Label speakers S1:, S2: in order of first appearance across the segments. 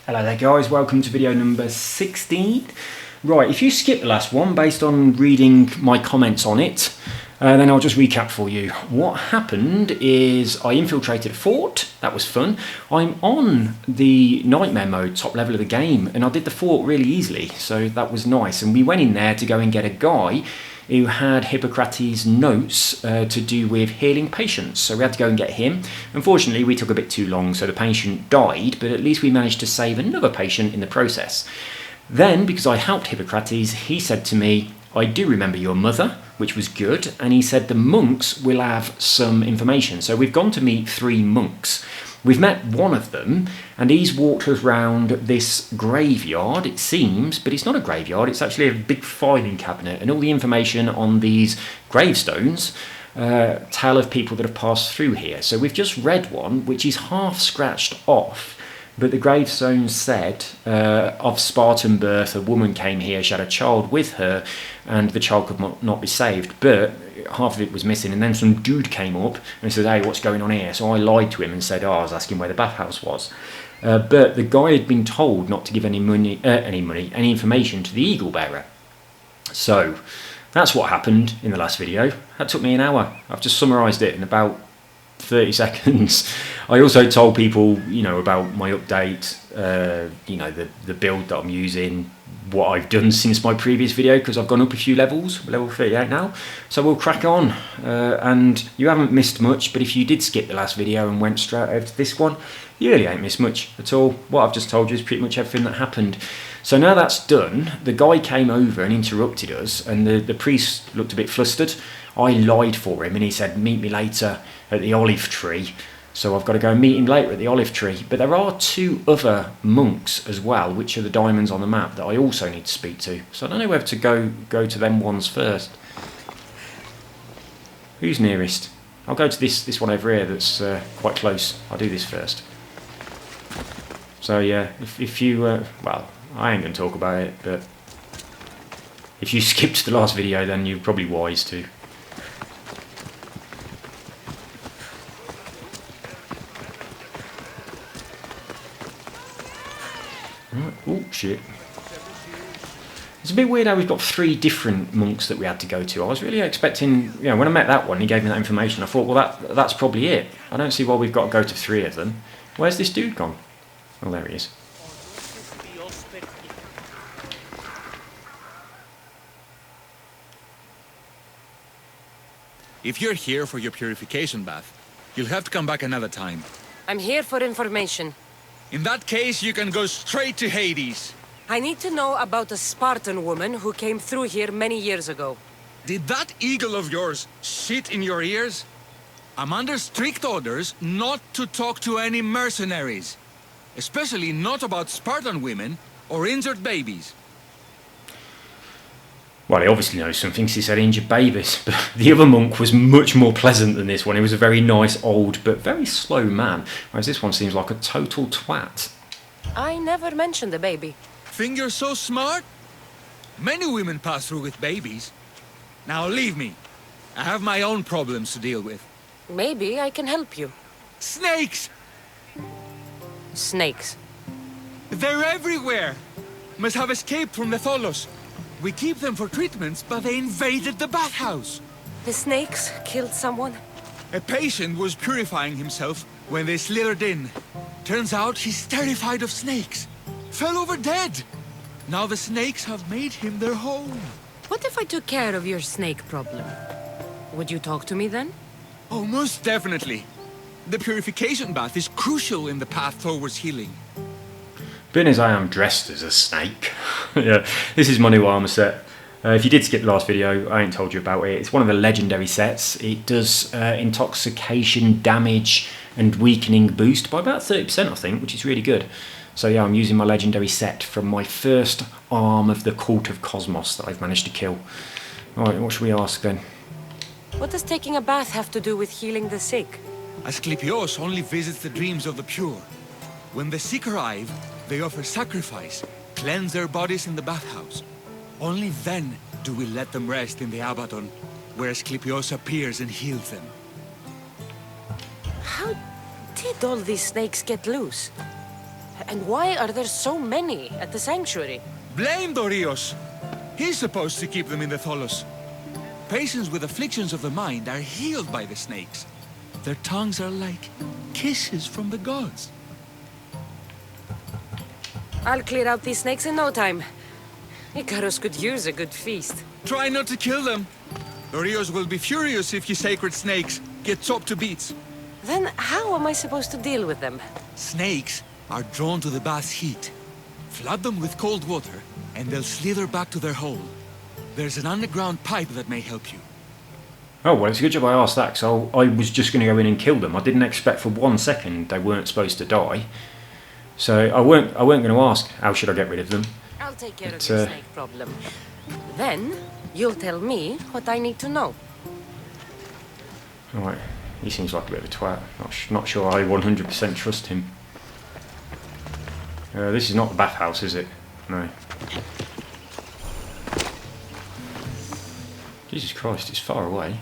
S1: Hello there guys, welcome to video number 16. Right, if you skip the last one based on reading my comments on it, then I'll just recap for you. What happened is I infiltrated a fort, that was fun. I'm on the nightmare mode, top level of the game, and I did the fort really easily, so that was nice. And we went in there to go and get a guy who had Hippocrates' notes to do with healing patients. So we had to go and get him. Unfortunately, we took a bit too long, so the patient died, but at least we managed to save another patient in the process. Then, because I helped Hippocrates, he said to me, I do remember your mother, which was good, and he said the monks will have some information. So we've gone to meet 3 monks. We've met one of them, and he's walked us around this graveyard, it seems, but it's not a graveyard, it's actually a big filing cabinet, and all the information on these gravestones tell of people that have passed through here. So we've just read one, which is half scratched off, but the gravestone said, of Spartan birth, a woman came here, she had a child with her, and the child could not be saved, but half of it was missing. And then some dude came up and said, hey, what's going on here? So I lied to him and said, I was asking where the bathhouse was. But the guy had been told not to give any information to the eagle bearer. So that's what happened in the last video. That took me an hour. I've just summarised it in about 30 seconds. I also told people, about my update, the build that I'm using, what I've done since my previous video, because I've gone up a few levels, level 38 now. So we'll crack on, and you haven't missed much, but if you did skip the last video and went straight over to this one, you really ain't missed much at all. What I've just told you is pretty much everything that happened. So now that's done, the guy came over and interrupted us, and the priest looked a bit flustered. I lied for him and he said, meet me later at the olive tree. So I've got to go and meet him later at the olive tree. But there are 2 other monks as well, which are the diamonds on the map, that I also need to speak to. So I don't know whether to go to them ones first. Who's nearest? I'll go to this one over here that's quite close. I'll do this first. So yeah, if you... well, I ain't going to talk about it, but if you skipped the last video, then you're probably wise to. Oh shit. It's a bit weird how we've got 3 different monks that we had to go to. I was really expecting, when I met that one, he gave me that information, I thought, well, that's probably it. I don't see why we've got to go to 3 of them. Where's this dude gone? Oh, there he is.
S2: If you're here for your purification bath, you'll have to come back another time.
S3: I'm here for information.
S2: In that case, you can go straight to Hades.
S3: I need to know about a Spartan woman who came through here many years ago.
S2: Did that eagle of yours shit in your ears? I'm under strict orders not to talk to any mercenaries. Especially not about Spartan women or injured babies.
S1: Well, he obviously knows something, because he said injured babies, but the other monk was much more pleasant than this one. He was a very nice, old, but very slow man, whereas this one seems like a total twat.
S3: I never mentioned a baby.
S2: Think you're so smart? Many women pass through with babies. Now leave me. I have my own problems to deal with.
S3: Maybe I can help you.
S2: Snakes!
S3: Snakes.
S2: They're everywhere! Must have escaped from the Tholos. We keep them for treatments, but they invaded the bathhouse.
S3: The snakes killed someone?
S2: A patient was purifying himself when they slithered in. Turns out he's terrified of snakes. Fell over dead. Now the snakes have made him their home.
S3: What if I took care of your snake problem? Would you talk to me then?
S2: Oh, most definitely. The purification bath is crucial in the path towards healing.
S1: Being as I am dressed as a snake, yeah, this is my new armor set. If you did skip the last video, I ain't told you about it. It's one of the legendary sets. It does intoxication, damage, and weakening boost by about 30%, I think, which is really good. So yeah, I'm using my legendary set from my first arm of the Cult of Cosmos that I've managed to kill. Alright, what should we ask then?
S3: What does taking a bath have to do with healing the sick?
S2: Asclepios only visits the dreams of the pure. When the sick arrive, they offer sacrifice, cleanse their bodies in the bathhouse. Only then do we let them rest in the Abaddon, where Asclepios appears and heals them.
S3: How did all these snakes get loose? And why are there so many at the sanctuary?
S2: Blame Dorios! He's supposed to keep them in the Tholos. Patients with afflictions of the mind are healed by the snakes. Their tongues are like kisses from the gods.
S3: I'll clear out these snakes in no time. Icarus could use a good feast.
S2: Try not to kill them. Dorios will be furious if you sacred snakes get chopped to bits.
S3: Then how am I supposed to deal with them?
S2: Snakes are drawn to the bath's heat. Flood them with cold water, and they'll slither back to their hole. There's an underground pipe that may help you.
S1: Oh, well, it's a good job I asked that, because I was just going to go in and kill them. I didn't expect for 1 second they weren't supposed to die. So I weren't going to ask, how should I get rid of them?
S3: I'll take care of your snake problem. Then, you'll tell me what I need to know.
S1: Alright, he seems like a bit of a twat. Not sure I 100% trust him. This is not the bathhouse, is it? No. Jesus Christ, it's far away.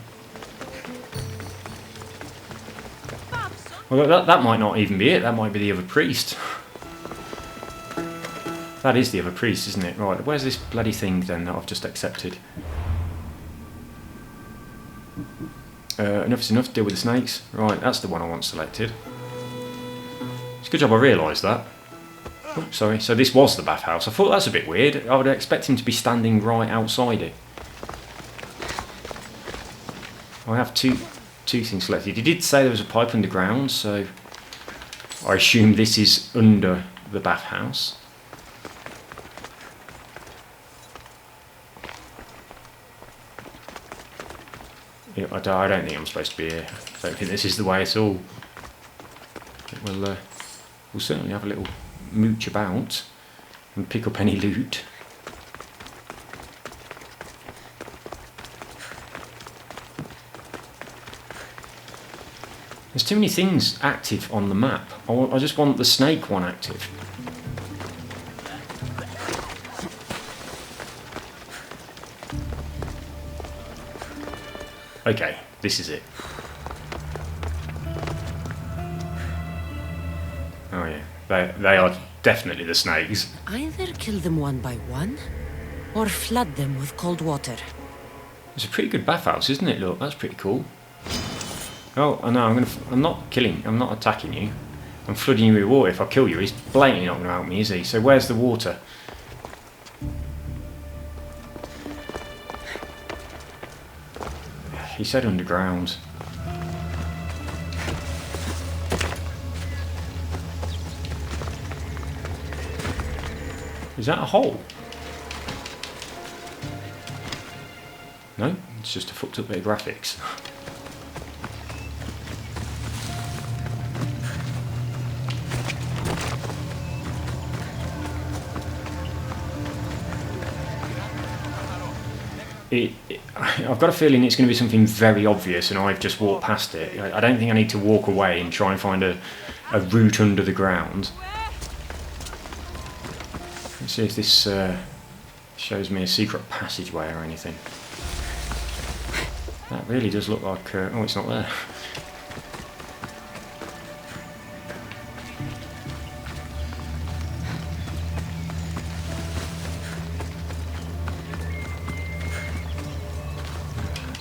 S1: Well, that might not even be it. That might be the other priest. That is the other priest, isn't it? Right, where's this bloody thing then that I've just accepted? Enough is enough to deal with the snakes. Right, that's the one I want selected. It's a good job I realised that. Oh, sorry, so this was the bathhouse. I thought that's a bit weird. I would expect him to be standing right outside it. I have two things selected. He did say there was a pipe underground, so I assume this is under the bathhouse. Yeah, I don't think I'm supposed to be here. I don't think this is the way at all. We'll certainly have a little mooch about and pick up any loot. There's too many things active on the map. I just want the snake one active. Okay, this is it. Oh yeah, they are definitely the snakes.
S3: Either kill them one by one, or flood them with cold water.
S1: It's a pretty good bathhouse, isn't it? Look, that's pretty cool. Oh, I know. I'm not killing. I'm not attacking you. I'm flooding you with water. If I kill you, he's blatantly not going to help me, is he? So where's the water? He said underground. Is that a hole? No, it's just a fucked up bit of graphics. I've got a feeling it's going to be something very obvious and I've just walked past it. I don't think I need to walk away and try and find a route under the ground. Let's see if this shows me a secret passageway or anything. That really does look like... oh, it's not there.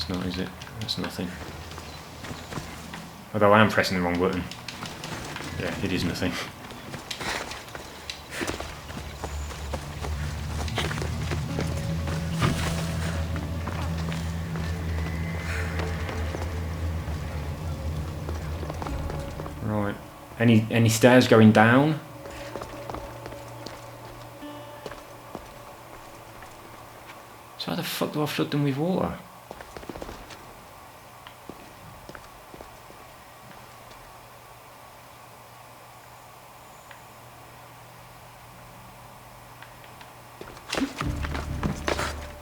S1: Not, is it? That's nothing. Although I am pressing the wrong button. Yeah, it is nothing. Right. Any stairs going down? So how the fuck do I flood them with water?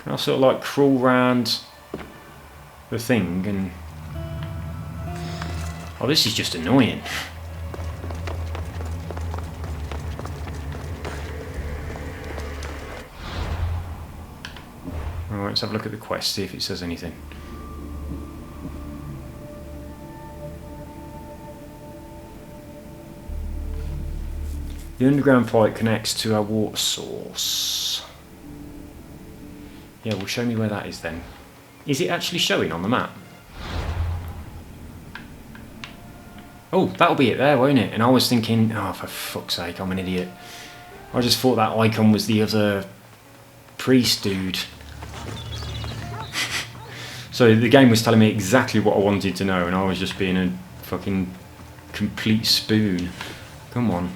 S1: I sort of like crawl round the thing and... Oh, this is just annoying. Alright, let's have a look at the quest, see if it says anything. The underground pipe connects to our water source. Yeah, well, show me where that is then. Is it actually showing on the map? Oh, that'll be it there, won't it? And I was thinking, oh, for fuck's sake, I'm an idiot. I just thought that icon was the other priest dude. So the game was telling me exactly what I wanted to know, and I was just being a fucking complete spoon. Come on.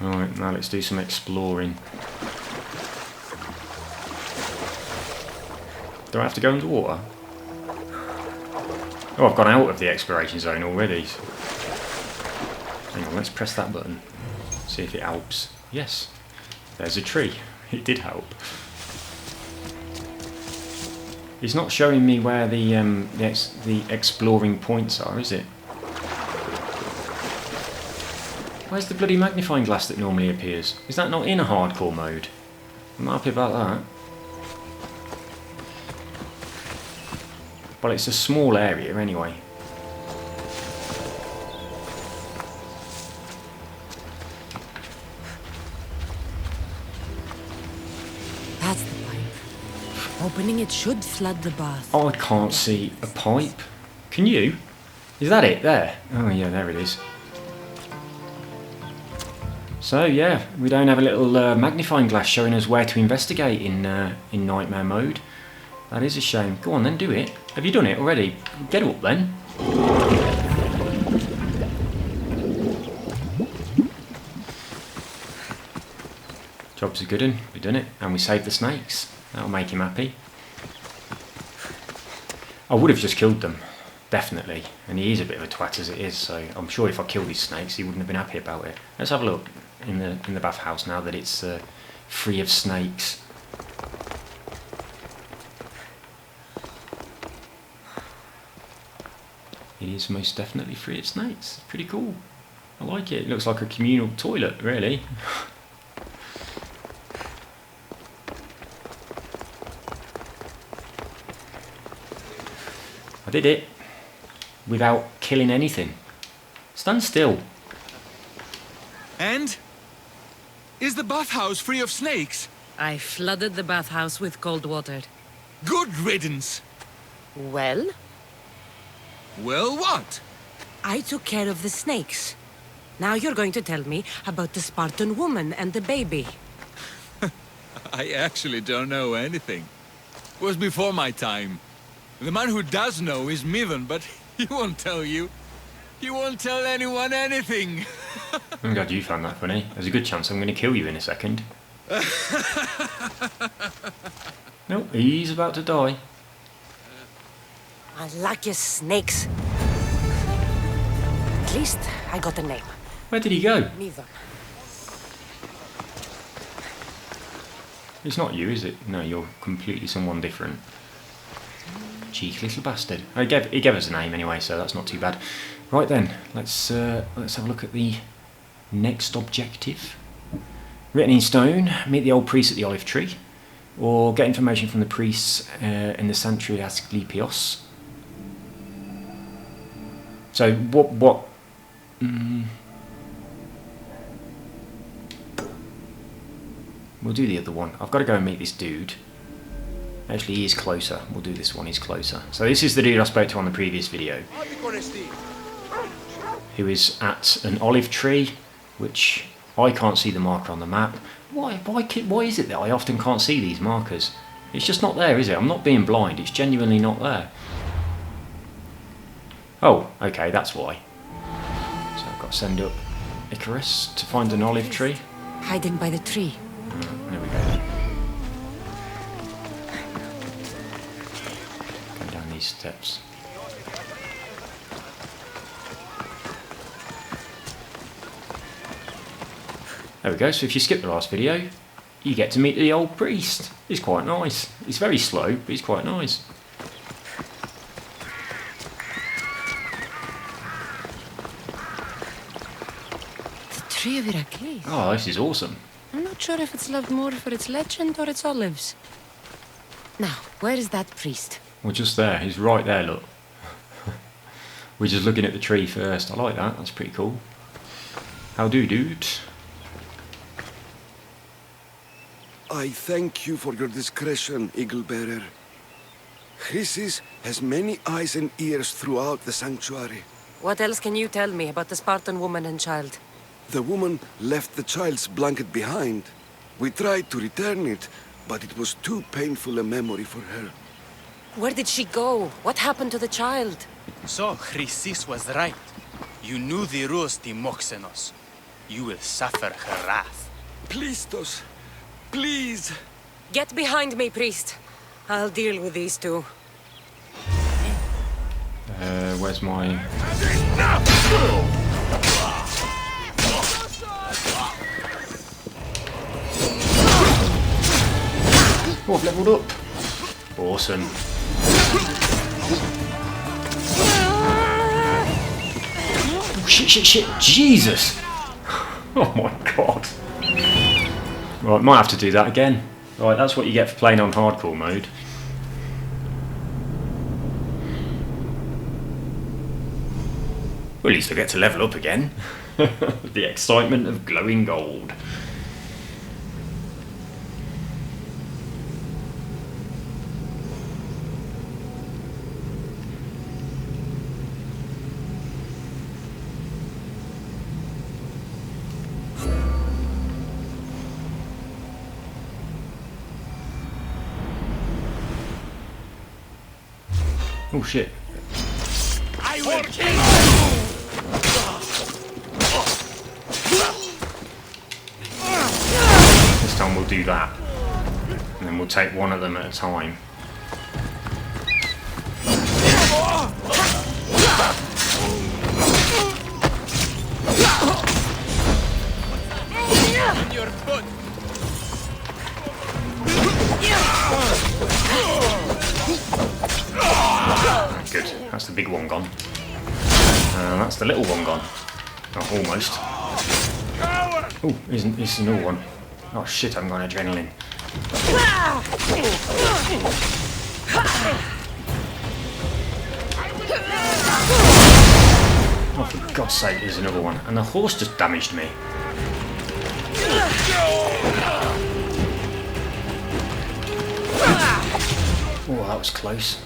S1: Alright, now let's do some exploring. Do I have to go underwater? Oh, I've gone out of the exploration zone already. Hang on, let's press that button. See if it helps. Yes, there's a tree. It did help. It's not showing me where the exploring points are, is it? Where's the bloody magnifying glass that normally appears? Is that not in a hardcore mode? I'm not happy about that. Well, it's a small area anyway.
S3: That's the pipe. Opening it should flood the bath.
S1: Oh, I can't see a pipe. Can you? Is that it there? Oh yeah, there it is. So yeah, we don't have a little magnifying glass showing us where to investigate in nightmare mode. That is a shame. Go on then, do it. Have you done it already? Get up then. Job's a good one. We've done it. And we saved the snakes. That'll make him happy. I would have just killed them. Definitely. And he is a bit of a twat as it is, so I'm sure if I killed these snakes he wouldn't have been happy about it. Let's have a look in the bathhouse now that it's free of snakes. It is most definitely free of snakes. Pretty cool. I like it. It looks like a communal toilet, really. I did it without killing anything. Stand still.
S2: And? Is the bathhouse free of snakes?
S3: I flooded the bathhouse with cold water.
S2: Good riddance.
S3: Well?
S2: Well, what?
S3: I took care of the snakes. Now you're going to tell me about the Spartan woman and the baby.
S2: I actually don't know anything. It was before my time. The man who does know is Mivan, but he won't tell you. He won't tell anyone anything.
S1: I'm glad you found that funny. There's a good chance I'm going to kill you in a second. Nope, he's about to die.
S3: I like your snakes. At least I got a name.
S1: Where did he go?
S3: Mivan.
S1: It's not you, is it? No, you're completely someone different. Cheeky little bastard. Oh, he gave us a name anyway, so that's not too bad. Right then, let's have a look at the next objective. Written in stone, meet the old priest at the olive tree, or get information from the priests in the sanctuary Asclepios. So what? We'll do the other one. I've got to go and meet this dude. Actually, he is closer. We'll do this one. He's closer. So this is the dude I spoke to on the previous video, who is at an olive tree, which I can't see the marker on the map. Why is it that I often can't see these markers? It's just not there, is it? I'm not being blind. It's genuinely not there. Oh, okay, that's why. So I've got to send up Icarus to find an olive tree.
S3: Hiding by the tree.
S1: There we go. Going down these steps. There we go, so if you skip the last video, you get to meet the old priest. He's quite nice. He's very slow, but he's quite nice.
S3: The tree of Heracles.
S1: Oh, this is awesome.
S3: I'm not sure if it's loved more for its legend or its olives. Now, where is that priest?
S1: Well, just there. He's right there, look. We're just looking at the tree first. I like that. That's pretty cool. How do, dude?
S4: I thank you for your discretion, Eagle Bearer. Chrysis has many eyes and ears throughout the sanctuary.
S3: What else can you tell me about the Spartan woman and child?
S4: The woman left the child's blanket behind. We tried to return it, but it was too painful a memory for her.
S3: Where did she go? What happened to the child?
S5: So, Chrysis was right. You knew the rules, Timoxenos. You will suffer her wrath.
S4: Plistos, please.
S3: Get behind me, priest. I'll deal with these two.
S1: Where's my... Oh, I've leveled up. Awesome. Oh, shit. Jesus! Oh my god. Right, might have to do that again. Right, that's what you get for playing on hardcore mode. Well, at least I get to level up again. The excitement of glowing gold. Oh shit.
S5: I will kill you!
S1: This time we'll do that. And then we'll take one of them at a time.
S5: On your foot!
S1: Good. That's the big one gone. That's the little one gone. Oh, almost. Oh, here's another one. Oh shit, I haven't got adrenaline. Oh, for God's sake, there's another one. And the horse just damaged me. Oh, that was close.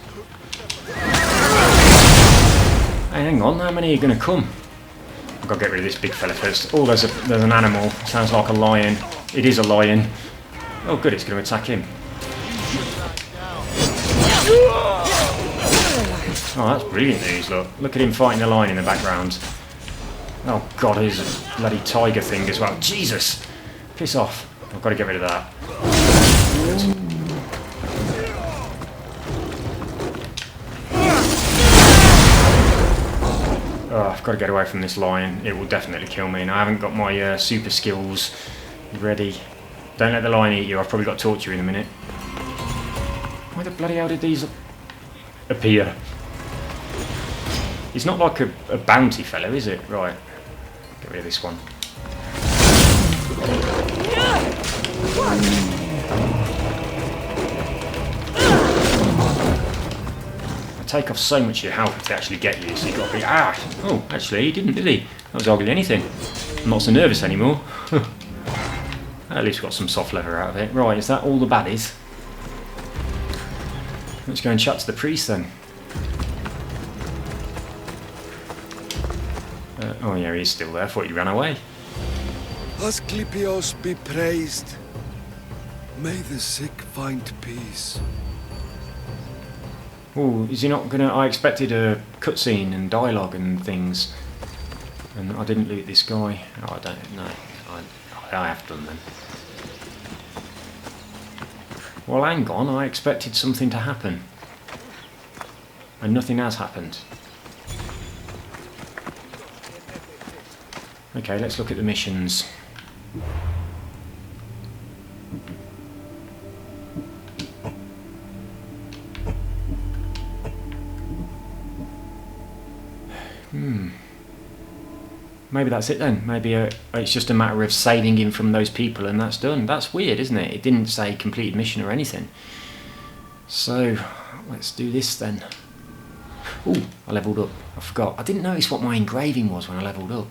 S1: Hey, hang on, how many are going to come? I've got to get rid of this big fella first. Oh, there's an animal. Sounds like a lion. It is a lion. Oh, good, it's going to attack him. Oh, that's brilliant news, look. Look at him fighting the lion in the background. Oh, God, there's a bloody tiger thing as well. Jesus! Piss off. I've got to get rid of that. Good. Oh, I've got to get away from this lion. It will definitely kill me. And I haven't got my super skills ready. Don't let the lion eat you. I've probably got to torture you in a minute. Why the bloody hell did these appear? He's not like a bounty fellow, is it? Right. Get rid of this one. Take off so much of your health if they actually get you, so you've got to be... Ah! Oh, actually, he didn't, did he? That was hardly anything. I'm not so nervous anymore. At least we got some soft leather out of it. Right, is that all the baddies? Let's go and chat to the priest then. Oh yeah, he's still there. I thought he ran away.
S4: Asclepios be praised. May the sick find peace.
S1: Oh, is he not gonna... I expected a cutscene and dialogue and things. And I didn't loot this guy. Oh, I don't know. I have done then. Well, hang on. I expected something to happen. And nothing has happened. Okay, let's look at the missions. Maybe that's it then. Maybe it's just a matter of saving him from those people and that's done. That's weird, isn't it? It didn't say completed mission or anything. So, let's do this then. Ooh, I levelled up. I forgot. I didn't notice what my engraving was when I levelled up.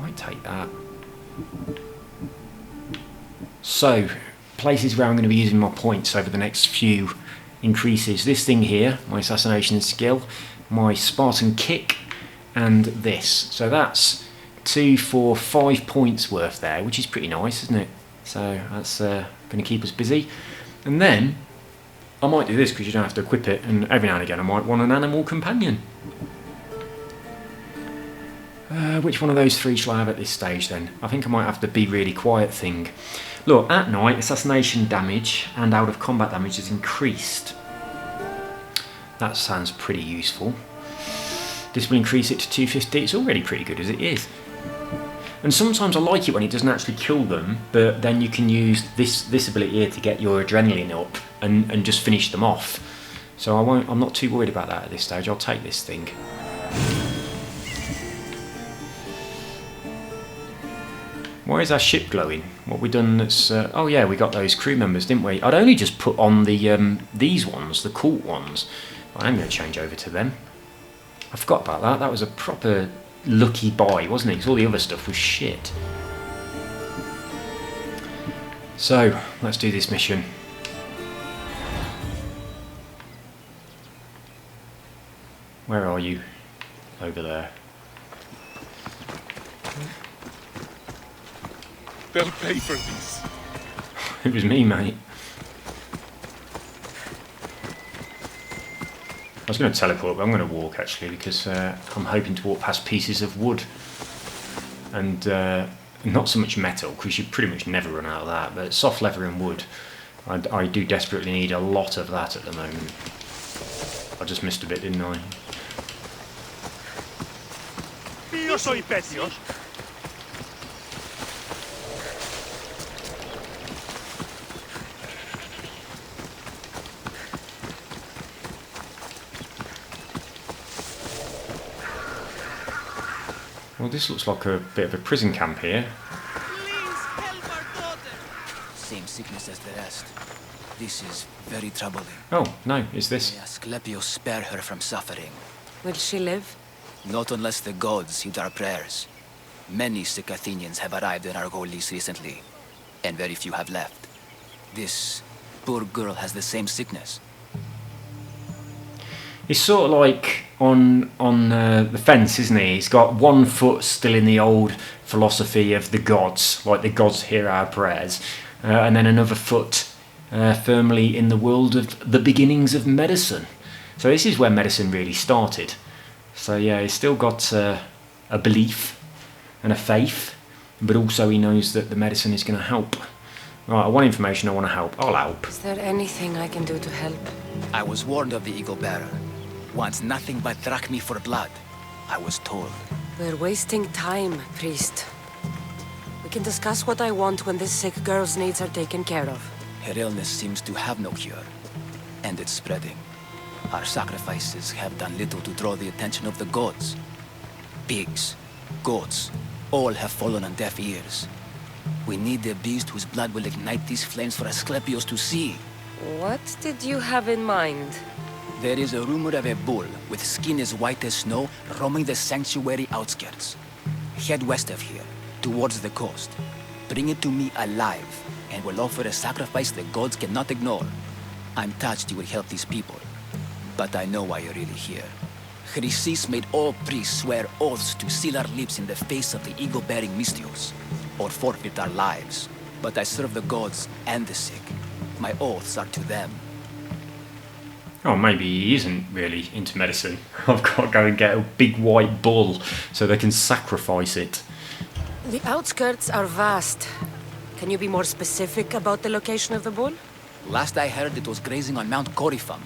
S1: Might take that. So, places where I'm going to be using my points over the next few increases. This thing here, my assassination skill, my Spartan kick, and this. So that's 2, 4, 5 points worth there, which is pretty nice, isn't it? So that's going to keep us busy. And then I might do this because you don't have to equip it, and every now and again I might want an animal companion. Which one of those 3 shall I have at this stage then? I think I might have the be really quiet thing. Look, at night assassination damage and out of combat damage is increased. That sounds pretty useful. This will increase it to 250. It's already pretty good as it is. And sometimes I like it when it doesn't actually kill them, but then you can use this ability here to get your adrenaline up and just finish them off. So I'm not too worried about that at this stage. I'll take this thing. Why is our ship glowing? What we done that's... oh yeah, we got those crew members, didn't we? I'd only just put on the these ones, the cool ones. I am going to change over to them. I forgot about that. That was a proper lucky buy, wasn't it? Because all the other stuff was shit. So, let's do this mission. Where are you? Over there.
S2: They'll pay for this.
S1: It was me, mate. I was going to teleport, but I'm going to walk actually because I'm hoping to walk past pieces of wood and not so much metal because you pretty much never run out of that, but soft leather and wood. I do desperately need a lot of that at the moment. I just missed a bit, didn't I?
S6: Io soy Petio.
S1: Well, this looks like a bit of a prison camp here.
S6: Please help our daughter.
S7: Same sickness as the rest. This is very troubling.
S1: Oh, no, is this?
S7: May Asclepius spare her from suffering.
S3: Will she live?
S7: Not unless the gods heed our prayers. Many sick Athenians have arrived in Argolis recently, and very few have left. This poor girl has the same sickness.
S1: He's sort of like on the fence, isn't he? He's got one foot still in the old philosophy of the gods, like the gods hear our prayers, and then another foot firmly in the world of the beginnings of medicine. So this is where medicine really started. So yeah, he's still got a belief and a faith, but also he knows that the medicine is going to help. Right, I want information, I want to help. I'll help.
S3: Is there anything I can do to help?
S7: I was warned of the Eagle Bearer. Wants nothing but drachmi for blood. I was told.
S3: We're wasting time, priest. We can discuss what I want when this sick girl's needs are taken care of.
S7: Her illness seems to have no cure, and it's spreading. Our sacrifices have done little to draw the attention of the gods. Pigs, goats, all have fallen on deaf ears. We need the beast whose blood will ignite these flames for Asclepius to see.
S3: What did you have in mind?
S7: There is a rumor of a bull with skin as white as snow roaming the sanctuary outskirts. Head west of here, towards the coast. Bring it to me alive, and we'll offer a sacrifice the gods cannot ignore. I'm touched you will help these people, but I know why you're really here. Chrysis made all priests swear oaths to seal our lips in the face of the eagle-bearing Mystios, or forfeit our lives. But I serve the gods and the sick. My oaths are to them.
S1: Oh, maybe he isn't really into medicine. I've got to go and get a big white bull so they can sacrifice it.
S3: The outskirts are vast. Can you be more specific about the location of the bull?
S7: Last I heard, it was grazing on Mount Corifum,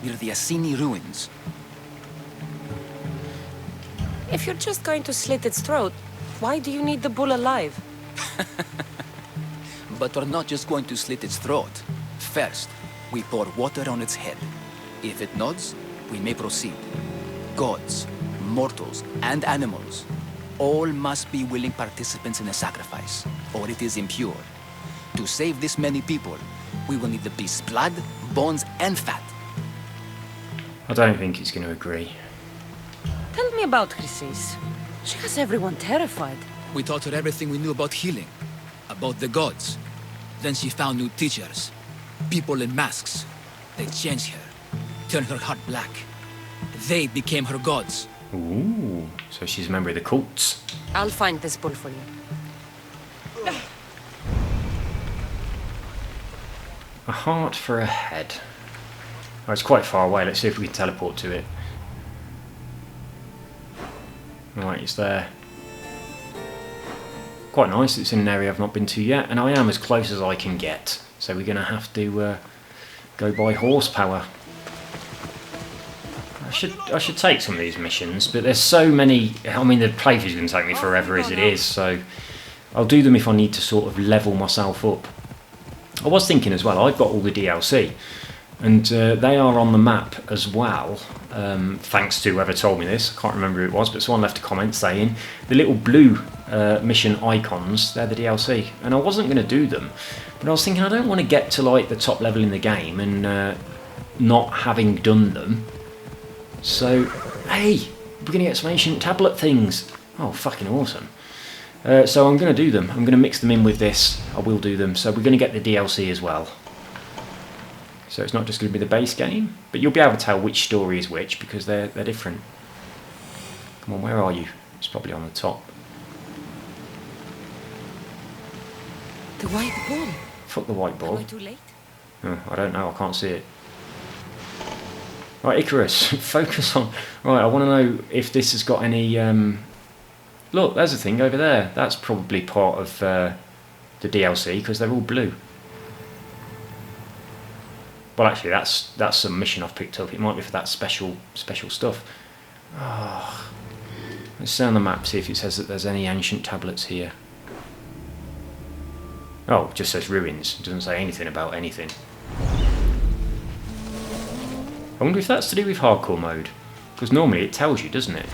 S7: near the Assini ruins.
S3: If you're just going to slit its throat, why do you need the bull alive?
S7: But we're not just going to slit its throat. First, we pour water on its head. If it nods, we may proceed. Gods, mortals, and animals, All must be willing participants in the sacrifice, or it is impure. To save this many people, we will need the beast's blood, bones, and fat.
S1: I don't think he's going to agree.
S3: Tell me about Chrysis. She has everyone terrified.
S7: We taught her everything we knew about healing, about the gods. Then she found new teachers, people in masks. They changed her, turned her heart black. They became her gods.
S1: Ooh, so she's a member of the cults.
S3: I'll find this bull for you.
S1: A heart for a head. Oh, it's quite far away. Let's see if we can teleport to it. Right, it's there. Quite nice. It's in an area I've not been to yet, and I am as close as I can get. So we're going to have to go by horsepower. I should take some of these missions, but there's so many. I mean, the playthrough's going to take me forever as it is, so I'll do them if I need to sort of level myself up. I was thinking as well, I've got all the DLC, and they are on the map as well, thanks to whoever told me this. I can't remember who it was, but someone left a comment saying the little blue mission icons, they're the DLC, and I wasn't going to do them, but I was thinking I don't want to get to like the top level in the game and not having done them. So, hey, we're going to get some ancient tablet things. Oh, fucking awesome. So I'm going to do them. I'm going to mix them in with this. I will do them. So we're going to get the DLC as well. So it's not just going to be the base game, but you'll be able to tell which story is which because they're different. Come on, where are you? It's probably on the top.
S3: The white bull.
S1: Fuck the white ball.
S3: Am I too late?
S1: Oh, I don't know. I can't see it. Right, Icarus, focus on... Right, I want to know if this has got any... Look, there's a thing over there. That's probably part of the DLC, because they're all blue. Well, actually, that's some mission I've picked up. It might be for that special stuff. Oh. Let's see on the map, see if it says that there's any ancient tablets here. Oh, it just says ruins. It doesn't say anything about anything. I wonder if that's to do with hardcore mode, because normally it tells you, doesn't it?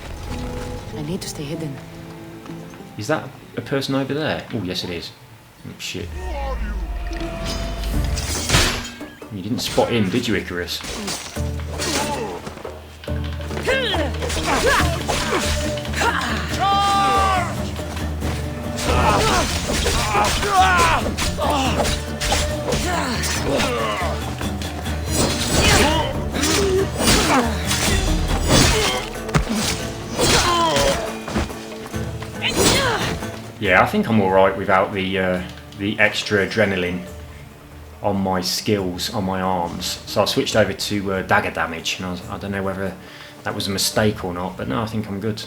S3: I need to stay hidden.
S1: Is that a person over there? Oh, yes it is. Oh, shit. You didn't spot him, did you, Icarus? Yeah, I think I'm alright without the extra adrenaline on my skills, on my arms. So I switched over to dagger damage, and I don't know whether that was a mistake or not, but no, I think I'm good.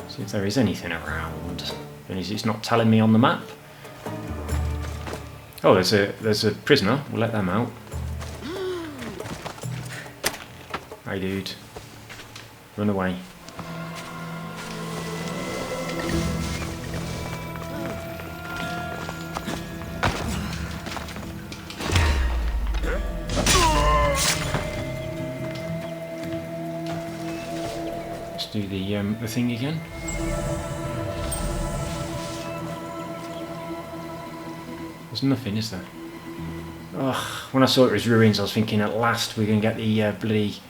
S1: See if there is anything around. And it's not telling me on the map. Oh, there's a prisoner. We'll let them out. Hey, dude. Run away. Let's do the thing again. There's nothing, is there? Ugh, when I saw it was ruins, I was thinking at last we're going to get the bloody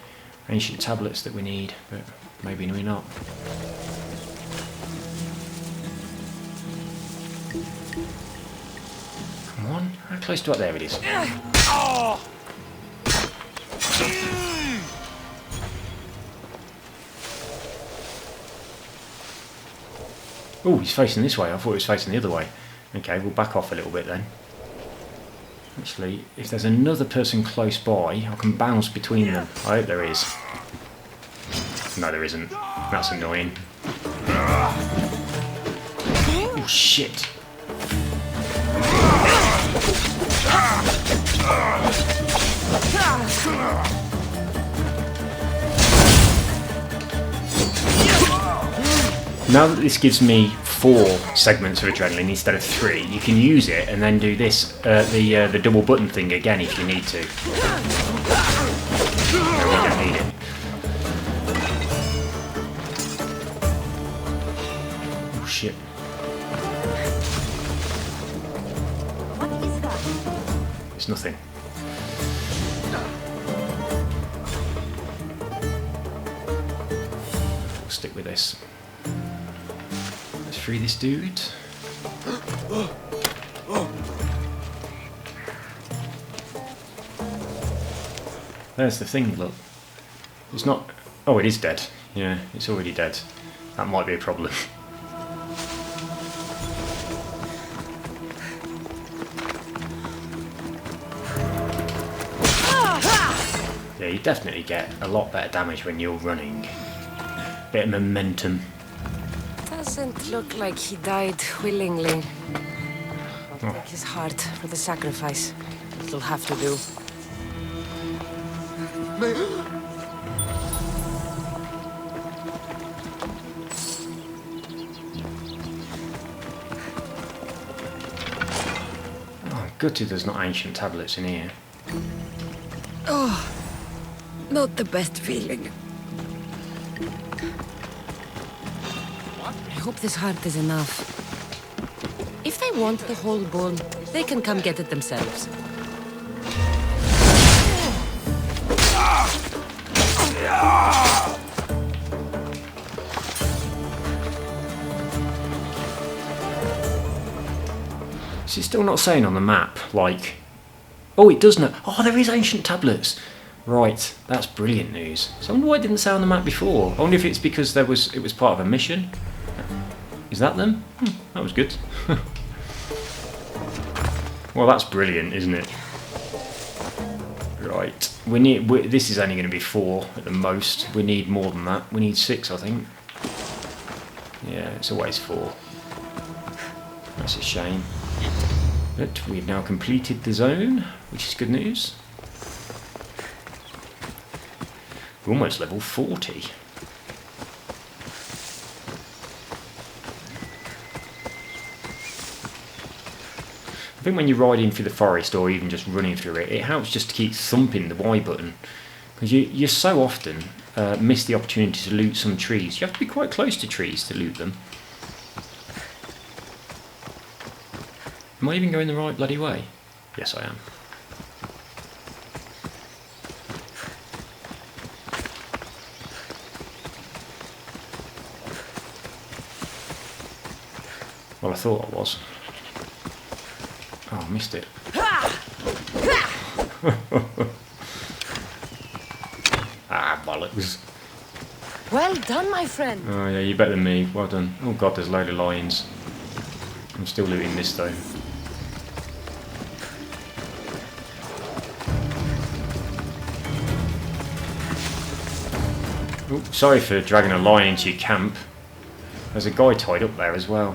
S1: ancient tablets that we need, but maybe we're not. Come on, how close to it? There it is. Oh, he's facing this way. I thought he was facing the other way. Okay, we'll back off a little bit then. Actually, if there's another person close by, I can bounce between them. I hope there is. No, there isn't. That's annoying. Oh, shit. Now that this gives me 4 segments of adrenaline instead of 3, you can use it and then do this, the double button thing again if you need to. No, we don't need it. Oh shit.
S3: What is that?
S1: It's nothing. We'll stick with this. Let's free this dude. There's the thing, look. It's not... Oh, it is dead. Yeah, it's already dead. That might be a problem. Yeah, you definitely get a lot better damage when you're running. Bit of momentum.
S3: Doesn't look like he died willingly. I'll take his heart for the sacrifice. It'll have to do.
S1: Oh, gutted there's not ancient tablets in here.
S3: Oh, not the best feeling. I hope this heart is enough. If they want the whole bull, they can come get it themselves.
S1: Is it still not saying on the map, like... Oh, it does know. Oh, there is ancient tablets. Right, that's brilliant news. So I wonder why it didn't say on the map before. I wonder if it's because it was part of a mission. Is that them? That was good. Well, that's brilliant, isn't it? Right, this is only going to be 4 at the most. We need more than that. We need 6, I think. Yeah, it's always 4. That's a shame. But we've now completed the zone, which is good news. We're almost level 40. I think when you're riding through the forest or even just running through it, it helps just to keep thumping the Y button. Because you so often miss the opportunity to loot some trees. You have to be quite close to trees to loot them. Am I even going the right bloody way? Yes, I am. Well, I thought I was. Oh, I missed it. Ah, bollocks.
S3: Well done, my friend.
S1: Oh yeah, you're better than me. Well done. Oh god, there's a load of lions. I'm still looting this though. Oh, sorry for dragging a lion into your camp. There's a guy tied up there as well.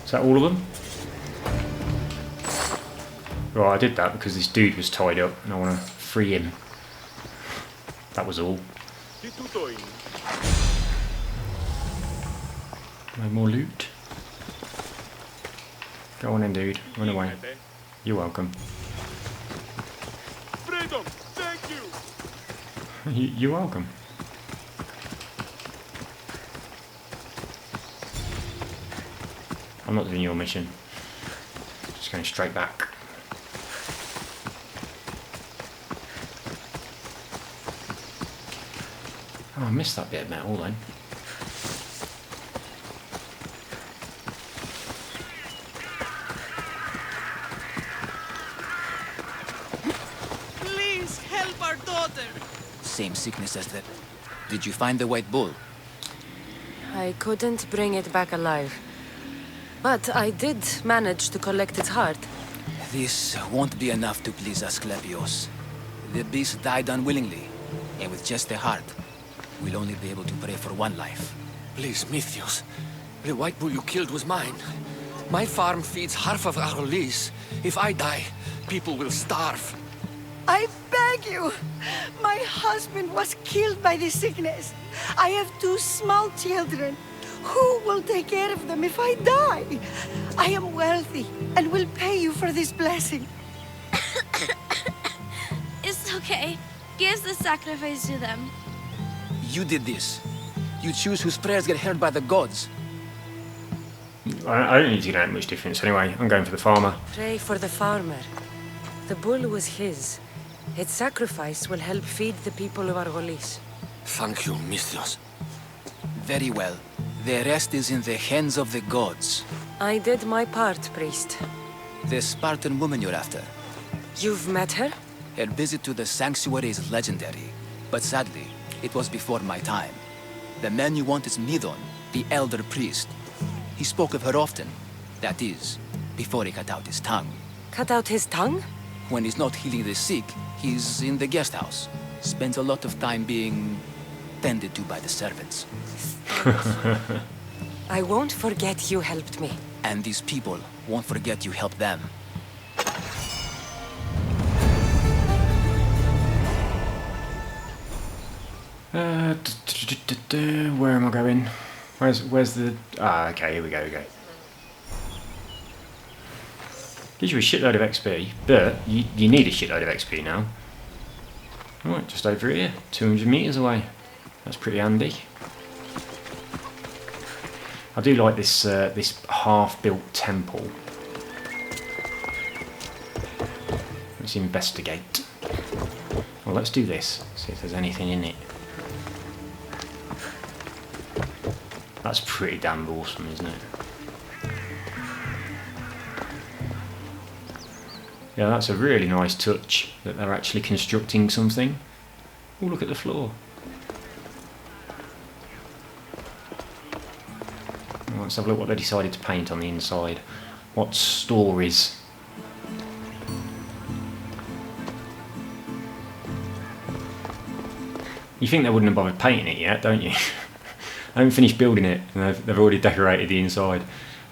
S1: Is that all of them? Right, I did that because this dude was tied up and I want to free him. That was all. No more loot. Go on in, dude. Run away. You're welcome.
S6: Freedom! Thank you!
S1: You're welcome. I'm not doing your mission. Just going straight back. Oh, I missed that bit of metal then.
S6: Please help our daughter!
S7: Same sickness as that. Did you find the white bull?
S3: I couldn't bring it back alive. But I did manage to collect its heart.
S7: This won't be enough to please Asclepios. The beast died unwillingly, and with just the heart, we'll only be able to pray for one life.
S8: Please, Mythios. The white bull you killed was mine. My farm feeds half of our lease. If I die, people will starve.
S9: I beg you! My husband was killed by the sickness. I have 2 small children. Who will take care of them if I die? I am wealthy and will pay you for this blessing.
S10: It's okay. Give the sacrifice to them.
S7: You did this. You choose whose prayers get heard by the gods.
S1: I don't need to get much difference anyway. I'm going for the farmer.
S3: Pray for the farmer. The bull was his. Its sacrifice will help feed the people of Argolis.
S8: Thank you, Misthios.
S7: Very well. The rest is in the hands of the gods.
S3: I did my part, priest.
S7: The Spartan woman you're after.
S3: You've met her?
S7: Her visit to the sanctuary is legendary, but sadly, it was before my time. The man you want is Midon, the elder priest. He spoke of her often. That is, before he cut out his tongue.
S3: Cut out his tongue?
S7: When he's not healing the sick, he's in the guest house. Spends a lot of time being tended to by the servants.
S3: I won't forget you helped me.
S7: And these people won't forget you helped them.
S1: Where am I going? Where's the... Ah, okay, here we go, Gives you a shitload of XP, but you need a shitload of XP now. Right, just over here, 200 metres away. That's pretty handy. I do like this this half-built temple. Let's investigate. Well, let's do this. See if there's anything in it. That's pretty damn awesome, isn't it? Yeah, that's a really nice touch that they're actually constructing something. Oh, look at the floor. Well, let's have a look what they decided to paint on the inside. What stories? You think they wouldn't have bothered painting it yet, don't you? I haven't finished building it and they've already decorated the inside.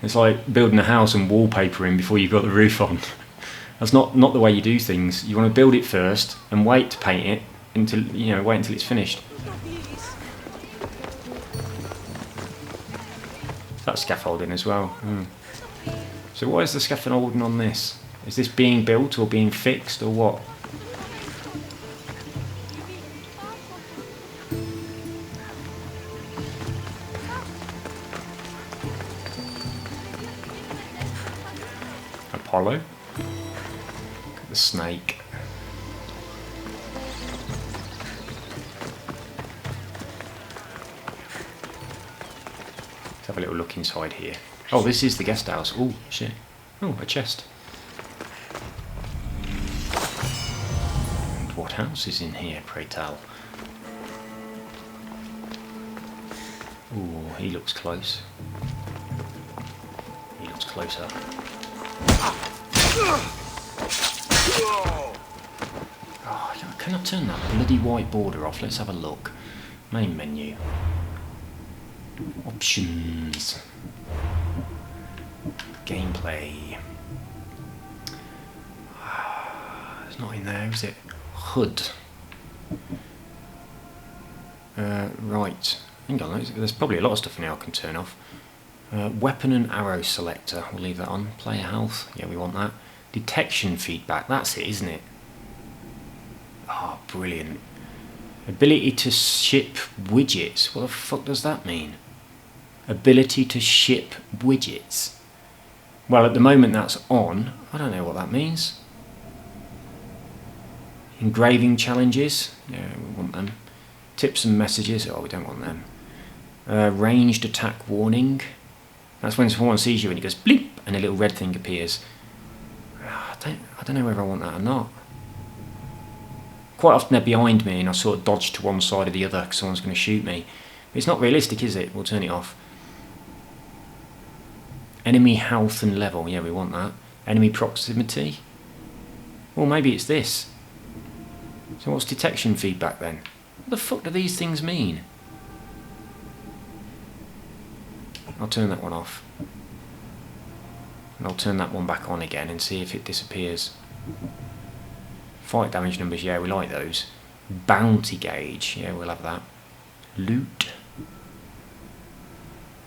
S1: It's like building a house and wallpapering before you've got the roof on. That's not the way you do things. You want to build it first and wait to paint it until, you know, wait until it's finished. That's scaffolding as well. So why is the scaffolding on this? Is this being built or being fixed or what? Apollo. Look at the snake. Let's have a little look inside here. Oh, this is the guest house. Oh, shit. Oh, a chest. And what else is in here, pray tell? Oh, he looks close. He looks closer. Oh, can I turn that bloody white border off? Let's have a look. Main menu. Options. Gameplay. It's not in there, is it? HUD. Right. Hang on, there's probably a lot of stuff in here I can turn off. Weapon and arrow selector. We'll leave that on. Player health. Yeah, we want that. Detection feedback. That's it, isn't it? Oh, brilliant. Ability to ship widgets. What the fuck does that mean? Ability to ship widgets. Well, at the moment that's on. I don't know what that means. Engraving challenges. Yeah, we want them. Tips and messages. Oh, we don't want them. Ranged attack warning. That's when someone sees you and it goes bleep and a little red thing appears. I don't know whether I want that or not. Quite often they're behind me and I sort of dodge to one side or the other because someone's going to shoot me. But it's not realistic, is it? We'll turn it off. Enemy health and level. Yeah, we want that. Enemy proximity. Well, maybe it's this. So what's detection feedback then? What the fuck do these things mean? I'll turn that one off. And I'll turn that one back on again and see if it disappears. Fight damage numbers, yeah, we like those. Bounty gauge, yeah, we'll have that. Loot.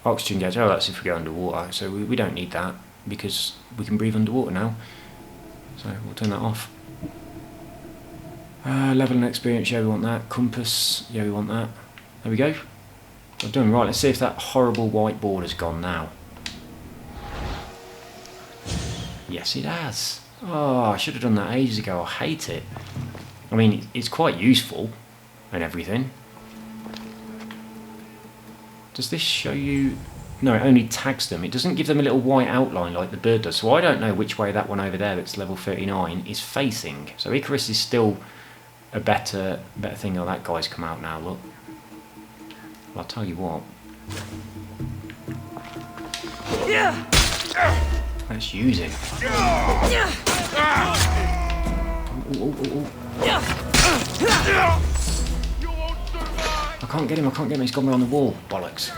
S1: Oxygen gauge, oh, that's if we go underwater, so we don't need that because we can breathe underwater now. So we'll turn that off. Level and experience, yeah, we want that. Compass, yeah, we want that. There we go. I'm doing right. Let's see if that horrible white border's gone now. Yes, it has. Oh, I should have done that ages ago. I hate it. I mean, it's quite useful and everything. Does this show you... No, it only tags them. It doesn't give them a little white outline like the bird does. So I don't know which way that one over there that's level 39 is facing. So Icarus is still a better thing. Oh, that guy's come out now, look. Well, I'll tell you what. Let's use him. I can't get him, he's got me on the wall. Bollocks.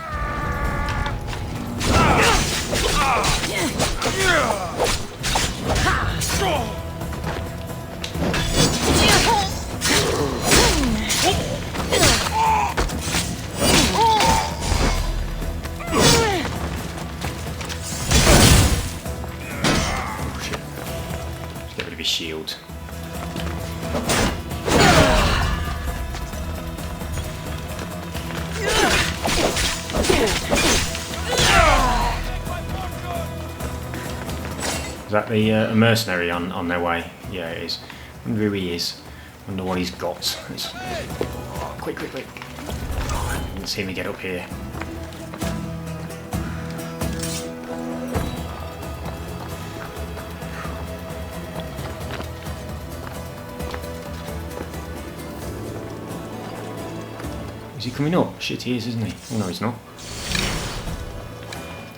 S1: His shield. Is that the mercenary on their way? Yeah, it is. Wonder who he is. Wonder what he's got. Quick. Oh, didn't see me get up here. Is he coming up? Shit, he is, isn't he? Oh no, he's not.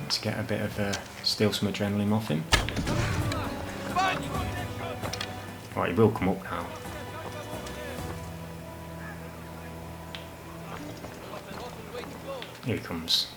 S1: Let's get a bit of steal some adrenaline off him. Right, he will come up now. Here he comes.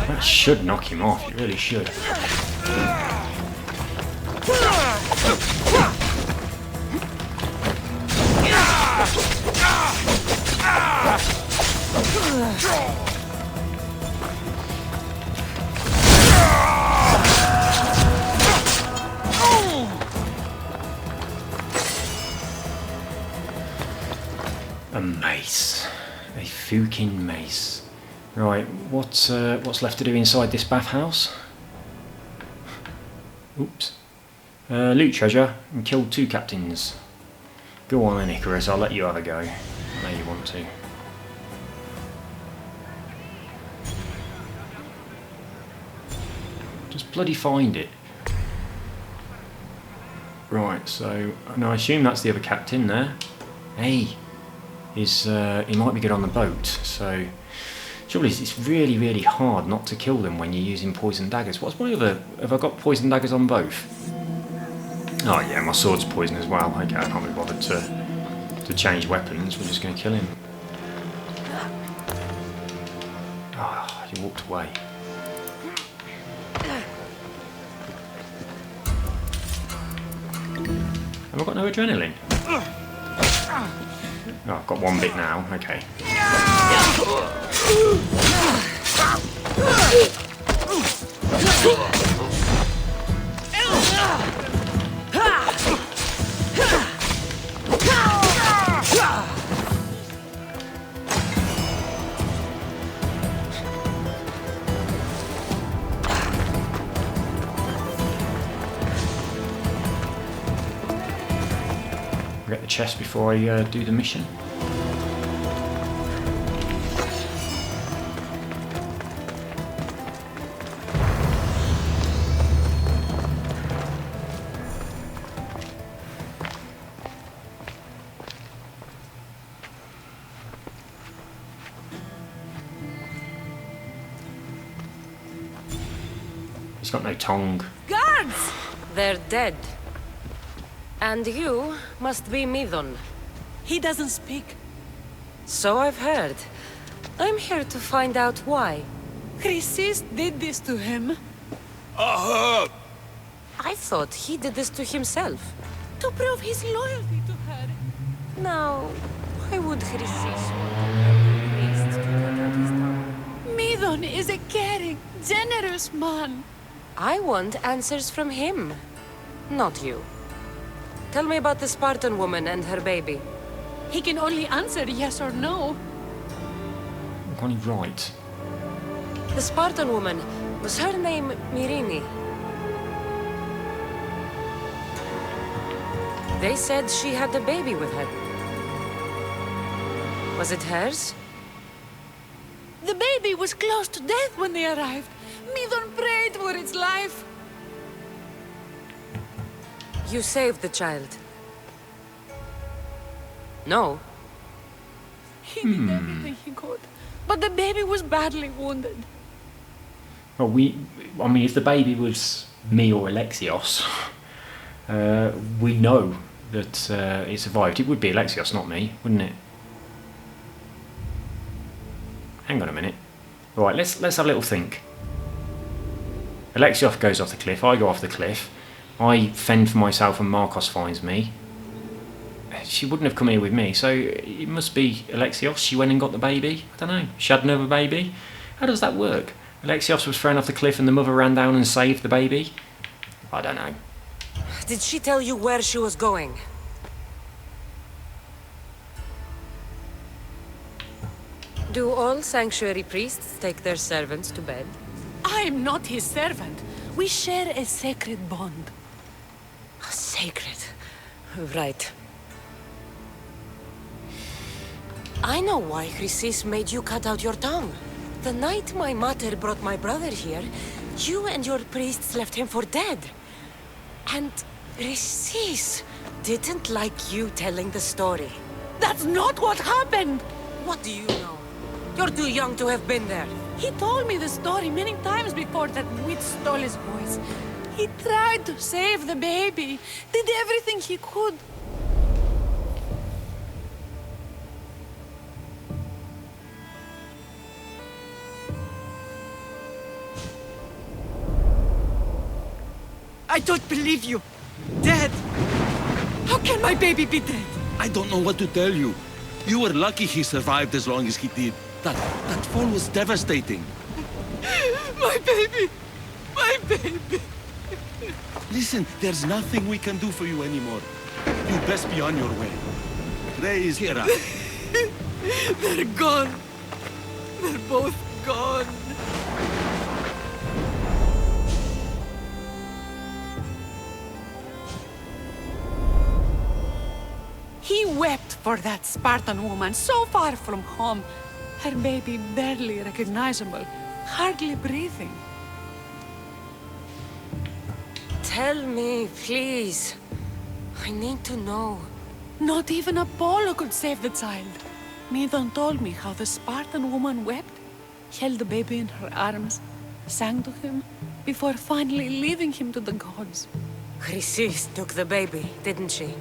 S1: That should knock him off, it really should. A mace. A fucking mace. Right, what's left to do inside this bathhouse? Oops. Loot treasure and killed 2 captains. Go on then, Icarus, I'll let you have a go. I know you want to. Just bloody find it. Right, so now I assume that's the other captain there. Hey, he might be good on the boat, so trouble is it's really, really hard not to kill them when you're using poison daggers. What's my other... Have I got poison daggers on both? Oh yeah, my sword's poison as well. Okay, I can't be bothered to change weapons. We're just going to kill him. Ah, he walked away. Have I got no adrenaline? Oh, I've got 1 bit now. Okay. Get the chest before I do the mission. It's got no tongue.
S3: Guards! They're dead. And you must be Midon.
S9: He doesn't speak.
S3: So I've heard. I'm here to find out why.
S9: Chrysis did this to him.
S3: I thought he did this to himself.
S9: To prove his loyalty to her.
S3: Now, why would Chrysis want a priest to cut out his tongue?
S9: Midon is a caring, generous man.
S3: I want answers from him, not you. Tell me about the Spartan woman and her baby.
S9: He can only answer yes or no.
S1: Can't he write?
S3: The Spartan woman, was her name Mirini? They said she had a baby with her. Was it hers?
S9: The baby was close to death when they arrived. Midon prayed for its life.
S3: You saved the child. No.
S9: He did everything he could. But the baby was badly wounded.
S1: Well, I mean, if the baby was me or Alexios, we know that it survived. It would be Alexios, not me, wouldn't it? Hang on a minute. Right, let's have a little think. Alexios goes off the cliff, I go off the cliff, I fend for myself and Marcos finds me. She wouldn't have come here with me, so it must be Alexios. She went and got the baby. I don't know. She had another baby. How does that work? Alexios was thrown off the cliff and the mother ran down and saved the baby? I don't know.
S3: Did she tell you where she was going? Do all sanctuary priests take their servants to bed?
S9: I am not his servant. We share a sacred bond.
S3: Sacred. Right. I know why Chrysis made you cut out your tongue. The night my mother brought my brother here, you and your priests left him for dead. And Chrysis didn't like you telling the story.
S9: That's not what happened!
S3: What do you know? You're too young to have been there.
S9: He told me the story many times before that witch stole his voice. He tried to save the baby, did everything he could. I don't believe you. Dead. How can my baby be dead?
S11: I don't know what to tell you. You were lucky he survived as long as he did. That fall was devastating.
S9: My baby! My baby!
S11: Listen, there's nothing we can do for you anymore. You'd best be on your way. Praise Hera.
S9: They're gone. They're both gone. He wept for that Spartan woman so far from home. Her baby barely recognizable, hardly breathing.
S3: Tell me, please. I need to know.
S9: Not even Apollo could save the child. Midon told me how the Spartan woman wept, held the baby in her arms, sang to him, before finally leaving him to the gods.
S3: Chrysis took the baby, didn't she?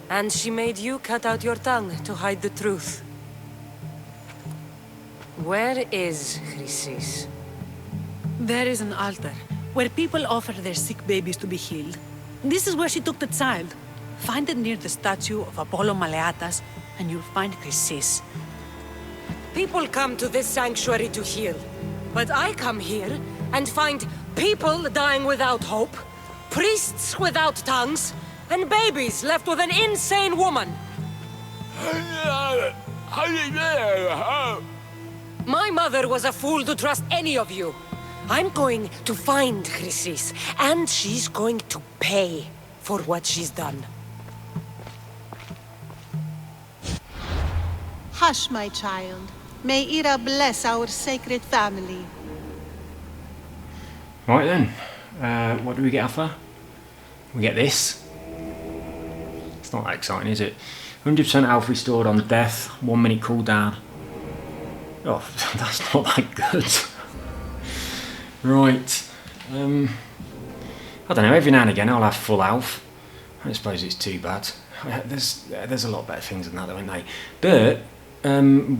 S3: And she made you cut out your tongue to hide the truth. Where is Chrysis?
S9: There is an altar, where people offer their sick babies to be healed. This is where she took the child. Find it near the statue of Apollo Maleatas, and you'll find Chrysis.
S3: People come to this sanctuary to heal. But I come here and find people dying without hope, priests without tongues, and babies left with an insane woman. My mother was a fool to trust any of you. I'm going to find Chrysis, and she's going to pay for what she's done.
S12: Hush, my child. May Ira bless our sacred family.
S1: Right then, what do we get Alpha? We get this. It's not that exciting, is it? 100% health restored on death, 1 minute cooldown. Oh, that's not that good. Right, I don't know, every now and again I'll have full health. I don't suppose it's too bad. There's a lot better things than that, though, aren't they? But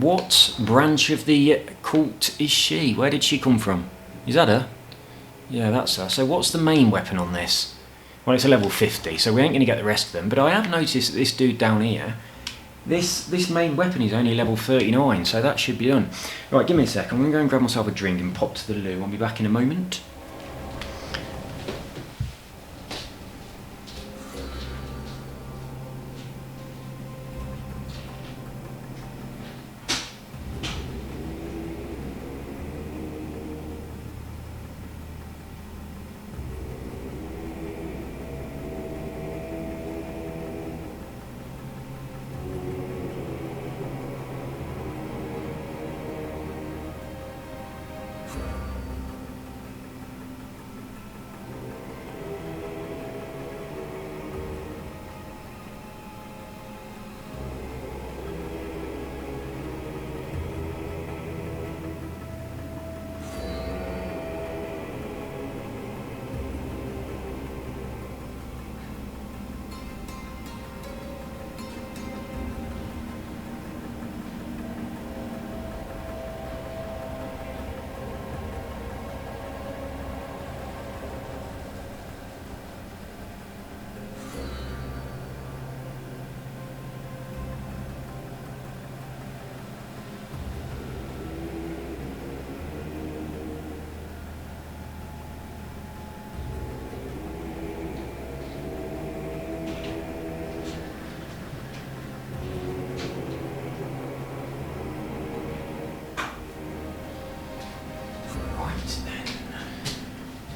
S1: what branch of the cult is she? Where did she come from? Is that her? Yeah, that's her. So what's the main weapon on this? Well, it's a level 50, so we ain't going to get the rest of them. But I have noticed that this dude down here, this main weapon is only level 39, so that should be done. Right, give me a sec. I'm going to go and grab myself a drink and pop to the loo. I'll be back in a moment.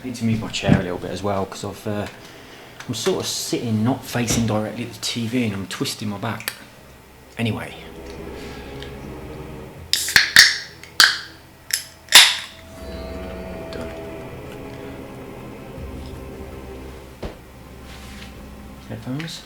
S1: I need to move my chair a little bit as well because I'm sort of sitting not facing directly at the TV and I'm twisting my back. Anyway. Done. Headphones.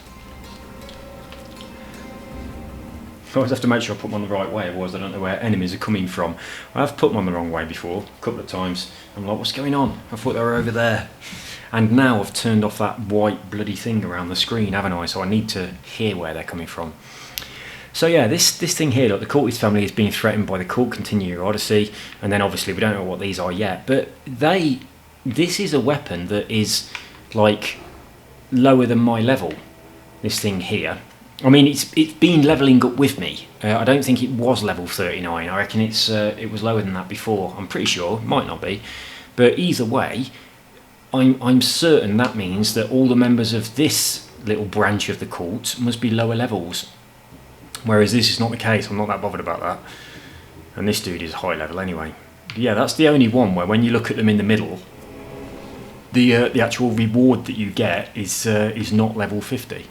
S1: I always have to make sure I put them on the right way, otherwise I don't know where enemies are coming from. I have put them on the wrong way before, a couple of times. I'm like, what's going on? I thought they were over there. And now I've turned off that white bloody thing around the screen, haven't I? So I need to hear where they're coming from. So yeah, this thing here, look, the Cultist family is being threatened by the cult. Continue your Odyssey. And then obviously we don't know what these are yet. But this is a weapon that is like lower than my level, this thing here. I mean, it's been levelling up with me. I don't think it was level 39. I reckon it was lower than that before. I'm pretty sure. Might not be. But either way, I'm certain that means that all the members of this little branch of the cult must be lower levels. Whereas this is not the case. I'm not that bothered about that. And this dude is high level anyway. But yeah, that's the only one where when you look at them in the middle, the actual reward that you get is not level 50.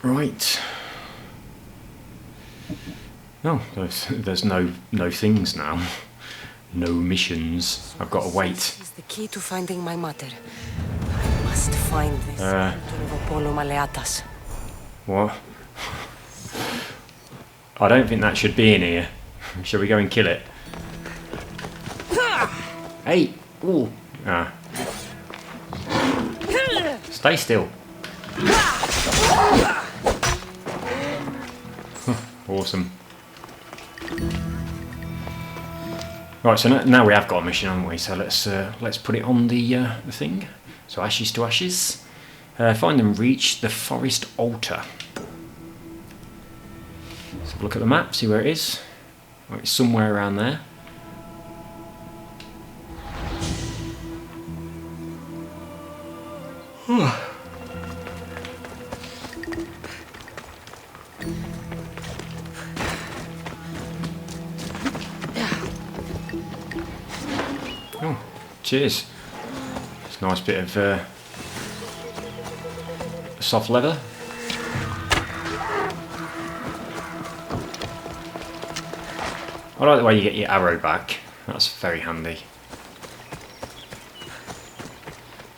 S1: Right. Oh, there's no things now. No missions. I've got to wait.
S3: This is the key to finding my mother. I must find this Apollo Maleatas.
S1: What? I don't think that should be in here. Shall we go and kill it? Hey! Ooh! Ah. Stay still. Awesome. Right, so now we have got a mission, haven't we? So let's put it on the thing. So ashes to ashes. Find and reach the forest altar. Let's have a look at the map, see where it is. Right, it's somewhere around there. Oh, cheers. It's a nice bit of soft leather. I like the way you get your arrow back. That's very handy.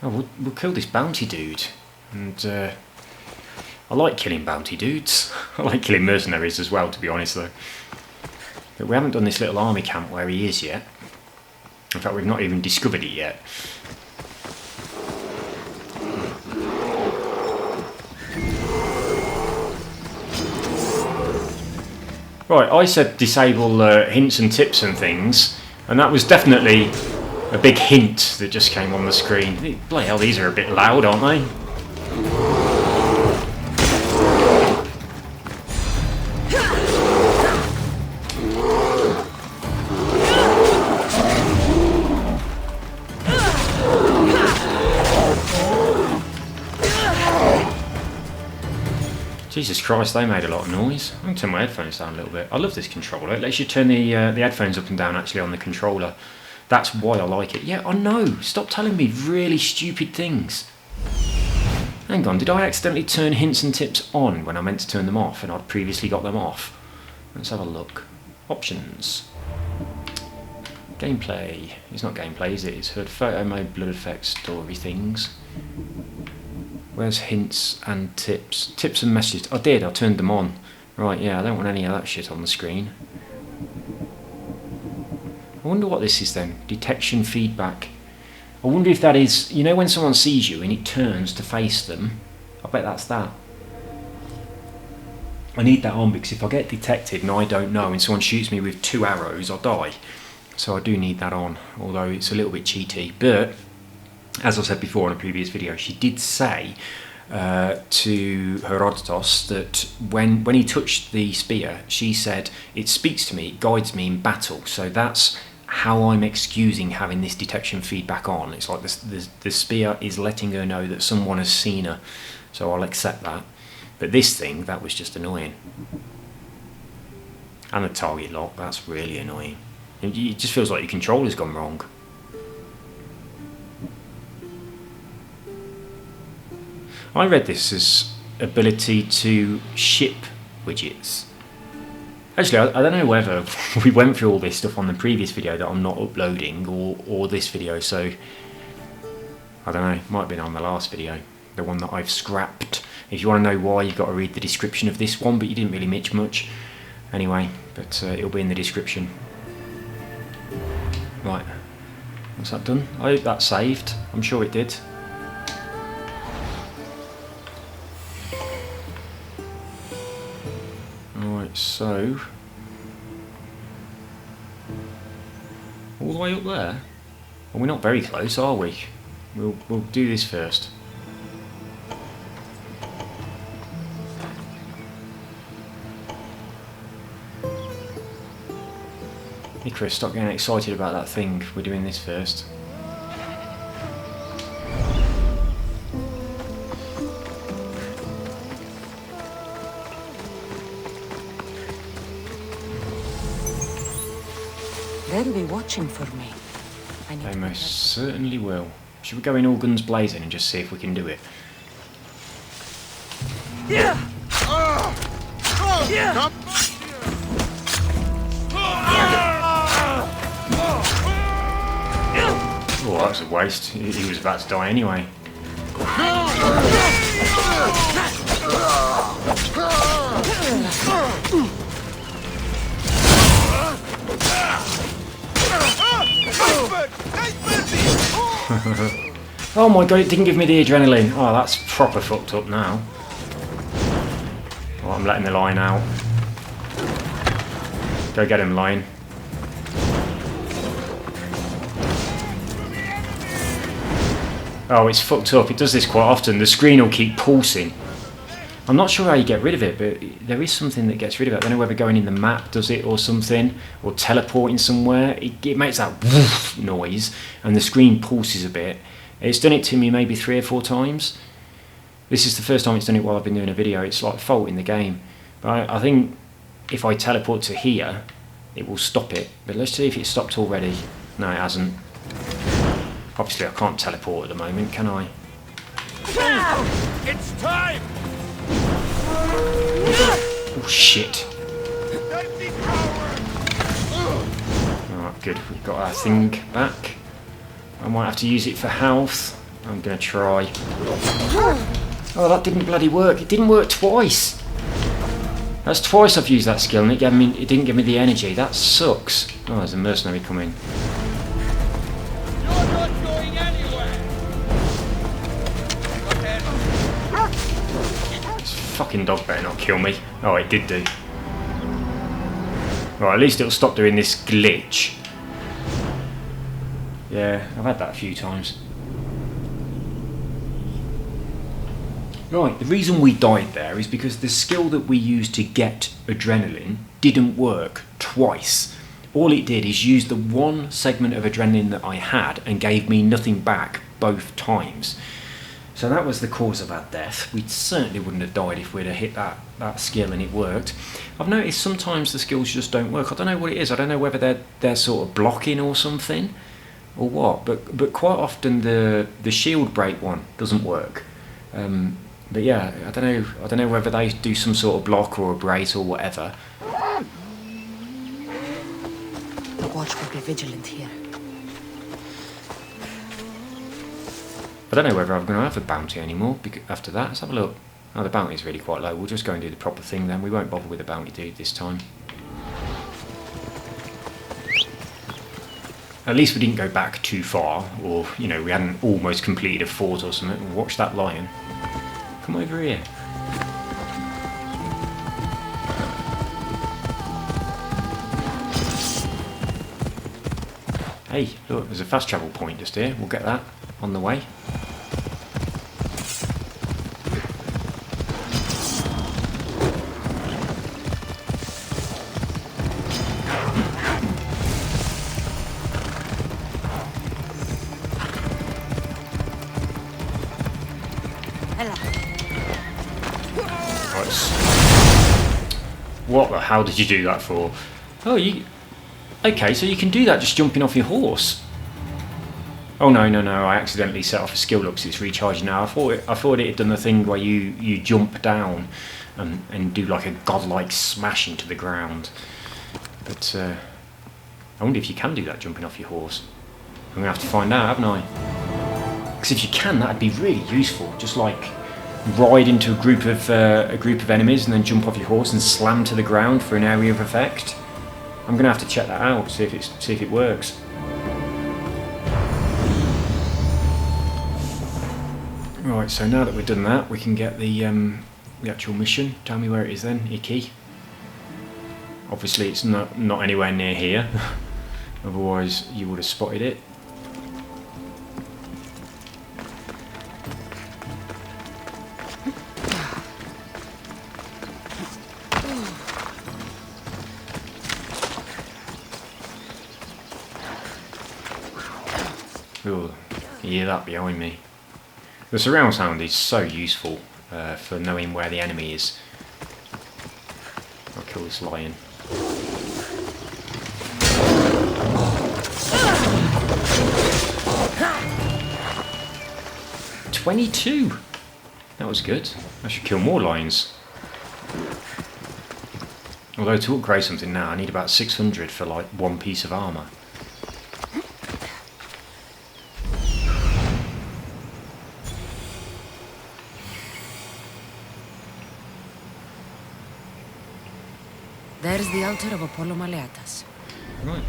S1: Oh, we'll kill this bounty dude. And I like killing bounty dudes. I like killing mercenaries as well, to be honest, though. But we haven't done this little army camp where he is yet. In fact, we've not even discovered it yet. Right, I said disable hints and tips and things, and that was definitely a big hint that just came on the screen. Bloody hell, these are a bit loud, aren't they? Jesus Christ, they made a lot of noise. I'm going to turn my headphones down a little bit. I love this controller. It lets you turn the headphones up and down actually on the controller. That's why I like it. Yeah, I know. Stop telling me really stupid things. Hang on, did I accidentally turn hints and tips on when I meant to turn them off and I'd previously got them off? Let's have a look. Options. Gameplay. It's not gameplay, is it? It's heard photo mode, blood effects, story things. Where's hints and tips? Tips and messages. I did, I turned them on. Right, yeah, I don't want any of that shit on the screen. I wonder what this is then. Detection feedback. I wonder if that is, you know when someone sees you and it turns to face them? I bet that's that. I need that on because if I get detected and I don't know and someone shoots me with 2 arrows, I'll die. So I do need that on, although it's a little bit cheaty. But as I said before in a previous video, she did say to Herodotus that when he touched the spear, she said, it speaks to me, it guides me in battle. So that's how I'm excusing having this detection feedback on. It's like the spear is letting her know that someone has seen her. So I'll accept that. But this thing, that was just annoying. And the target lock, that's really annoying. It just feels like your controller's gone wrong. I read this as ability to ship widgets. Actually, I don't know whether we went through all this stuff on the previous video that I'm not uploading or this video, so I don't know, it might have been on the last video, the one that I've scrapped. If you want to know why, you've got to read the description of this one, but you didn't really mitch much. Anyway, but it'll be in the description. Right, what's that done? I hope that saved. I'm sure it did. Alright, so all the way up there? Well, we're not very close, are we? We'll do this first. Hey Chris, stop getting excited about that thing. We're doing this first.
S3: They'll be watching for me.
S1: They most certainly will. Should we go in all guns blazing and just see if we can do it?
S6: Yeah. Yeah.
S1: Oh, that was a waste. He was about to die anyway. Oh my god, it didn't give me the adrenaline. Oh, that's proper fucked up now. Oh, I'm letting the line out. Go get him, line. Oh, it's fucked up. It does this quite often. The screen will keep pulsing. I'm not sure how you get rid of it, but there is something that gets rid of it. I don't know whether going in the map does it or something, or teleporting somewhere. It makes that woof noise, and the screen pulses a bit. It's done it to me maybe 3 or 4 times. This is the first time it's done it while I've been doing a video. It's like a fault in the game. But I think if I teleport to here, it will stop it. But let's see if it's stopped already. No, it hasn't. Obviously I can't teleport at the moment, can I?
S6: It's time!
S1: Oh shit. Alright, good. We've got our thing back. I might have to use it for health. I'm gonna try. Oh, that didn't bloody work. It didn't work twice. That's twice I've used that skill and it didn't give me the energy. That sucks. Oh, there's a mercenary coming. fucking dog better not kill me. Oh, it did do. Right, at least it'll stop doing this glitch. Yeah, I've had that a few times. Right, the reason we died there is because the skill that we used to get adrenaline didn't work twice. All it did is use the one segment of adrenaline that I had and gave me nothing back both times. So that was the cause of our death. We certainly wouldn't have died if we'd have hit that skill and it worked. I've noticed sometimes the skills just don't work. I don't know what it is. I don't know whether they're sort of blocking or something or what. But quite often the shield break one doesn't work. But yeah, I don't know whether they do some sort of block or a brace or whatever.
S3: The watch will be vigilant here.
S1: I don't know whether I'm going to have a bounty anymore after that. Let's have a look. Oh, the bounty's really quite low. We'll just go and do the proper thing then. We won't bother with the bounty dude this time. At least we didn't go back too far, or, you know, we hadn't almost completed a fort or something. Watch that lion. Come over here. Hey, look, there's a fast travel point just here. We'll get that on the way. What the hell did you do that for? Oh, okay, so you can do that just jumping off your horse. Oh no, I accidentally set off a skill look because it's recharging now. I thought it had done the thing where you jump down and do like a godlike smash into the ground. But I wonder if you can do that jumping off your horse. I'm going to have to find out, haven't I? Because if you can, that'd be really useful. Just like ride into a group of enemies and then jump off your horse and slam to the ground for an area of effect. I'm going to have to check that out, see if it works. Right, so now that we've done that, we can get the actual mission. Tell me where it is then, Icky. Obviously it's not anywhere near here, otherwise you would have spotted it. Oh, you hear that behind me? The surround sound is so useful for knowing where the enemy is. I'll kill this lion. $22! That was good. I should kill more lions. Although to upgrade something now, I need about 600 for like one piece of armour.
S3: There's the altar of Apollo Maleatas.
S1: Right.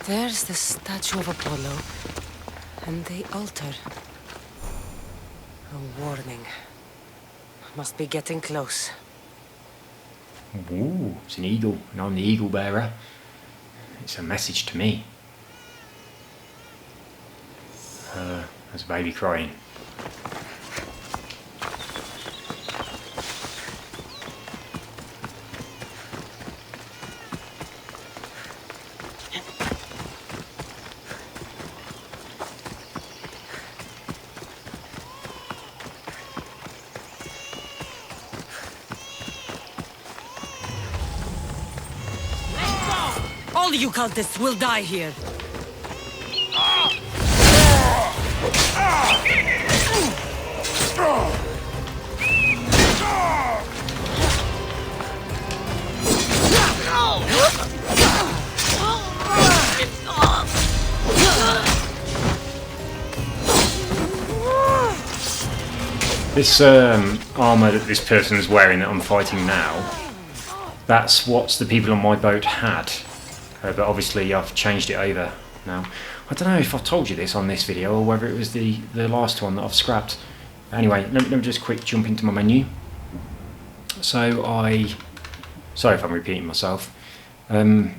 S3: There's the statue of Apollo and the altar. A warning. Must be getting close.
S1: Ooh, it's an eagle, and I'm the eagle bearer. It's a message to me. There's a baby crying.
S3: All you cultists will die here.
S1: This armour that this person is wearing that I'm fighting now, That's what the people on my boat had. But obviously I've changed it over now. I don't know if I've told you this on this video or whether it was the last one that I've scrapped. Anyway, let me just quick jump into my menu. So sorry if I'm repeating myself. I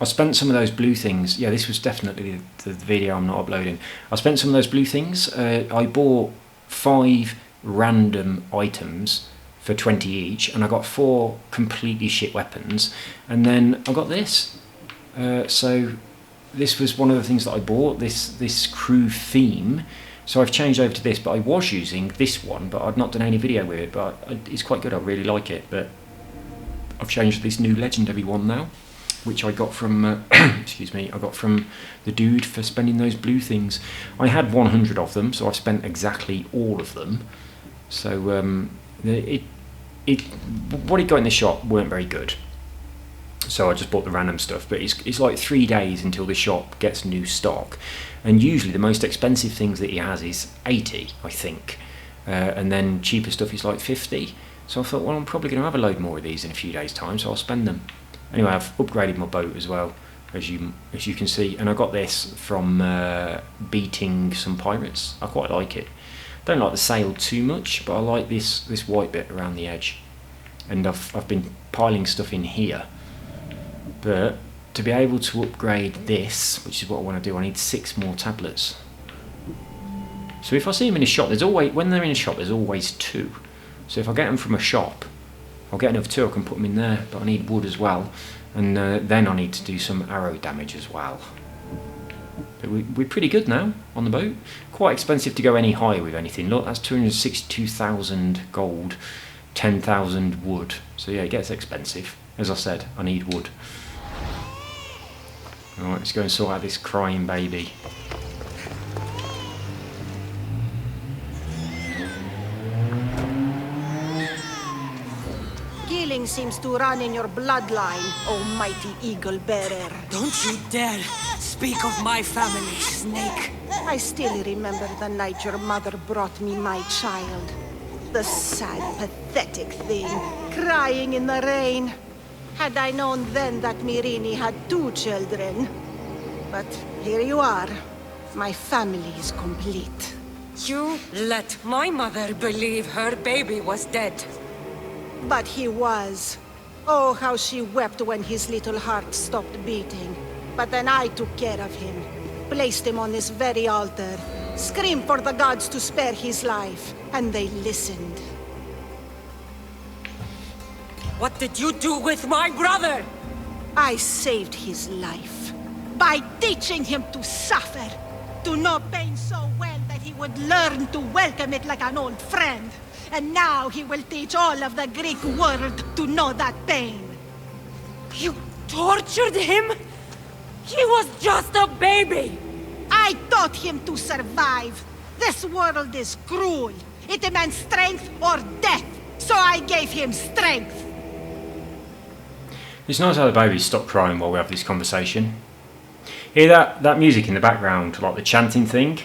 S1: spent some of those blue things. Yeah, this was definitely the video I'm not uploading. I spent some of those blue things. I bought 5 random items for 20 each, and I got 4 completely shit weapons, and then I got this. So this was one of the things that I bought, this crew theme. So I've changed over to this, but I was using this one, but I've not done any video with it, but it's quite good, I really like it. But I've changed this new legendary one now, which I got from, excuse me, I got from the dude for spending those blue things. I had 100 of them, so I've spent exactly all of them. So what he got in the shop weren't very good. So I just bought the random stuff, but it's like 3 days until the shop gets new stock. And usually the most expensive things that he has is 80, I think. And then cheaper stuff is like 50. So I thought, well, I'm probably going to have a load more of these in a few days' time, so I'll spend them. Anyway, I've upgraded my boat as well, as you can see, and I got this from beating some pirates. I quite like it. Don't like the sail too much, but I like this white bit around the edge. And I've been piling stuff in here. But to be able to upgrade this, which is what I want to do, I need 6 more tablets. So if I see them in a shop, when they're in a shop, there's always 2. So if I get them from a shop, I'll get another 2, I can put them in there, but I need wood as well, and then I need to do some arrow damage as well. But we're pretty good now on the boat. Quite expensive to go any higher with anything. Look, that's 262,000 gold, 10,000 wood. So yeah, it gets expensive. As I said, I need wood. Alright, let's go and sort out this crying baby.
S9: Killing seems to run in your bloodline, almighty eagle bearer.
S3: Don't you dare speak of my family, snake.
S9: I still remember the night your mother brought me my child. The sad, pathetic thing, crying in the rain. Had I known then that Mirini had 2 children. But here you are. My family is complete.
S3: You let my mother believe her baby was dead.
S9: But he was. Oh, how she wept when his little heart stopped beating. But then I took care of him. Placed him on this very altar. Screamed for the gods to spare his life. And they listened.
S3: What did you do with my brother?
S9: I saved his life. By teaching him to suffer. To know pain so well that he would learn to welcome it like an old friend. And now he will teach all of the Greek world to know that pain.
S3: You tortured him? He was just a baby!
S9: I taught him to survive. This world is cruel. It demands strength or death. So I gave him strength.
S1: It's nice how the babies stop crying while we have this conversation. Hear that music in the background, like the chanting thing?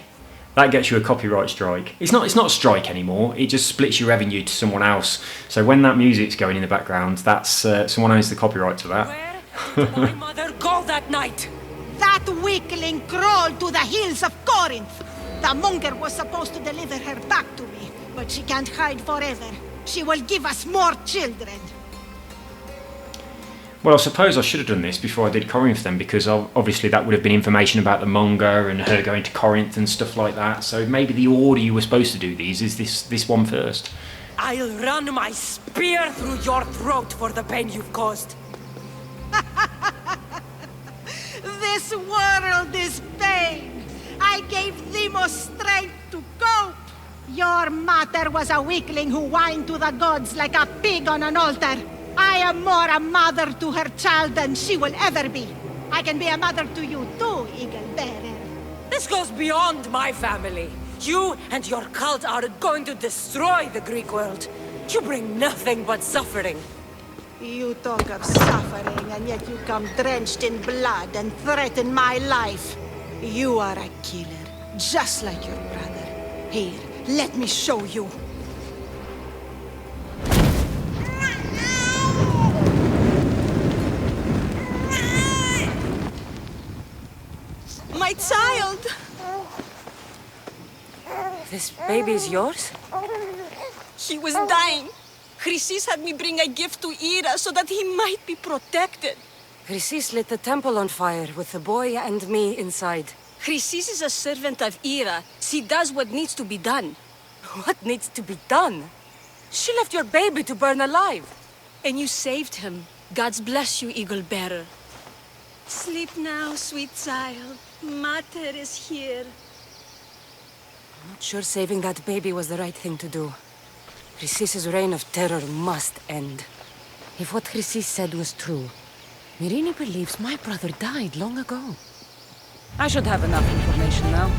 S1: That gets you a copyright strike. It's not a strike anymore, it just splits your revenue to someone else. So when that music's going in the background, that's someone owns the copyright to that.
S3: Where did my mother go that night?
S9: That weakling crawled to the hills of Corinth. The monger was supposed to deliver her back to me, but she can't hide forever. She will give us more children.
S1: Well, I suppose I should have done this before I did Corinth then, because obviously that would have been information about the monger and her going to Corinth and stuff like that. So maybe the order you were supposed to do these is this one first.
S3: I'll run my spear through your throat for the pain you've caused.
S9: This world is pain. I gave Demos strength to cope. Your mother was a weakling who whined to the gods like a pig on an altar. I am more a mother to her child than she will ever be. I can be a mother to you too, Eagle Bearer.
S3: This goes beyond my family. You and your cult are going to destroy the Greek world. You bring nothing but suffering.
S9: You talk of suffering, and yet you come drenched in blood and threaten my life. You are a killer, just like your brother. Here, let me show you.
S3: This baby is yours?
S9: He was dying. Chrysis had me bring a gift to Ira so that he might be protected.
S3: Chrysis lit the temple on fire with the boy and me inside.
S9: Chrysis is a servant of Ira. She does what needs to be done.
S3: What needs to be done? She left your baby to burn alive.
S9: And you saved him. God's bless you, Eagle Bearer. Sleep now, sweet child. Mater is here.
S3: I'm not sure saving that baby was the right thing to do. Chrysis' reign of terror must end. If what Chrysis said was true, Myrrine believes my brother died long ago. I should have enough information now.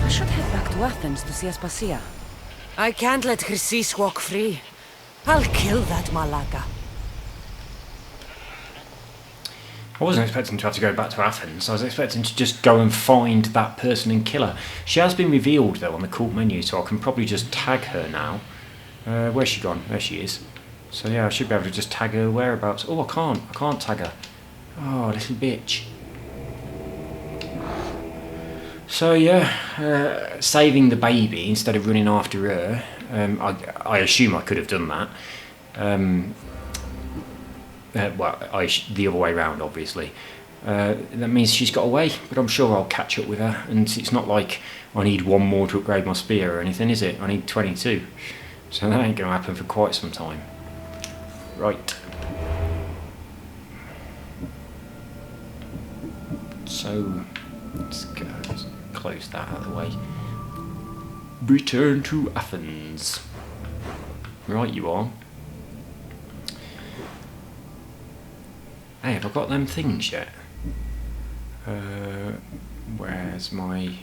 S3: I should head back to Athens to see Aspasia. I can't let Chrysis walk free. I'll kill that Malaka.
S1: I wasn't expecting to have to go back to Athens. I was expecting to just go and find that person and kill her. She has been revealed, though, on the cult menu, so I can probably just tag her now. Where's she gone? There she is. So yeah, I should be able to just tag her whereabouts. Oh, I can't. I can't tag her. Oh, little bitch. So yeah, saving the baby instead of running after her. I assume I could have done that. Well, the other way round, obviously. That means she's got away, but I'm sure I'll catch up with her. And it's not like I need one more to upgrade my spear or anything, is it? I need 22. So that ain't going to happen for quite some time. Right. So, let's go. Let's close that out of the way. Return to Athens. Right, you are. Hey, have I got them things yet? Where's my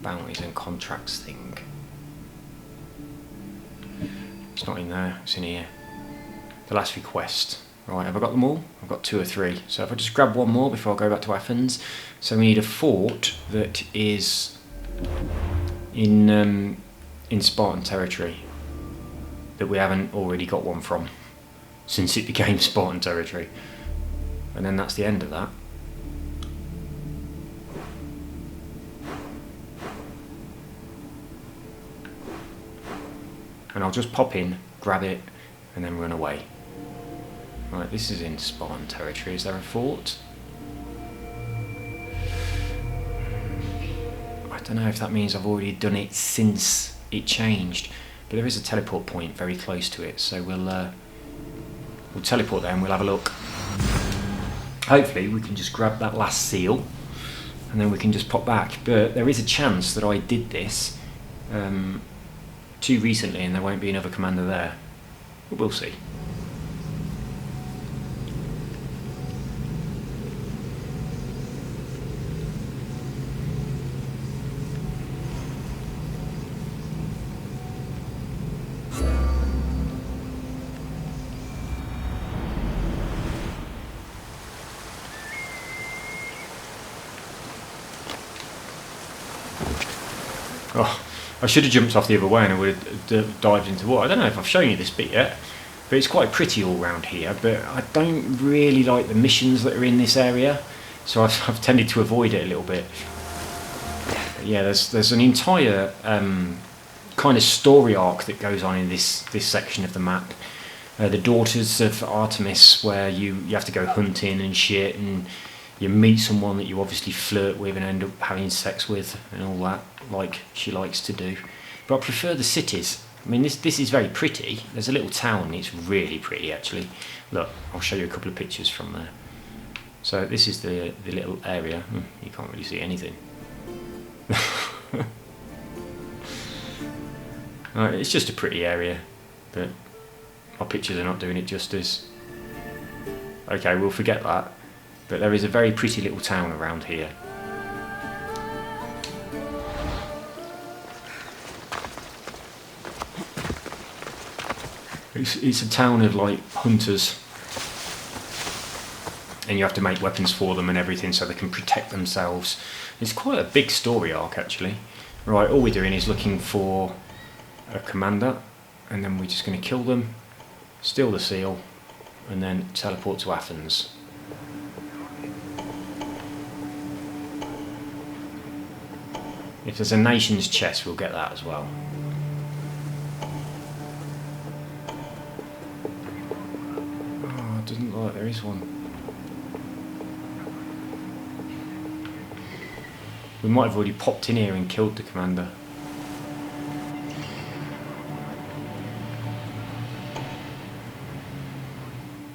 S1: bounties and contracts thing? It's not in there, it's in here. The last request. Right, have I got them all? I've got 2 or 3. So if I just grab one more before I go back to Athens. So we need a fort that is in Spartan territory that we haven't already got one from since it became Spartan territory. And then that's the end of that. And I'll just pop in, grab it, and then run away. Right, this is in Spartan territory. Is there a fort? I don't know if that means I've already done it since it changed, but there is a teleport point very close to it, so we'll teleport there and we'll have a look. Hopefully we can just grab that last seal and then we can just pop back, but there is a chance that I did this too recently and there won't be another commander there, but we'll see. Oh, I should have jumped off the other way and I would have dived into water. I don't know if I've shown you this bit yet, but it's quite pretty all round here, but I don't really like the missions that are in this area, so I've tended to avoid it a little bit. Yeah, there's an entire kind of story arc that goes on in this section of the map. The Daughters of Artemis, where you have to go hunting and shit, and you meet someone that you obviously flirt with and end up having sex with and all that, like she likes to do. But I prefer the cities. I mean, this is very pretty. There's a little town. It's really pretty, actually. Look, I'll show you a couple of pictures from there. So this is the little area. You can't really see anything. It's just a pretty area, but my pictures are not doing it justice. Okay, we'll forget that. But there is a very pretty little town around here. It's a town of like hunters, and you have to make weapons for them and everything so they can protect themselves. It's quite a big story arc, actually. Right, all we're doing is looking for a commander, and then we're just going to kill them, steal the seal, and then teleport to Athens. If there's a nation's chest, we'll get that as well. Oh, it doesn't look like there is one. We might have already popped in here and killed the commander.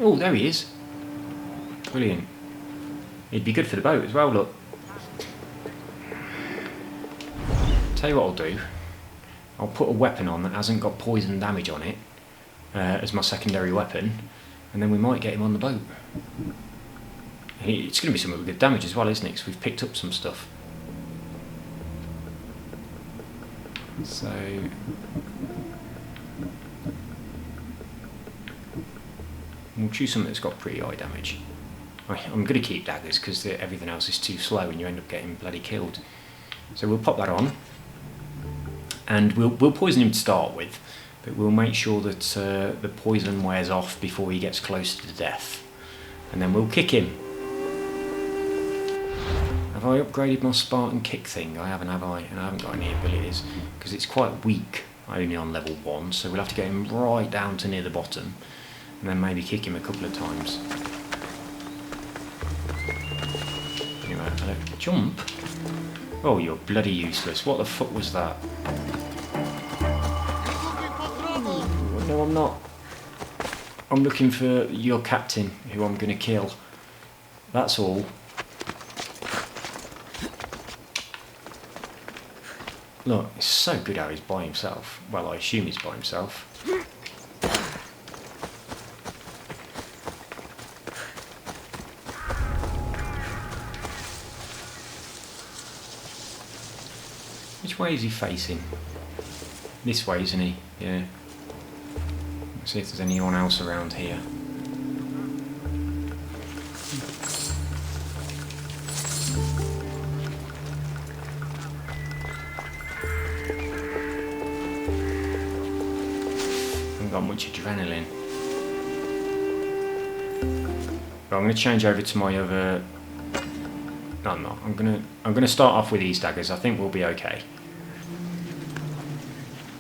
S1: Oh, there he is. Brilliant. He'd be good for the boat as well, look. Tell you what I'll do. I'll put a weapon on that hasn't got poison damage on it as my secondary weapon, and then we might get him on the boat. It's going to be something with good damage as well, isn't it? Because we've picked up some stuff. So... we'll choose something that's got pretty high damage. I'm going to keep daggers because everything else is too slow and you end up getting bloody killed. So we'll pop that on. And we'll poison him to start with, but we'll make sure that the poison wears off before he gets close to death. And then we'll kick him. Have I upgraded my Spartan kick thing? I haven't, have I? And I haven't got any abilities, because it's quite weak, only on level 1, so we'll have to get him right down to near the bottom, and then maybe kick him a couple of times. Anyway, jump? Oh, you're bloody useless. What the fuck was that? No, I'm not. I'm looking for your captain, who I'm going to kill. That's all. Look, it's so good how he's by himself. Well, I assume he's by himself. Which way is he facing? This way, isn't he? Yeah. Let's see if there's anyone else around here. Haven't got much adrenaline. But I'm going to change over to my other... No, I'm not. I'm gonna start off with these daggers. I think we'll be okay.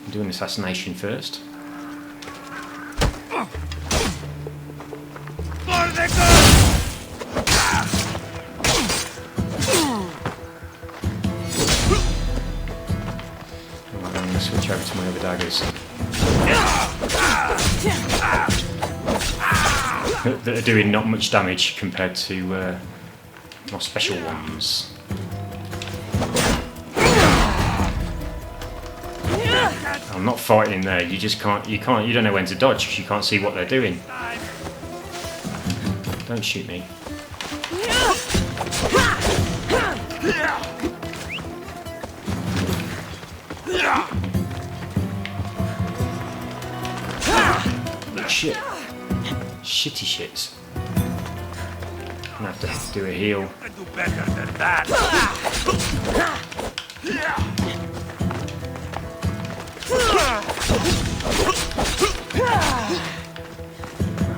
S1: I'm doing assassination first. I'm gonna switch over to my other daggers. That are doing not much damage compared to my special ones. I'm not fighting there. You just can't. You don't know when to dodge because you can't see what they're doing. Don't shoot me. Oh, shit. Shitty shits. I'm gonna have to do a heal.
S6: I do better than that.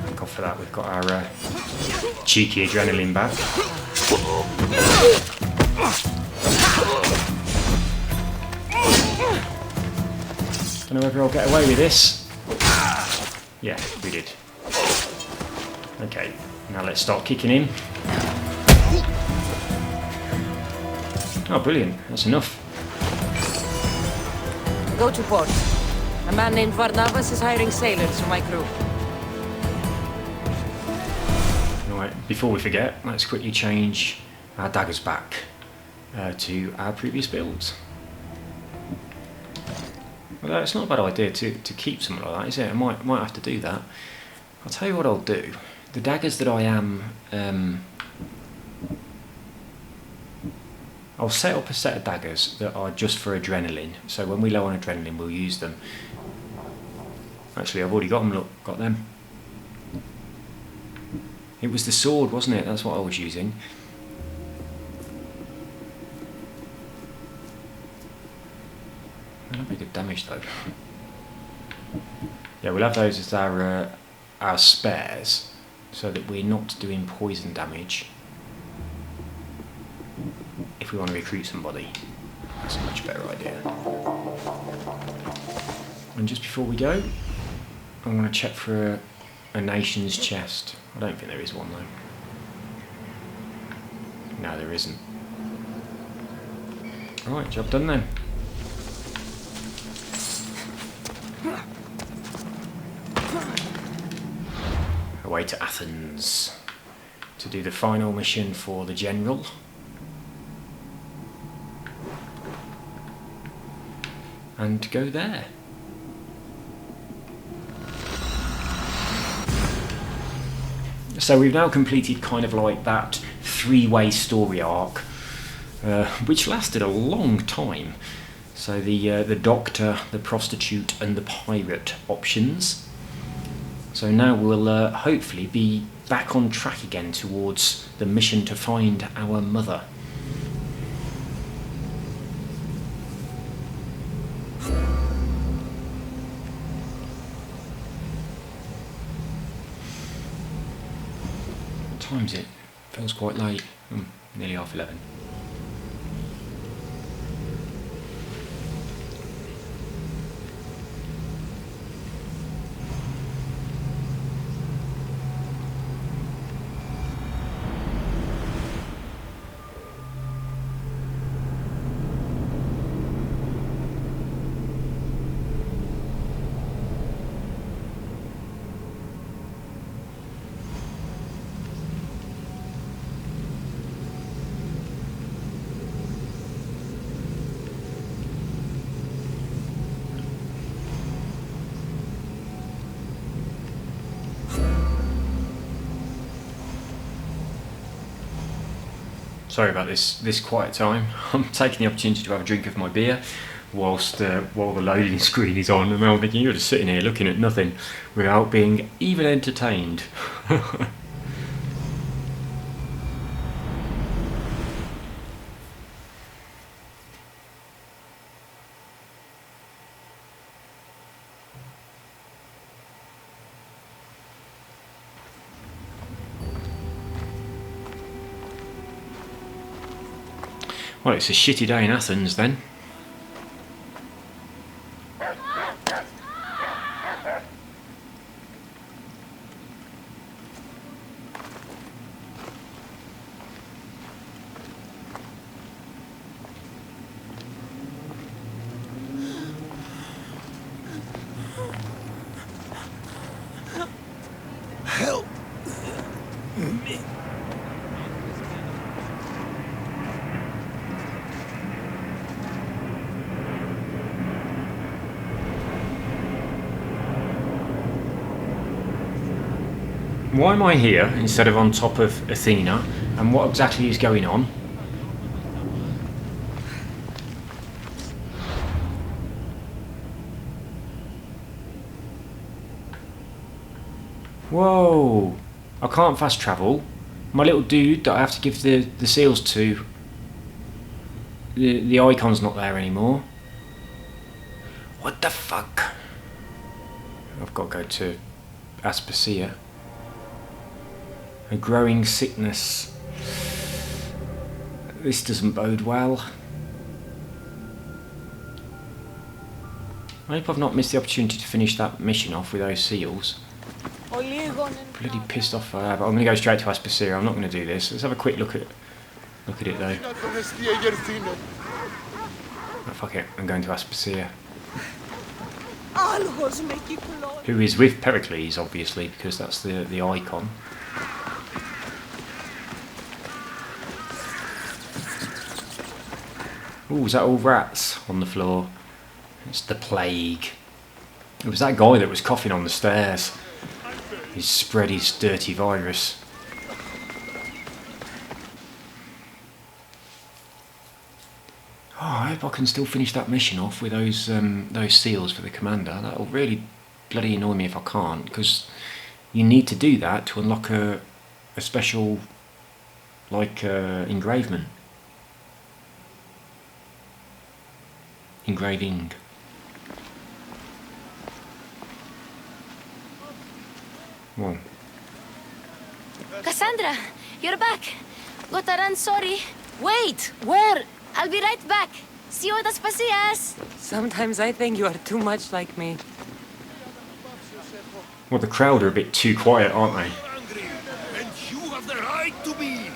S1: Thank God for that. We've got our cheeky adrenaline back. Don't know whether I'll get away with this. Yeah, we did. Okay, now let's start kicking him. Oh, brilliant. That's enough.
S3: Go to port. A man named Varnavas is hiring sailors for my crew.
S1: Right, before we forget, let's quickly change our daggers back to our previous builds. Well, it's not a bad idea to keep something like that, is it? I might have to do that. I'll tell you what I'll do. The daggers that I am... I'll set up a set of daggers that are just for adrenaline. So when we're low on adrenaline, we'll use them. Actually, I've already got them, look. Got them. It was the sword, wasn't it? That's what I was using. That'll be good damage, though. Yeah, we'll have those as our spares, so that we're not doing poison damage if we want to recruit somebody. That's a much better idea. And just before we go, I want to check for a nation's chest. I don't think there is one though. No, there isn't. Right, job done then. Away to Athens to do the final mission for the general. And go there. So we've now completed kind of like that three-way story arc, which lasted a long time. So the doctor, the prostitute and the pirate options. So now we'll hopefully be back on track again towards the mission to find our mother. What time's it? Feels quite late. Nearly 11:30. Sorry about this quiet time. I'm taking the opportunity to have a drink of my beer whilst while the loading screen is on, and I'm thinking you're just sitting here looking at nothing without being even entertained. Well, it's a shitty day in Athens then.
S4: Help me.
S1: Why am I here instead of on top of Athena, and what exactly is going on? Whoa! I can't fast travel. My little dude that I have to give the seals to, the icon's not there anymore. What the fuck? I've got to go to Aspasia. A growing sickness. This doesn't bode well. I hope I've not missed the opportunity to finish that mission off with those seals. Bloody pissed off I have. I'm going to go straight to Aspasia. I'm not going to do this. Let's have a quick look at it though. Oh, fuck it. I'm going to Aspasia. Who is with Pericles, obviously, because that's the icon. Ooh, is that all rats on the floor? It's the plague. It was that guy that was coughing on the stairs. He's spread his dirty virus. Oh, I hope I can still finish that mission off with those seals for the commander. That'll really bloody annoy me if I can't, because you need to do that to unlock a special, like, engraving. Whoa.
S10: Kassandra, you're back. Gotta run, sorry.
S3: Wait! Where?
S10: I'll be right back. See you at the Spasias!
S3: Sometimes I think you are too much like me.
S1: Well, the crowd are a bit too quiet, aren't they?
S4: Angry, and you have the right to be.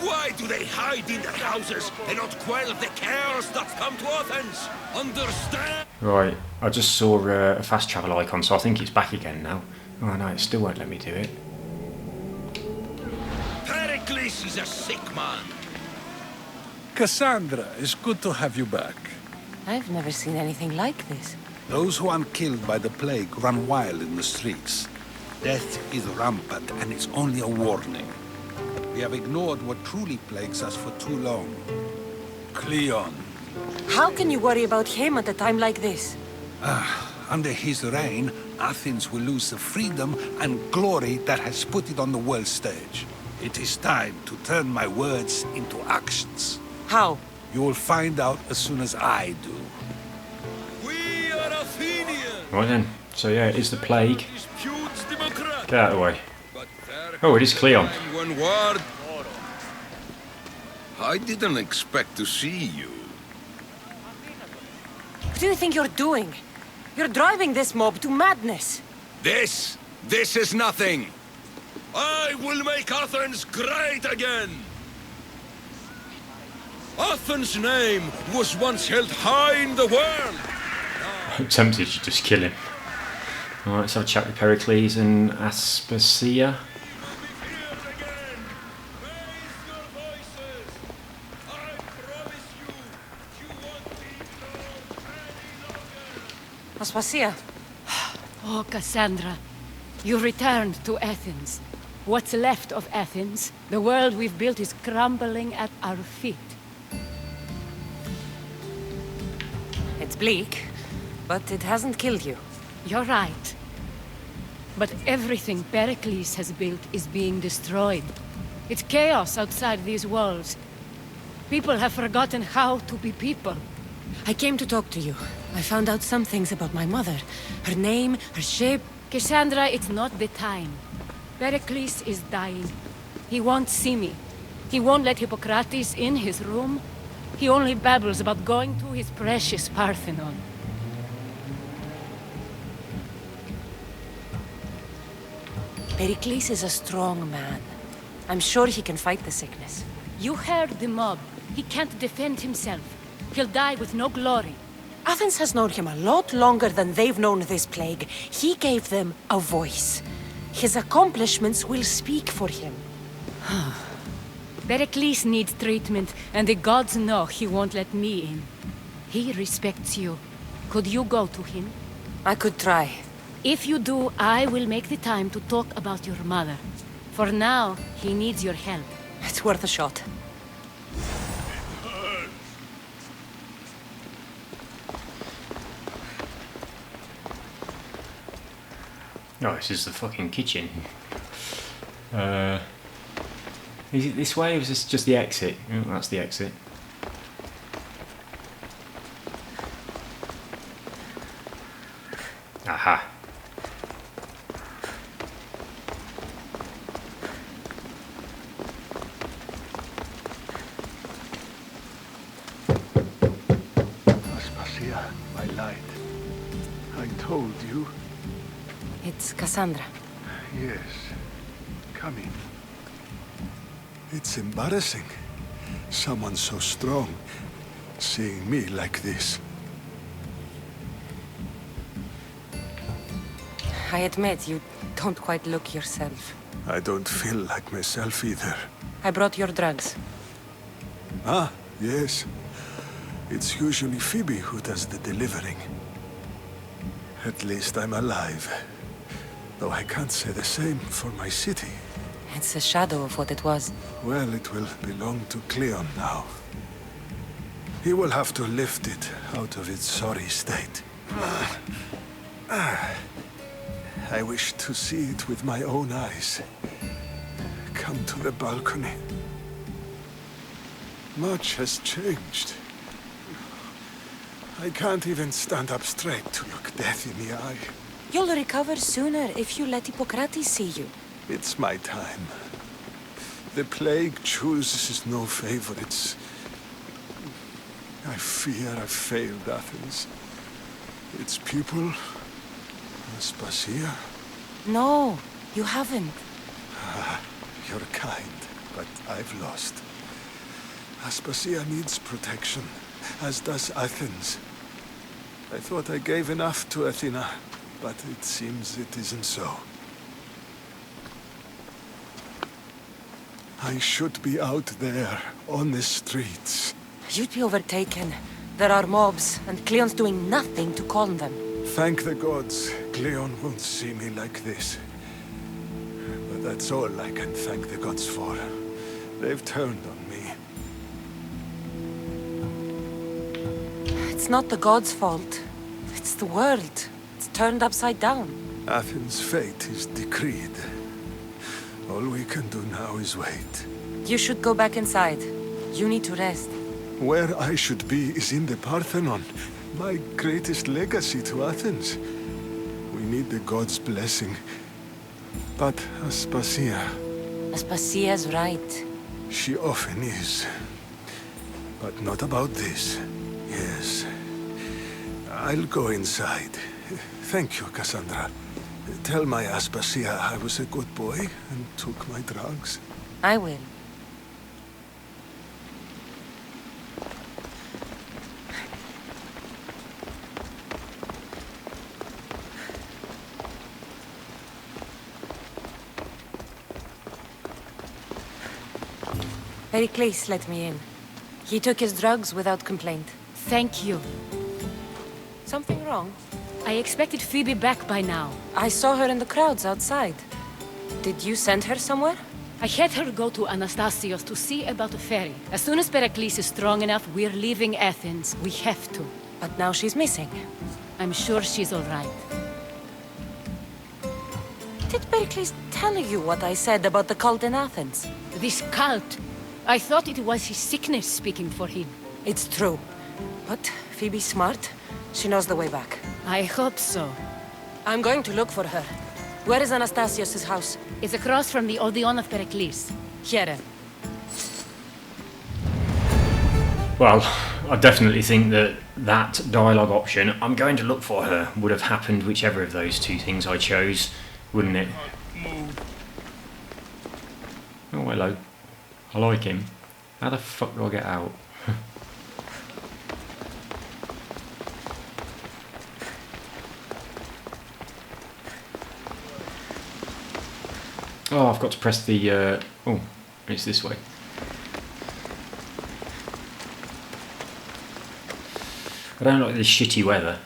S4: Why do they hide in their houses and not quell the chaos that's come to Athens? Understand?
S1: Right, I just saw a fast travel icon, so I think it's back again now. Oh no, it still won't let me do it.
S4: Pericles is a sick man.
S13: Kassandra, it's good to have you back.
S3: I've never seen anything like this.
S13: Those who aren't killed by the plague run wild in the streets. Death is rampant, and it's only a warning. We have ignored what truly plagues us for too long. Cleon.
S3: How can you worry about him at a time like this?
S13: Under his reign, Athens will lose the freedom and glory that has put it on the world stage. It is time to turn my words into actions.
S3: How?
S13: You will find out as soon as I do.
S4: We are Athenians.
S1: Right then, so yeah, it is the plague.
S4: Disputes democratic.
S1: Get out of the way. Oh, it is Cleon.
S4: One word. I didn't expect to see you.
S3: What do you think you're doing? You're driving this mob to madness.
S4: This is nothing. I will make Athens great again. Athens' name was once held high in the world.
S1: I'm tempted to just kill him. Alright, let's have a chat with Pericles and Aspasia.
S3: Aspasia.
S14: Oh, Kassandra. You returned to Athens. What's left of Athens, the world we've built is crumbling at our feet.
S3: It's bleak, but it hasn't killed you.
S14: You're right. But everything Pericles has built is being destroyed. It's chaos outside these walls. People have forgotten how to be people.
S3: I came to talk to you. I found out some things about my mother. Her name, her shape.
S14: Kassandra, it's not the time. Pericles is dying. He won't see me. He won't let Hippocrates in his room. He only babbles about going to his precious Parthenon.
S3: Pericles is a strong man. I'm sure he can fight the sickness.
S14: You heard the mob. He can't defend himself. He'll die with no glory.
S3: Athens has known him a lot longer than they've known this plague. He gave them a voice. His accomplishments will speak for him.
S14: Pericles needs treatment, and the gods know he won't let me in. He respects you. Could you go to him?
S3: I could try.
S14: If you do, I will make the time to talk about your mother. For now, he needs your help.
S3: It's worth a shot.
S1: Oh, this is the fucking kitchen. Is it this way or is this just the exit? Oh, that's the exit. Aha.
S4: Aspasia, my light. I told you.
S3: It's Kassandra.
S4: Yes. Come in. It's embarrassing. Someone so strong seeing me like this.
S3: I admit, you don't quite look yourself.
S4: I don't feel like myself either.
S3: I brought your drugs.
S4: Ah, yes. It's usually Phoebe who does the delivering. At least I'm alive. Though I can't say the same for my city.
S3: It's a shadow of what it was.
S4: Well, it will belong to Cleon now. He will have to lift it out of its sorry state. I wish to see it with my own eyes. Come to the balcony. Much has changed. I can't even stand up straight to look death in the eye.
S3: You'll recover sooner if you let Hippocrates see you.
S4: It's my time. The plague chooses no favorites. I fear I've failed Athens. Its people, Aspasia.
S3: No, you haven't.
S4: You're kind, but I've lost. Aspasia needs protection, as does Athens. I thought I gave enough to Athena, but it seems it isn't so. I should be out there, on the streets.
S3: You'd be overtaken. There are mobs, and Cleon's doing nothing to calm them.
S4: Thank the gods, Cleon won't see me like this. But that's all I can thank the gods for. They've turned on me.
S3: It's not the gods' fault. It's the world. It's turned upside down.
S4: Athens' fate is decreed. All we can do now is wait.
S3: You should go back inside. You need to rest.
S4: Where I should be is in the Parthenon, my greatest legacy to Athens. We need the gods' blessing. But Aspasia...
S3: Aspasia's right.
S4: She often is. But not about this. Yes. I'll go inside. Thank you, Kassandra. Tell my Aspasia I was a good boy and took my drugs.
S3: I will. Pericles let me in. He took his drugs without complaint.
S14: Thank you.
S3: Something wrong?
S14: I expected Phoebe back by now.
S3: I saw her in the crowds outside. Did you send her somewhere?
S14: I had her go to Anastasios to see about a ferry. As soon as Pericles is strong enough, we're leaving Athens. We have to.
S3: But now she's missing.
S14: I'm sure she's all right.
S3: Did Pericles tell you what I said about the cult in Athens?
S14: This cult? I thought it was his sickness speaking for him.
S3: It's true. But Phoebe's smart. She knows the way back.
S14: I hope so.
S3: I'm going to look for her. Where is Anastasios' house?
S14: It's across from the Odeon of Pericles.
S3: Here.
S1: Well, I definitely think that dialogue option, I'm going to look for her, would have happened whichever of those two things I chose, wouldn't it? Oh, hello. I like him. How the fuck do I get out? Oh, I've got to press the... oh, it's this way. I don't like this shitty weather.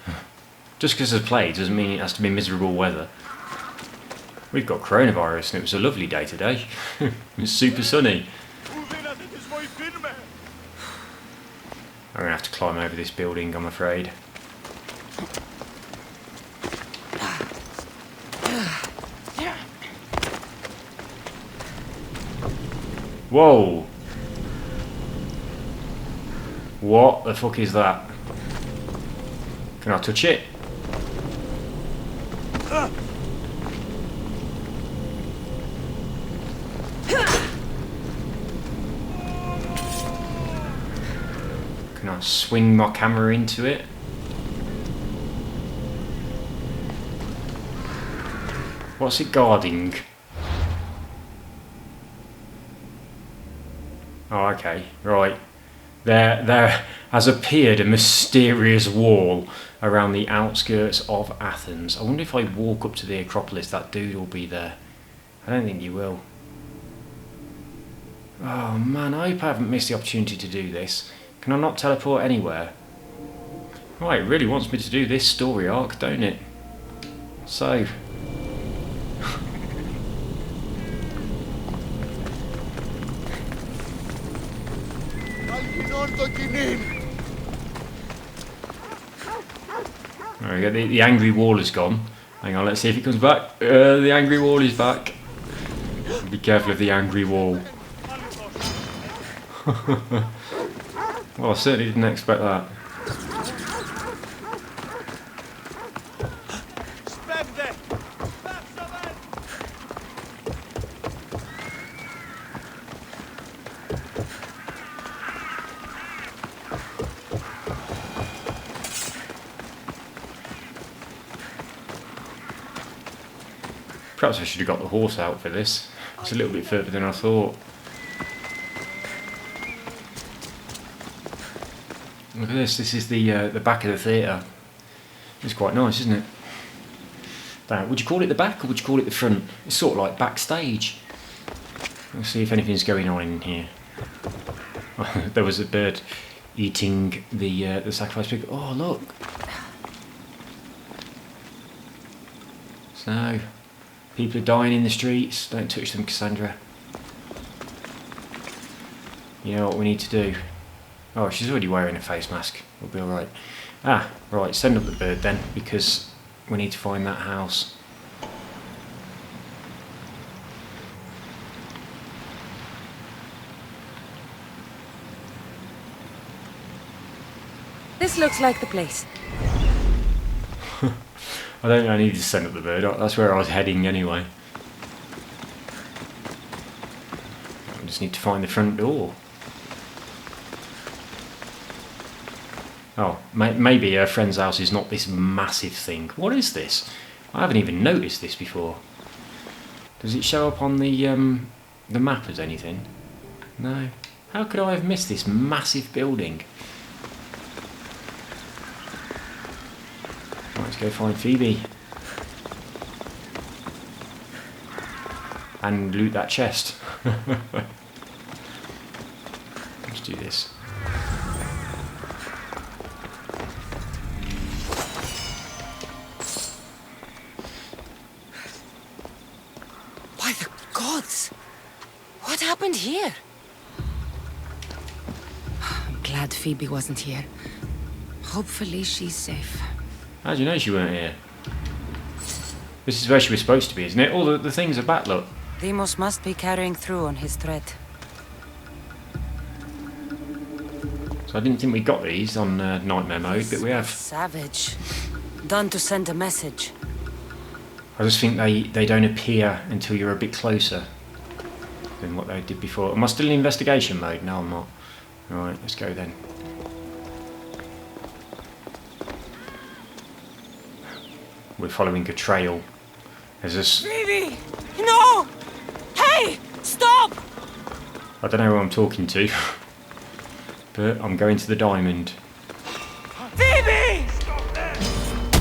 S1: Just because it's played doesn't mean it has to be miserable weather. We've got coronavirus and it was a lovely day today. It was super sunny. I'm going to have to climb over this building, I'm afraid. Whoa! What the fuck is that? Can I touch it? Can I swing my camera into it? What's it guarding? Oh, okay, right. There has appeared a mysterious wall around the outskirts of Athens. I wonder if I walk up to the Acropolis, that dude will be there. I don't think you will. Oh man, I hope I haven't missed the opportunity to do this. Can I not teleport anywhere? Right, it really wants me to do this story arc, don't it? So... There we go, the angry wall is gone. Hang on, let's see if it comes back. The angry wall is back. Be careful of the angry wall. Well, I certainly didn't expect that. Perhaps I should have got the horse out for this. It's a little bit further than I thought. Look at this. This is the back of the theatre. It's quite nice, isn't it? Now, would you call it the back or would you call it the front? It's sort of like backstage. Let's see if anything's going on in here. There was a bird eating the sacrifice pig. Oh, look. So, people are dying in the streets. Don't touch them, Kassandra. You know what we need to do? Oh, she's already wearing a face mask. We'll be alright. Ah, right, send up the bird then, because we need to find that house.
S3: This looks like the place.
S1: I don't think I need to send up the bird. That's where I was heading anyway. I just need to find the front door. Oh, maybe her friend's house is not this massive thing. What is this? I haven't even noticed this before. Does it show up on the map as anything? No. How could I have missed this massive building? Right, let's go find Phoebe. And loot that chest. Let's do this.
S3: By the gods! What happened here? I'm glad Phoebe wasn't here. Hopefully she's safe.
S1: How do you know she weren't here? This is where she was supposed to be, isn't it? All the things are back, look.
S3: Deimos must be carrying through on his threat.
S1: So I didn't think we got these on Nightmare mode, but we have.
S3: Savage. Done to send a message.
S1: I just think they don't appear until you're a bit closer than what they did before. Am I still in investigation mode? No, I'm not. Alright, let's go then. We're following a trail. There's this.
S3: Phoebe! No! Hey! Stop!
S1: I don't know who I'm talking to, but I'm going to the diamond.
S3: Phoebe!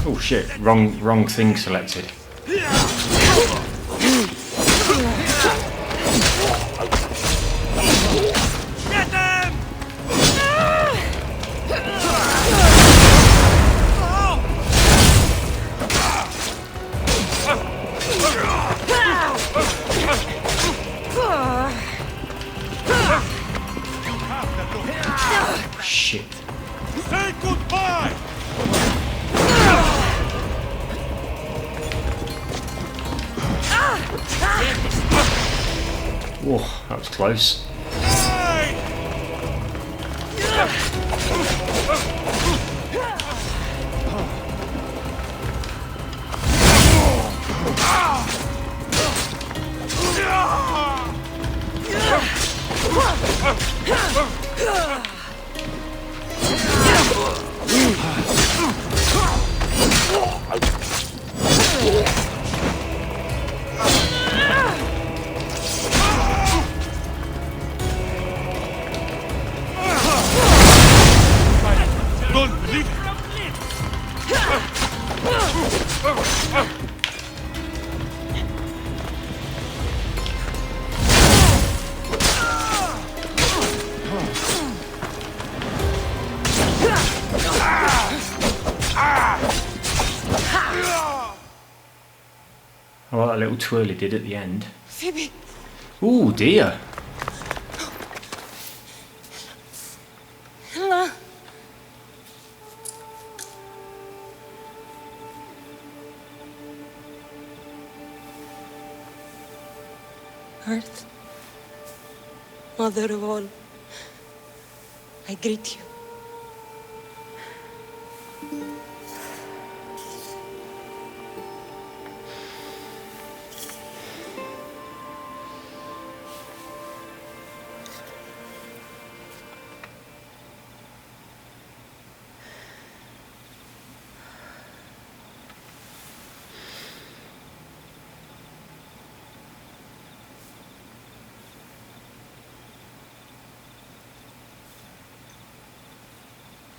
S1: Oh shit! Wrong thing selected.
S6: Get them!
S1: Shit.
S6: Say goodbye!
S1: Whoa, that was close.
S6: Don't leave!
S1: I like that little twirl he did at the end.
S3: Phoebe!
S1: Ooh, dear.
S3: Ella! Earth, Mother of all, I greet you.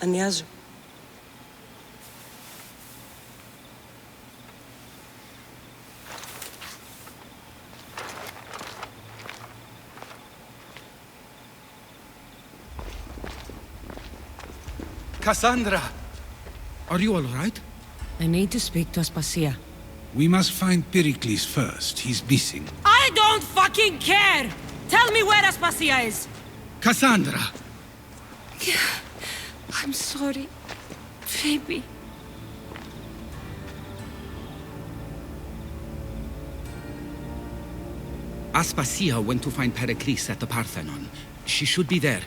S3: Aniazu.
S13: Kassandra! Are you all right?
S3: I need to speak to Aspasia.
S13: We must find Pericles first. He's missing.
S14: I don't fucking care! Tell me where Aspasia is!
S13: Kassandra!
S10: I'm sorry, Phoebe.
S15: Aspasia went to find Pericles at the Parthenon. She should be there.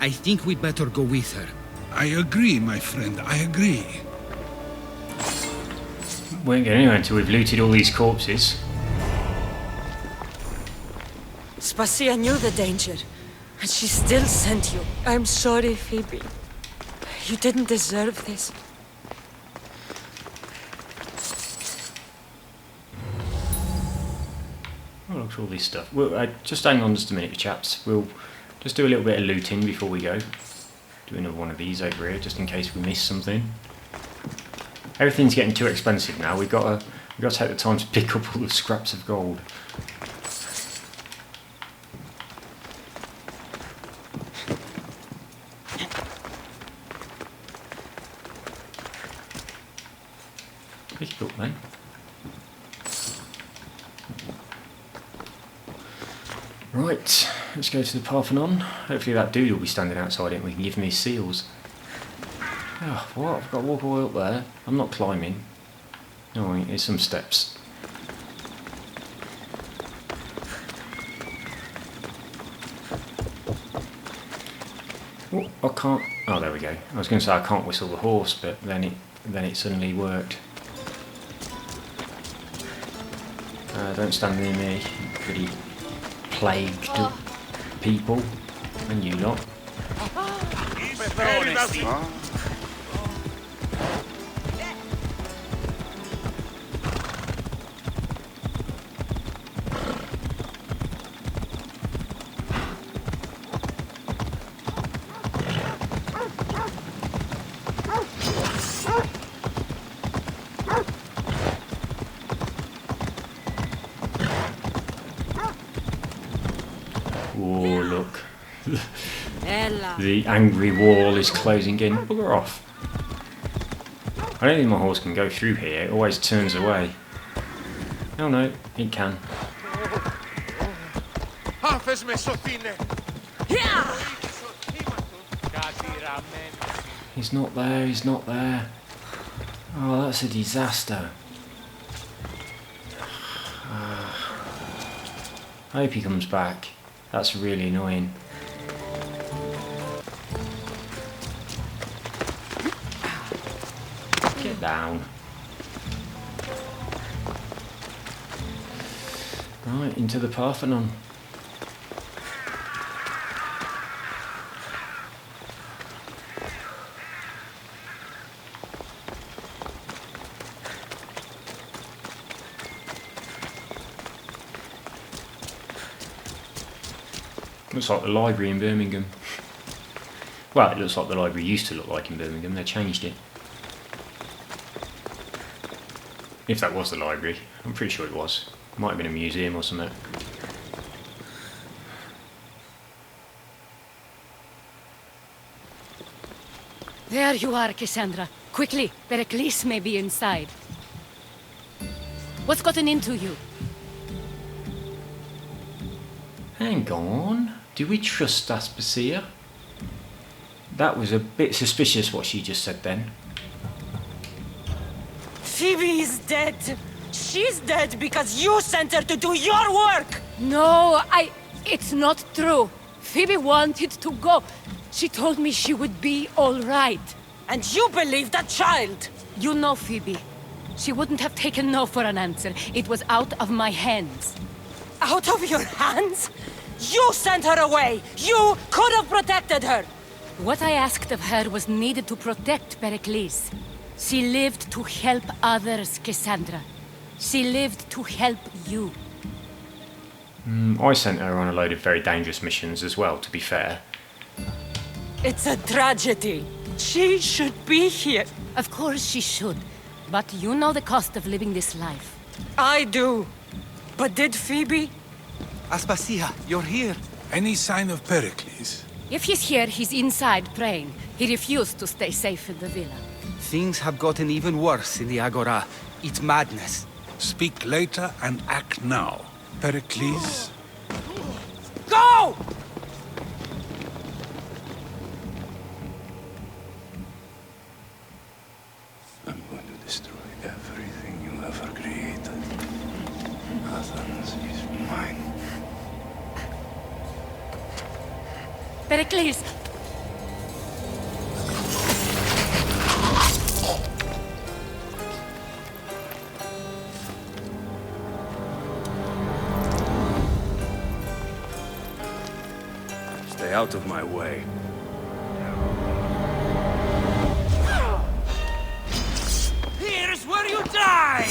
S15: I think we'd better go with her.
S13: I agree, my friend. I agree.
S1: We won't get anywhere until we've looted all these corpses.
S3: Spasia knew the danger, and she still sent you. I'm sorry, Phoebe. You didn't deserve this.
S1: Oh, look at all this stuff. Well, just hang on just a minute, chaps. We'll just do a little bit of looting before we go. Do another one of these over here, just in case we miss something. Everything's getting too expensive now. We've got to take the time to pick up all the scraps of gold. Pick it up, then. Right, let's go to the Parthenon. Hopefully that dude will be standing outside it and we can give him his seals. Oh, what? I've got to walk all the way up there. I'm not climbing. No, there's some steps. Oh, I can't. Oh, there we go. I was going to say I can't whistle the horse, but then it suddenly worked. Don't stand near me, pretty plagued people, and you lot. Oh, look. The angry wall is closing in. Bugger off. I don't think my horse can go through here. It always turns away. Oh no, it can. He's not there, he's not there. Oh, that's a disaster. I hope he comes back. That's really annoying. Get down. Right, into the Parthenon. Looks like the library in Birmingham. Well, it looks like the library used to look like in Birmingham. They changed it. If that was the library. I'm pretty sure it was. Might have been a museum or something.
S14: There you are, Kassandra. Quickly, Pericles may be inside. What's gotten into you?
S1: Hang on. Do we trust Aspasia? That was a bit suspicious what she just said then.
S3: Phoebe is dead. She's dead because you sent her to do your work.
S14: No, it's not true. Phoebe wanted to go. She told me she would be all right.
S3: And you believe that child?
S14: You know Phoebe. She wouldn't have taken no for an answer. It was out of my hands.
S3: Out of your hands? You sent her away! You could have protected her!
S14: What I asked of her was needed to protect Pericles. She lived to help others, Kassandra. She lived to help you.
S1: I sent her on a load of very dangerous missions as well, to be fair.
S3: It's a tragedy. She should be here.
S14: Of course she should. But you know the cost of living this life.
S3: I do. But did Phoebe?
S7: Aspasia, you're here.
S13: Any sign of Pericles?
S14: If he's here, he's inside praying. He refused to stay safe in the villa.
S7: Things have gotten even worse in the Agora. It's madness.
S13: Speak later and act now. Pericles?
S7: Go!
S4: I'm going to destroy everything you ever created. Athens is mine.
S14: Pericles!
S4: Stay out of my way.
S6: Here's where you die!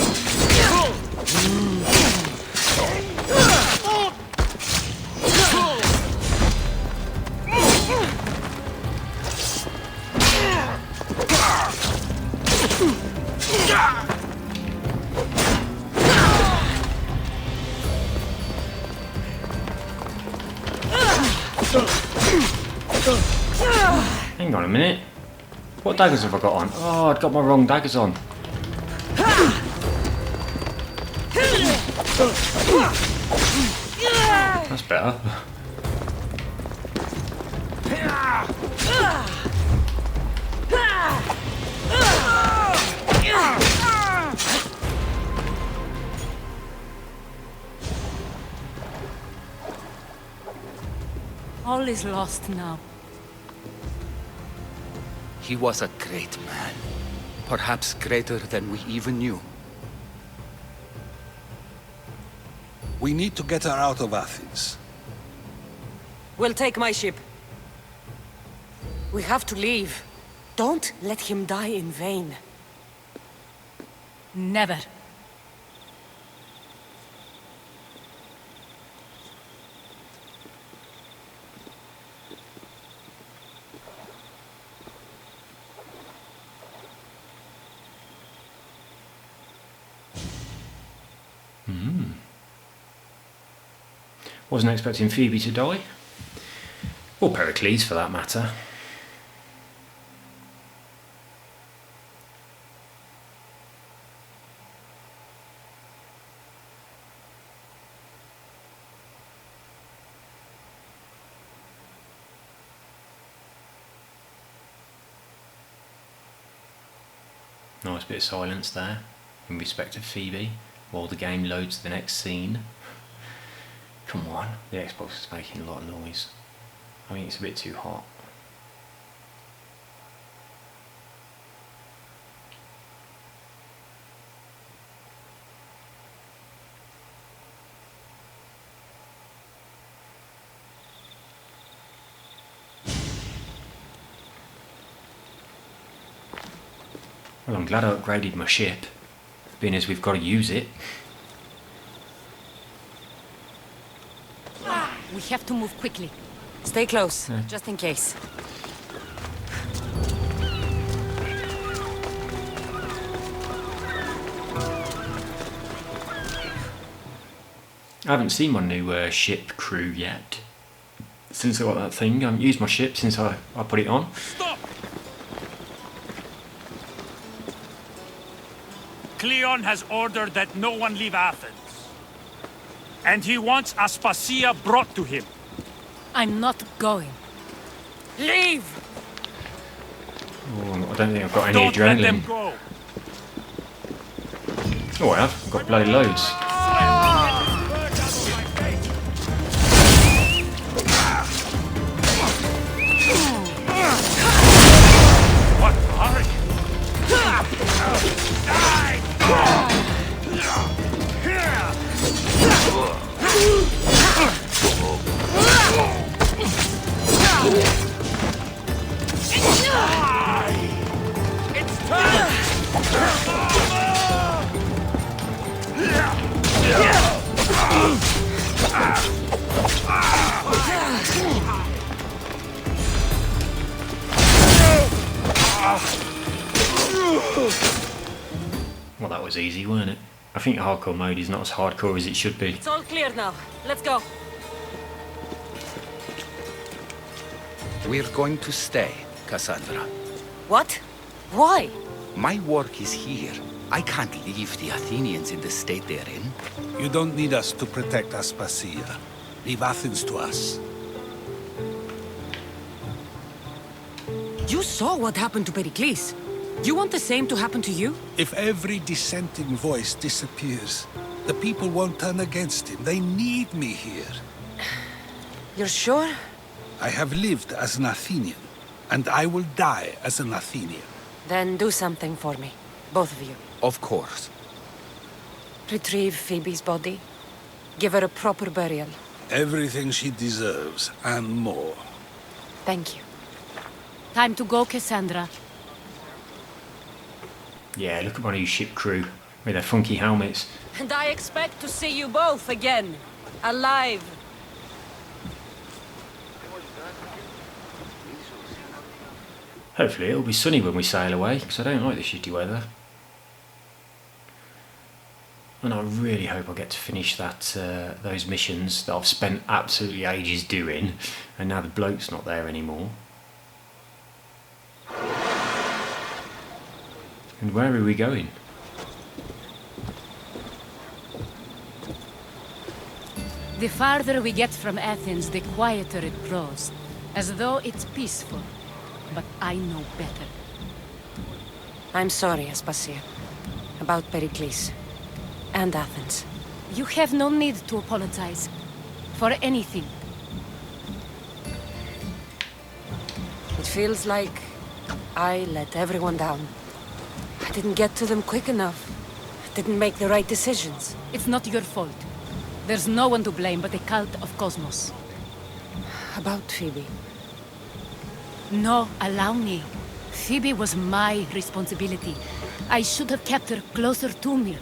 S1: Hang on a minute. What daggers have I got on? Oh, I've got my wrong daggers on. That's better.
S14: All is lost now.
S7: He was a great man. Perhaps greater than we even knew.
S13: We need to get her out of Athens.
S3: We'll take my ship. We have to leave. Don't let him die in vain.
S14: Never.
S1: Wasn't expecting Phoebe to die. Or Pericles, for that matter. Nice bit of silence there, in respect of Phoebe, while the game loads the next scene. Come on, the Xbox is making a lot of noise. I think it's a bit too hot. Well, I'm glad I upgraded my ship, being as we've got to use it.
S14: We have to move quickly.
S3: Stay close, just in case.
S1: I haven't seen my new ship crew yet. Since I got that thing, I haven't used my ship since I put it on.
S6: Stop! Cleon has ordered that no one leave Athens. And he wants Aspasia brought to him.
S14: I'm not going.
S3: Leave!
S1: Oh, I don't think I've got any
S6: Don't let
S1: adrenaline.
S6: them go.
S1: Oh, I have. I've got bloody loads.
S6: What are you? It's time!
S1: was easy, weren't it? I think hardcore mode is not as hardcore as it should be.
S3: It's all clear now. Let's go.
S7: We're going to stay, Kassandra.
S3: What? Why?
S7: My work is here. I can't leave the Athenians in the state they're in.
S13: You don't need us to protect Aspasia. Leave Athens to us.
S3: You saw what happened to Pericles. You want the same to happen to you?
S13: If every dissenting voice disappears, the people won't turn against him. They need me here.
S3: You're sure?
S13: I have lived as an Athenian, and I will die as an Athenian.
S3: Then do something for me. Both of you.
S7: Of course.
S3: Retrieve Phoebe's body. Give her a proper burial.
S13: Everything she deserves, and more.
S3: Thank you.
S14: Time to go, Kassandra.
S1: Yeah, look at my new ship crew with their funky helmets.
S3: And I expect to see you both again. Alive.
S1: Hopefully it'll be sunny when we sail away, because I don't like the shitty weather. And I really hope I get to finish that those missions that I've spent absolutely ages doing, and now the bloke's not there anymore. And where are we going?
S14: The farther we get from Athens, the quieter it grows. As though it's peaceful. But I know better.
S3: I'm sorry, Aspasia. About Pericles. And Athens.
S14: You have no need to apologize. For anything.
S3: It feels like I let everyone down. I didn't get to them quick enough. Didn't make the right decisions.
S14: It's not your fault. There's no one to blame but the cult of Cosmos.
S3: About Phoebe.
S14: No, allow me. Phoebe was my responsibility. I should have kept her closer to me.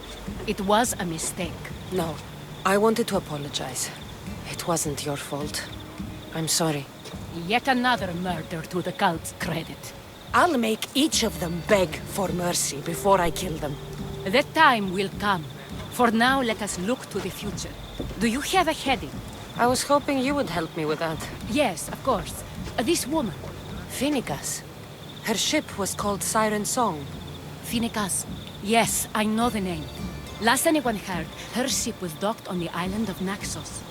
S14: It was a mistake.
S3: No, I wanted to apologize. It wasn't your fault. I'm sorry.
S14: Yet another murder to the cult's credit.
S3: I'll make each of them beg for mercy before I kill them.
S14: That time will come. For now, let us look to the future. Do you have a heading?
S3: I was hoping you would help me with that.
S14: Yes, of course. This woman.
S3: Phoenicas. Her ship was called Siren Song.
S14: Phoenicas. Yes, I know the name. Last anyone heard, her ship was docked on the island of Naxos.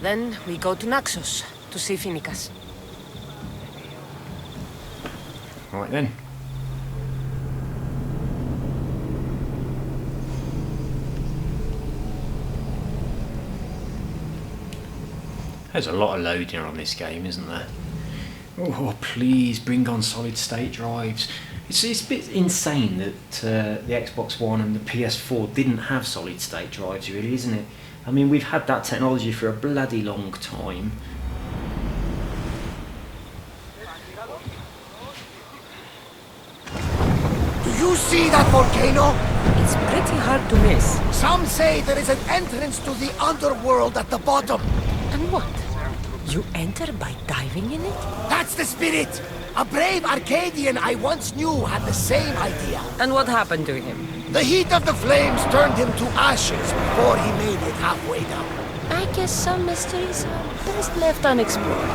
S3: Then we go to Naxos to see Phoenicas.
S1: Right then. There's a lot of loading on this game, isn't there? Oh, please bring on solid state drives. It's a bit insane that the Xbox One and the PS4 didn't have solid state drives, really, isn't it? I mean, we've had that technology for a bloody long time.
S16: Do you see that volcano?
S3: It's pretty hard to miss.
S16: Some say there is an entrance to the underworld at the bottom.
S3: And what? You enter by diving in it?
S16: That's the spirit! A brave Arcadian I once knew had the same idea.
S3: And what happened to him?
S16: The heat of the flames turned him to ashes before he made it halfway down.
S3: I guess some mysteries are best left unexplored.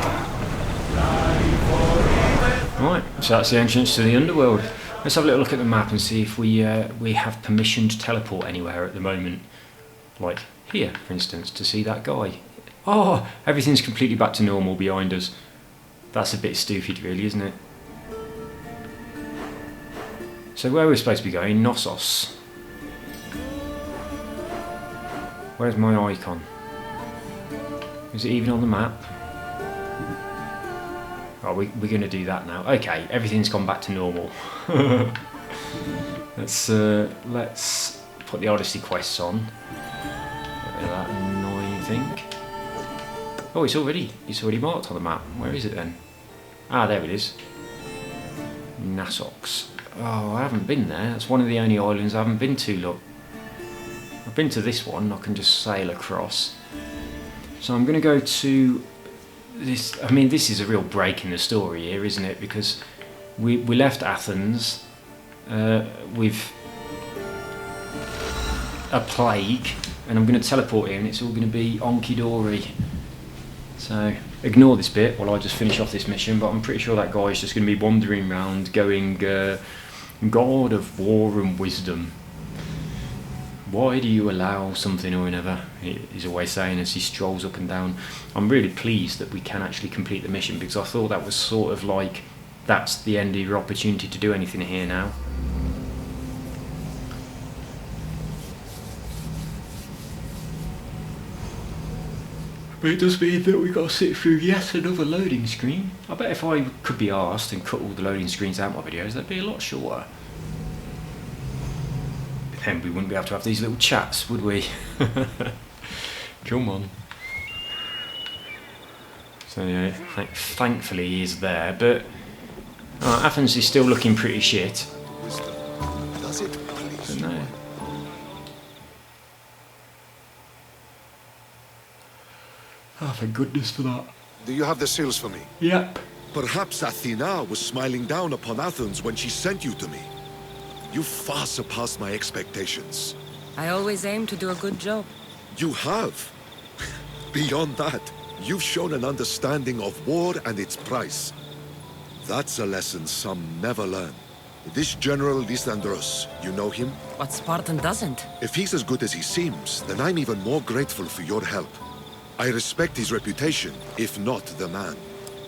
S1: Right, so that's the entrance to the underworld. Let's have a little look at the map and see if we have permission to teleport anywhere at the moment. Like here, for instance, to see that guy. Oh, everything's completely back to normal behind us. That's a bit stupid, really, isn't it? So where we're supposed to be going? Knossos. Where's my icon? Is it even on the map? Oh, we're going to do that now. Okay, everything's gone back to normal. Let's put the Odyssey quests on. Get rid of that annoying thing. Oh, it's already marked on the map. Where is it then? Ah, there it is. Knossos. Oh, I haven't been there. That's one of the only islands I haven't been to, look. I've been to this one. I can just sail across. So I'm going to go to this. I mean, this is a real break in the story here, isn't it? Because we left Athens. We've a plague, and I'm going to teleport here, and it's all going to be onky-dory. So ignore this bit while I just finish off this mission, but I'm pretty sure that guy's just going to be wandering around going, God of War and Wisdom, why do you allow something or another? He's always saying as he strolls up and down. I'm really pleased that we can actually complete the mission, because I thought that was sort of like, that's the end of your opportunity to do anything here now. But it does mean that we've got to sit through yet another loading screen. I bet if I could be asked and cut all the loading screens out of my videos, that'd be a lot shorter. Then we wouldn't be able to have these little chats, would we? Come on. So yeah, thankfully he is there, but Athens is still looking pretty shit.
S4: Does it please?
S1: No. Oh, thank goodness for that.
S17: Do you have the seals for me?
S1: Yep.
S17: Perhaps Athena was smiling down upon Athens when she sent you to me. You far surpassed my expectations.
S3: I always aim to do a good job.
S17: You have. Beyond that, you've shown an understanding of war and its price. That's a lesson some never learn. This General Lysandros, you know him?
S3: What Spartan doesn't?
S17: If he's as good as he seems, then I'm even more grateful for your help. I respect his reputation, if not the man.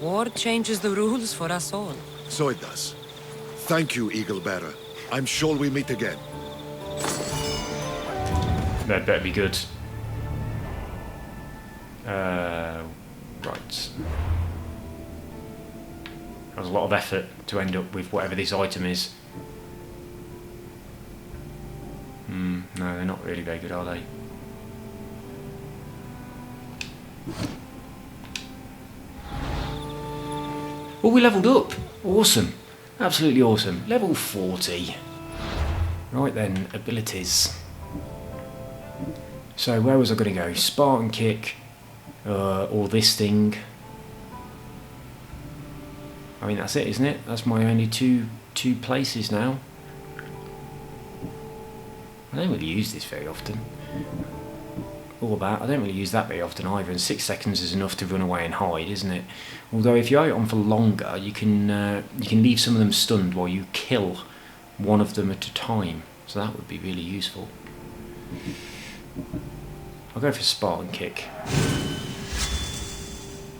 S3: War changes the rules for us all.
S17: So it does. Thank you, Eagle Bearer. I'm sure we meet again.
S1: That better be good. Right. That was a lot of effort to end up with whatever this item is. No, they're not really very good, are they? Oh, we leveled up. Awesome. Absolutely awesome. Level 40. Right then, abilities. So where was I going to go? Spartan kick, or this thing. I mean, that's it, isn't it? That's my only two places now. I don't really use this very often. Or that. I don't really use that very often either, and 6 seconds is enough to run away and hide, isn't it? Although if you hold it on for longer, you can leave some of them stunned while you kill one of them at a time. So that would be really useful. I'll go for Spartan kick.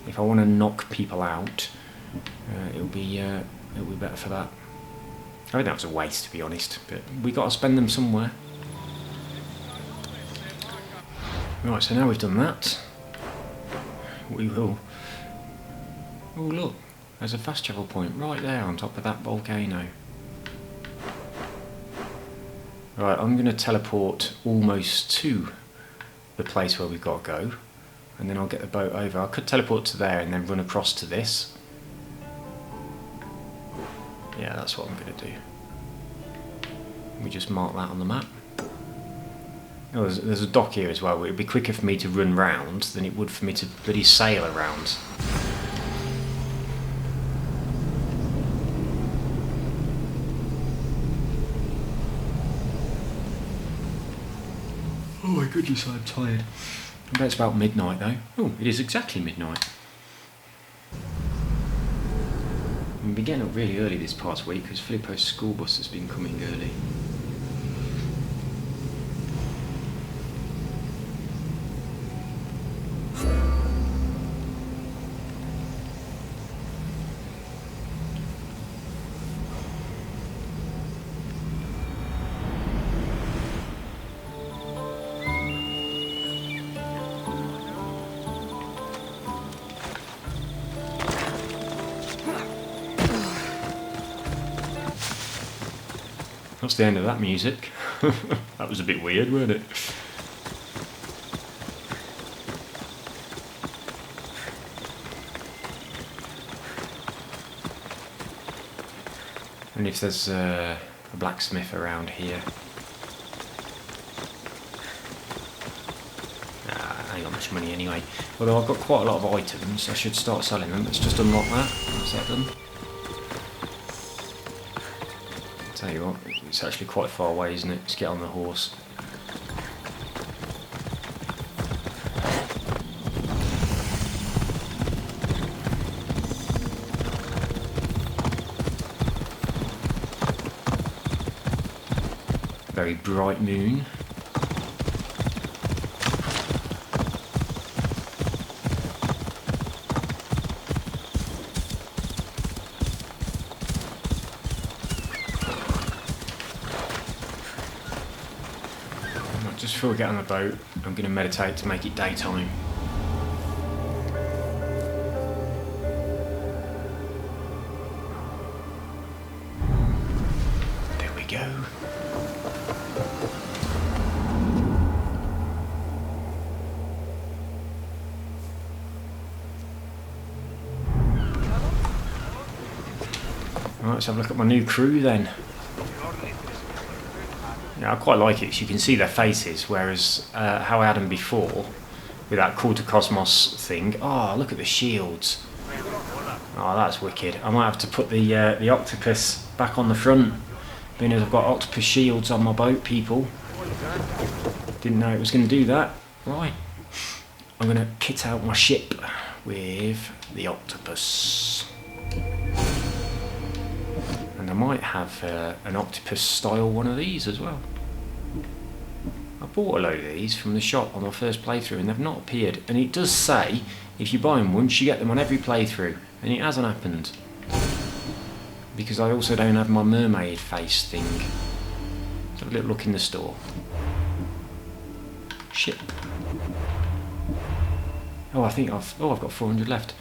S1: If I want to knock people out, it'll be better for that. I think that was a waste, to be honest, but we got to spend them somewhere. Right, so now we've done that, we will... Oh look, there's a fast travel point right there on top of that volcano. Right, I'm going to teleport almost to the place where we've got to go, and then I'll get the boat over. I could teleport to there and then run across to this. Yeah, that's what I'm going to do. We just mark that on the map. Oh, there's a dock here as well. It would be quicker for me to run round than it would for me to bloody sail around. Oh my goodness, I'm tired. I bet it's about midnight though. Oh, it is exactly midnight. We've been getting up really early this past week because Filippo's school bus has been coming early. That's the end of that music. That was a bit weird, wasn't it? And if there's a blacksmith around here. I ain't got much money anyway. Although I've got quite a lot of items, I should start selling them. Let's just unlock that. That's that done. Tell you what, it's actually quite far away, isn't it? Let's get on the horse. very bright moon. Just before we get on the boat, I'm going to meditate to make it daytime. There we go. Right, let's have a look at my new crew then. Yeah, I quite like it because you can see their faces, whereas how I had them before with that Call to Cosmos thing. Oh, look at the shields. Oh, that's wicked. I might have to put the octopus back on the front, being as I've got octopus shields on my boat, people. Didn't know it was going to do that. Right. I'm going to kit out my ship with the octopus. And I might have an octopus style one of these as well. I bought a load of these from the shop on my first playthrough and they've not appeared. And it does say if you buy them once you get them on every playthrough, and it hasn't happened. Because I also don't have my mermaid face thing. Let's have a little look in the store. Ship. Oh, I think I've got 400 left.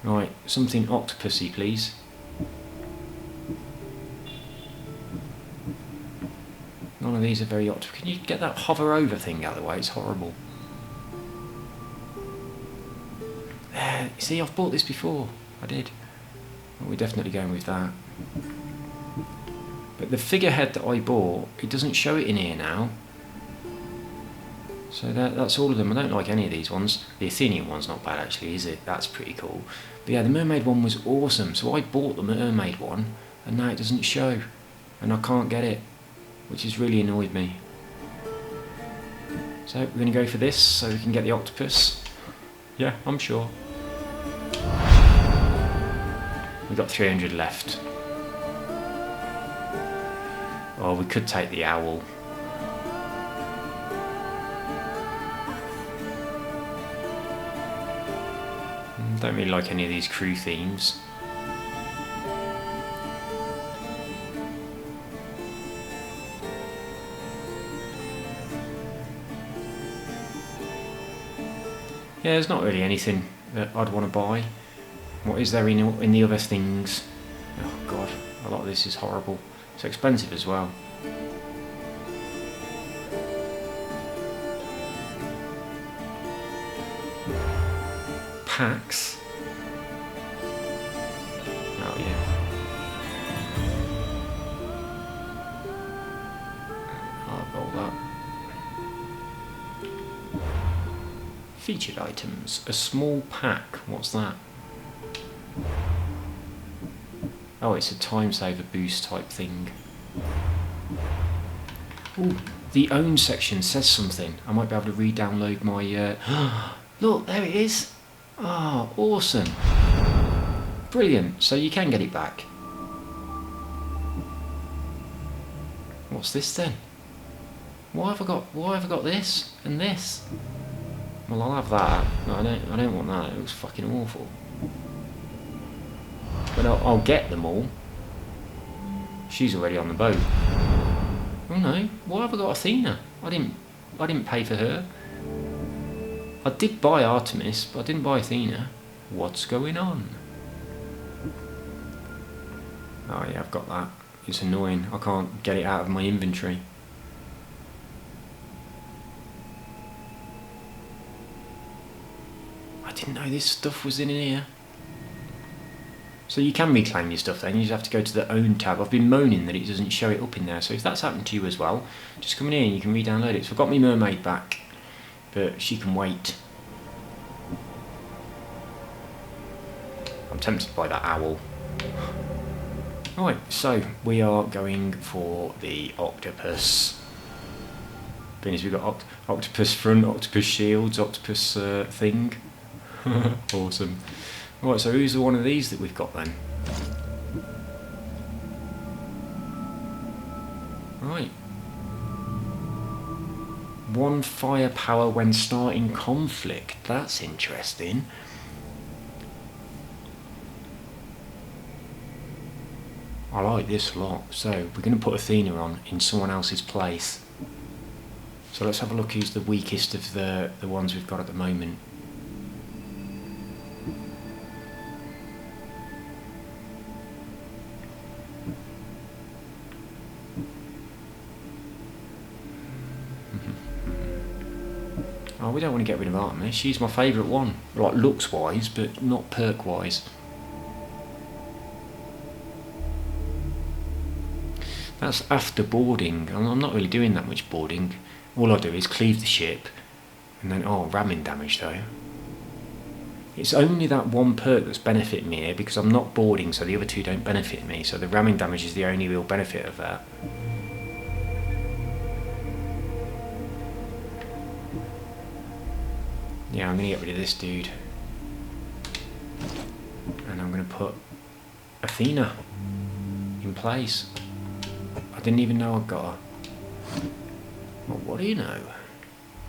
S1: Right, something octopusy, please. None of these are very octopus. Can you get that hover over thing out of the way? It's horrible. There, see, I've bought this before. I did. Well, we're definitely going with that. But the figurehead that I bought, it doesn't show it in here now. So that's all of them. I don't like any of these ones. The Athenian one's not bad actually, is it? That's pretty cool. But yeah, the mermaid one was awesome. So I bought the mermaid one, and now it doesn't show. And I can't get it, which has really annoyed me. So we're going to go for this so we can get the octopus. Yeah, I'm sure. We've got 300 left. Oh, we could take the owl. Don't really like any of these crew themes. Yeah, there's not really anything that I'd want to buy. What is there in the other things? Oh god, a lot of this is horrible. It's expensive as well. Packs. Oh yeah. I'll roll that. Featured items. A small pack. What's that? Oh, it's a time saver boost type thing. Ooh, the own section says something. I might be able to re-download my... Look, there it is. Ah, oh, awesome. Brilliant. So you can get it back. What's this then? Why have I got this and this? Well, I'll have that. No, I don't want that. It looks fucking awful. But I'll get them all. She's already on the boat. Oh no! Why have I got Athena? I didn't pay for her. I did buy Artemis, but I didn't buy Athena. What's going on? Oh yeah, I've got that. It's annoying. I can't get it out of my inventory. I didn't know this stuff was in here. So you can reclaim your stuff then, you just have to go to the own tab. I've been moaning that it doesn't show it up in there, so if that's happened to you as well, just come in here and you can re-download it. So I've got my mermaid back, but she can wait. I'm tempted by that owl. Right, so we are going for the octopus. Being as we've got octopus front, octopus shields, octopus thing. Awesome. Right, so who's the one of these that we've got then? Right. 1 firepower when starting conflict. That's interesting. I like this a lot. So we're going to put Athena on in someone else's place. So let's have a look who's the weakest of the ones we've got at the moment. Oh, we don't want to get rid of Artemis. She's my favourite one. Like looks wise, but not perk wise. That's after boarding. I'm not really doing that much boarding. All I do is cleave the ship and then, oh, ramming damage though. It's only that one perk that's benefiting me here because I'm not boarding, so the other two don't benefit me. So the ramming damage is the only real benefit of that. Yeah, I'm going to get rid of this dude. And I'm going to put Athena in place. I didn't even know I got her. Well, what do you know?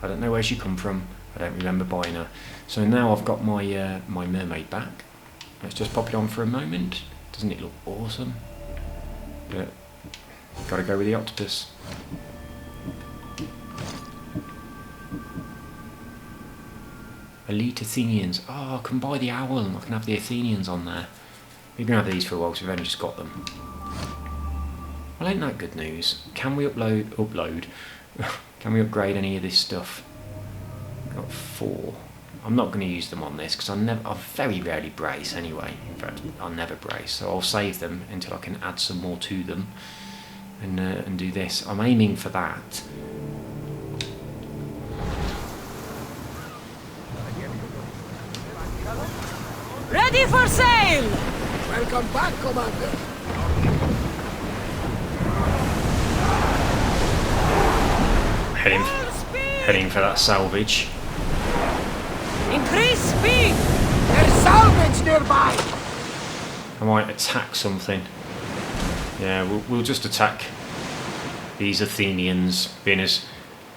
S1: I don't know where she come from. I don't remember buying her. So now I've got my my mermaid back. Let's just pop it on for a moment. Doesn't it look awesome? But gotta go with the octopus. Elite Athenians. Oh, I can buy the owl and I can have the Athenians on there. We're going to have these for a while because we've only just got them. Well, ain't that good news? Can we upload? Can we upgrade any of this stuff? Got 4. I'm not going to use them on this because I very rarely brace anyway. In fact, I'll never brace. So I'll save them until I can add some more to them and do this. I'm aiming for that.
S3: Ready for sail!
S16: Welcome back, Commander.
S1: Heading for that salvage.
S3: Increase speed!
S16: There's salvage nearby!
S1: I might attack something. Yeah, we'll just attack these Athenians. Being as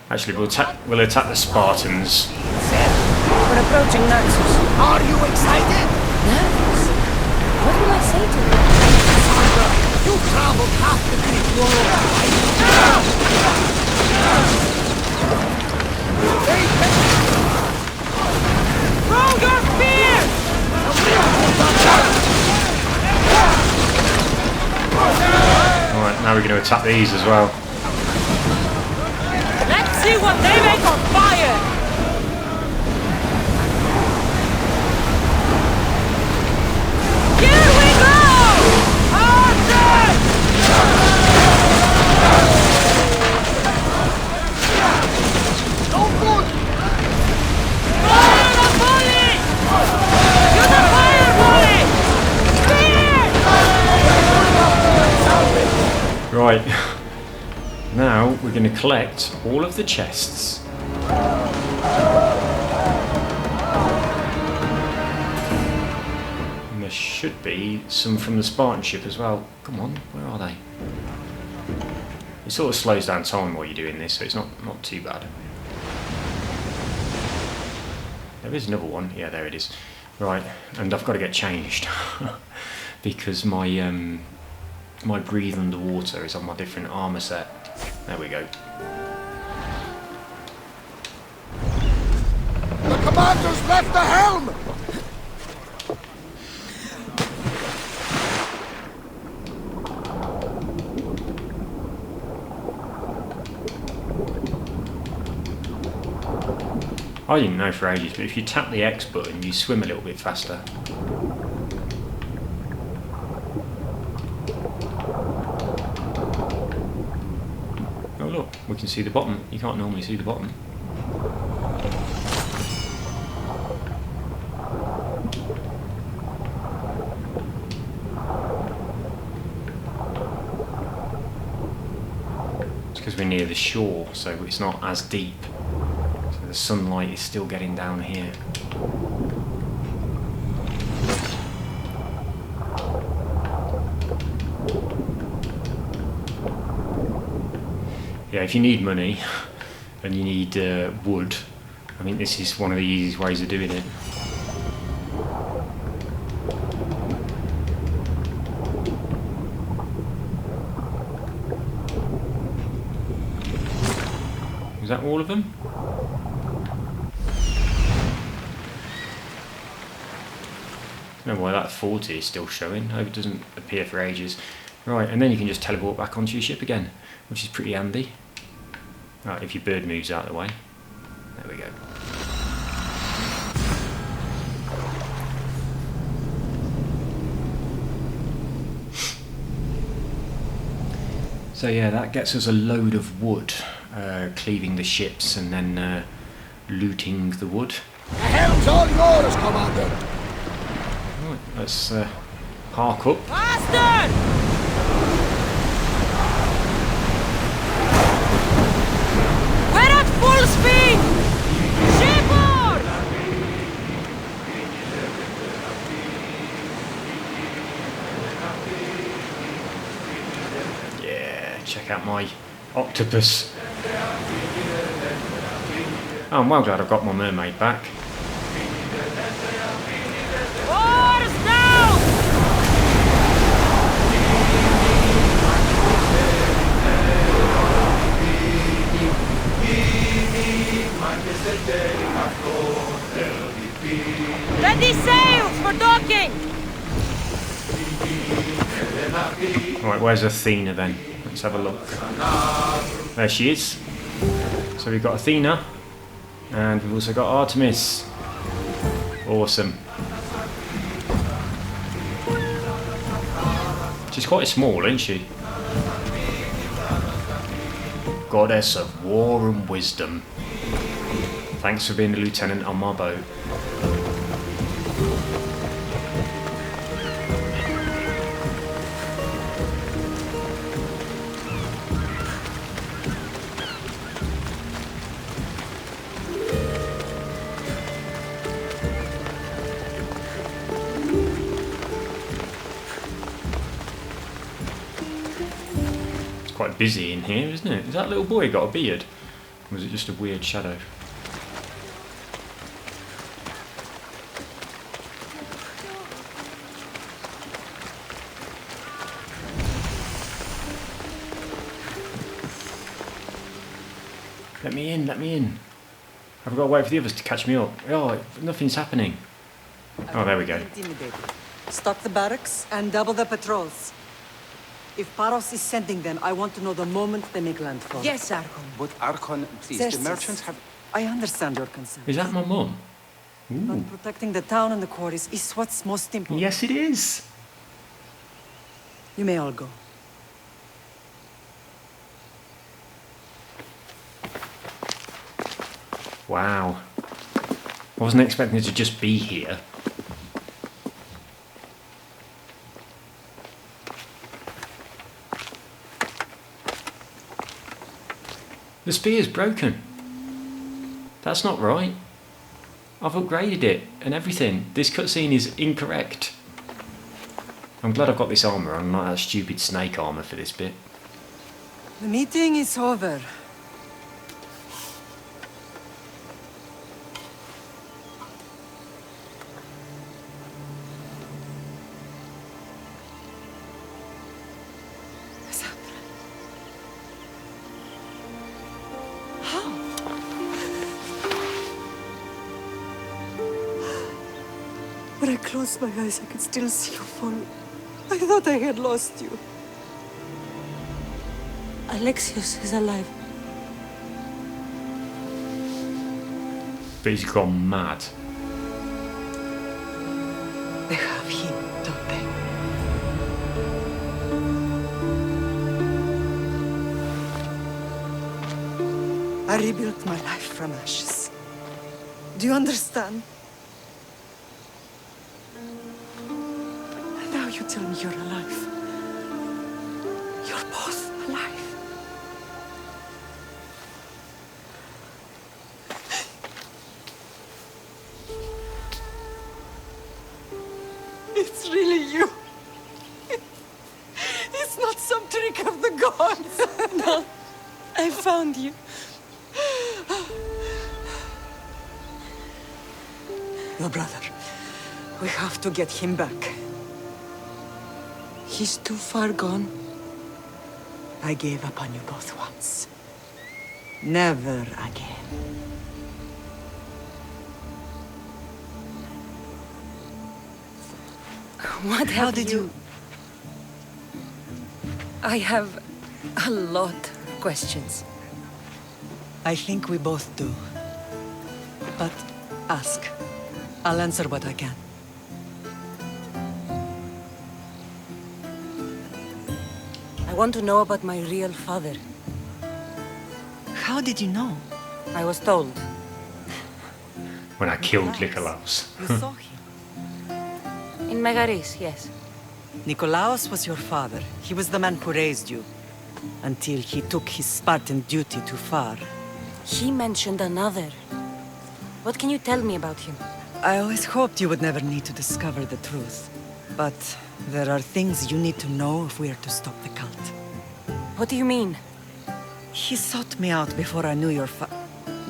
S1: actually we'll attack the Spartans.
S3: We're approaching Naxos.
S16: Are you excited?
S3: Nervous? What will I say to you?
S16: Kassandra, you traveled half the Greek world.
S3: Throw your spear!
S1: Alright, now we're going to attack these as well.
S3: Let's see what they make on fire!
S1: Right, now we're going to collect all of the chests. And there should be some from the Spartan ship as well. Come on, where are they? It sort of slows down time while you're doing this, so it's not too bad. There is another one. Yeah, there it is. Right, and I've got to get changed because my my breathe underwater is on my different armour set. There we go.
S16: The commander's left the helm!
S1: I didn't know for ages, but if you tap the X button, you swim a little bit faster. Oh look, we can see the bottom. You can't normally see the bottom. It's because we're near the shore, so it's not as deep. So the sunlight is still getting down here. Yeah, if you need money, and you need wood. I think this is one of the easiest ways of doing it. Is that all of them? I don't know why that 40 is still showing. I hope it doesn't appear for ages. Right, and then you can just teleport back onto your ship again, which is pretty handy. Right, if your bird moves out of the way. There we go. So yeah, that gets us a load of wood, cleaving the ships and then looting the wood.
S16: The helm's all yours, Commander!
S1: Right, let's park up.
S3: Faster! We're at full speed! Shipboard!
S1: Yeah, check out my octopus. Oh, I'm well glad I've got my mermaid back.
S3: Oars down! Ready sails for docking!
S1: Right, where's Athena then? Let's have a look. There she is. So we've got Athena, and we've also got Artemis. Awesome. She's quite small, isn't she? Goddess of war and wisdom. Thanks for being a lieutenant on my boat. Quite busy in here, isn't it? Has that little boy got a beard? Or was it just a weird shadow? Let me in, let me in. I've got to wait for the others to catch me up. Oh, nothing's happening. Oh, there we go.
S18: Stock the barracks and double the patrols. If Paros is sending them, I want to know the moment they make landfall.
S3: Yes, Archon.
S7: But Archon, please,
S18: Xerxes,
S7: the merchants have...
S18: I understand your concern.
S1: Is that my mum?
S18: But protecting the town and the quarries is what's most important.
S1: Yes, it is.
S18: You may all go.
S1: Wow. I wasn't expecting it to just be here. The spear's broken. That's not right. I've upgraded it and everything. This cutscene is incorrect. I'm glad I've got this armour on, not that stupid snake armour for this bit.
S18: The meeting is over. When I closed my eyes, I could still see you fall. I thought I had lost you. Alexios is alive.
S1: But he's gone mad.
S18: They have him, don't they? I rebuilt my life from ashes. Do you understand? And now you tell me you're alive. You're both alive. It's really you. It's not some trick of the gods. No, I found you. Your brother. We have to get him back.
S3: He's too far gone.
S18: I gave up on you both once. Never again.
S3: What
S18: How
S3: have
S18: did you...
S3: I have a lot of questions.
S18: I think we both do. But ask. I'll answer what I can.
S3: I want to know about my real father.
S18: How did you know?
S3: I was told.
S1: When I killed Nikolaos.
S18: You saw him.
S3: In Megaris, yes.
S18: Nikolaos was your father. He was the man who raised you. Until he took his Spartan duty too far.
S3: He mentioned another. What can you tell me about him?
S18: I always hoped you would never need to discover the truth. But there are things you need to know if we are to stop the cult.
S3: What do you mean?
S18: He sought me out before I knew your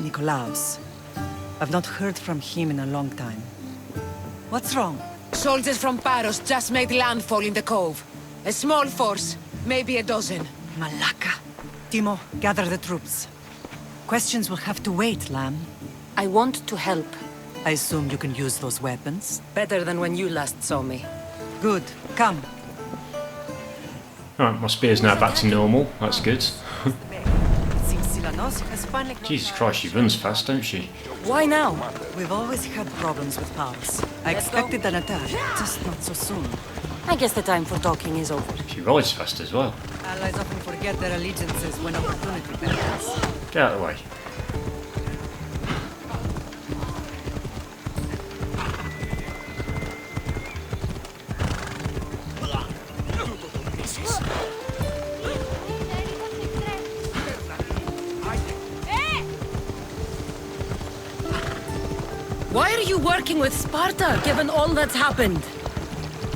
S18: Nikolaos. I've not heard from him in a long time. What's wrong?
S19: Soldiers from Paros just made landfall in the cove. A small force, maybe a dozen.
S18: Malaka. Timo, gather the troops. Questions will have to wait, Lamb.
S3: I want to help.
S18: I assume you can use those weapons?
S3: Better than when you last saw me.
S18: Good. Come.
S1: Alright, my spear's now back to normal. That's good. Jesus Christ, she runs fast, don't she?
S3: Why now?
S18: We've always had problems with Paros. I expected an attack, just not so soon.
S3: I guess the time for talking is over.
S1: She rides fast as well.
S18: Allies often forget their allegiances when opportunity beckons.
S1: Get out of the way.
S3: Why are you working with Sparta, given all that's happened?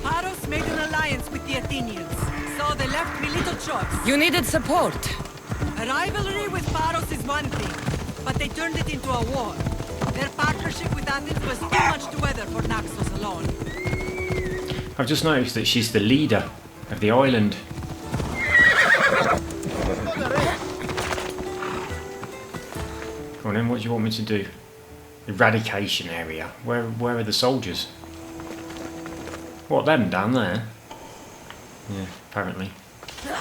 S18: Paros made an alliance with the Athenians, so they left me little choice.
S3: You needed support.
S18: A rivalry with Paros is one thing, but they turned it into a war. Their partnership with Athens was too much to weather for Naxos alone.
S1: I've just noticed that she's the leader of the island. Come on then, what do you want me to do? Eradication area. Where are the soldiers? What, them down there? Yeah, apparently. I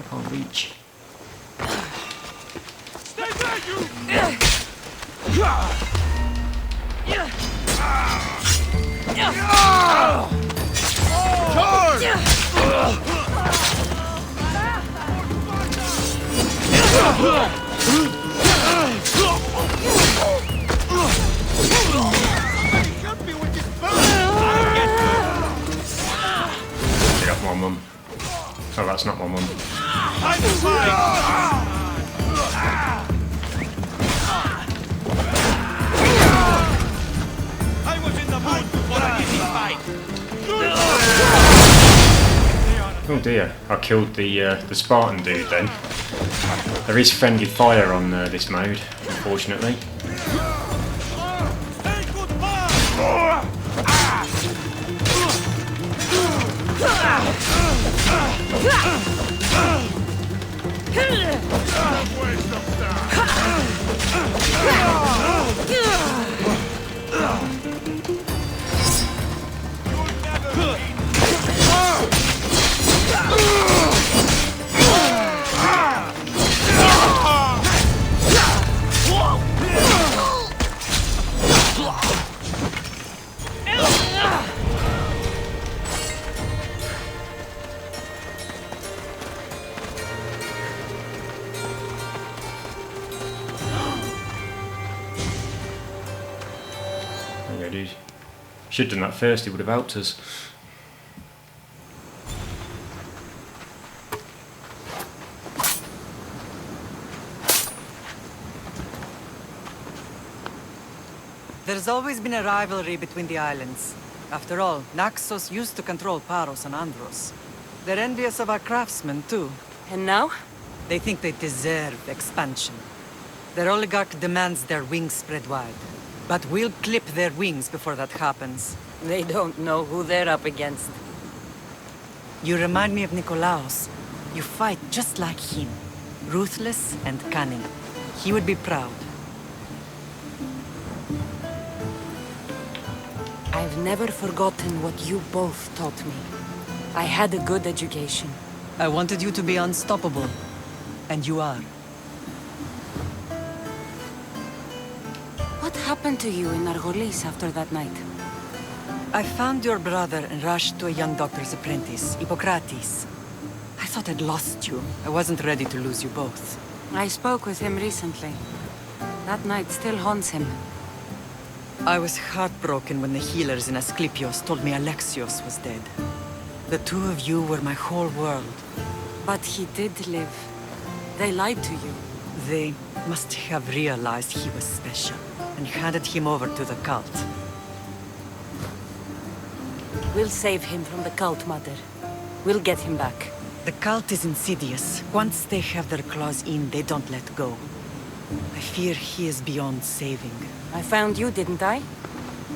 S1: can't reach.
S6: Stay back, you!
S1: Get off my mum. Oh, that's not my mum.
S6: I was in the mood for a easy fight.
S1: Oh dear, I killed the Spartan dude then. There is friendly fire on this mode, unfortunately. Dude. Should have done that first, it would have helped us.
S18: There's always been a rivalry between the islands. After all, Naxos used to control Paros and Andros. They're envious of our craftsmen, too.
S3: And now?
S18: They think they deserve expansion. Their oligarch demands their wings spread wide. But we'll clip their wings before that happens.
S3: They don't know who they're up against.
S18: You remind me of Nikolaos. You fight just like him. Ruthless and cunning. He would be proud.
S3: I've never forgotten what you both taught me. I had a good education.
S18: I wanted you to be unstoppable. And you are.
S3: What happened to you in Argolis after that night?
S18: I found your brother and rushed to a young doctor's apprentice, Hippocrates. I thought I'd lost you. I wasn't ready to lose you both.
S3: I spoke with him recently. That night still haunts him.
S18: I was heartbroken when the healers in Asclepios told me Alexios was dead. The two of you were my whole world.
S3: But he did live. They lied to you.
S18: They must have realized he was special and handed him over to the cult.
S3: We'll save him from the cult, Mother. We'll get him back.
S18: The cult is insidious. Once they have their claws in, they don't let go. I fear he is beyond saving.
S3: I found you, didn't I?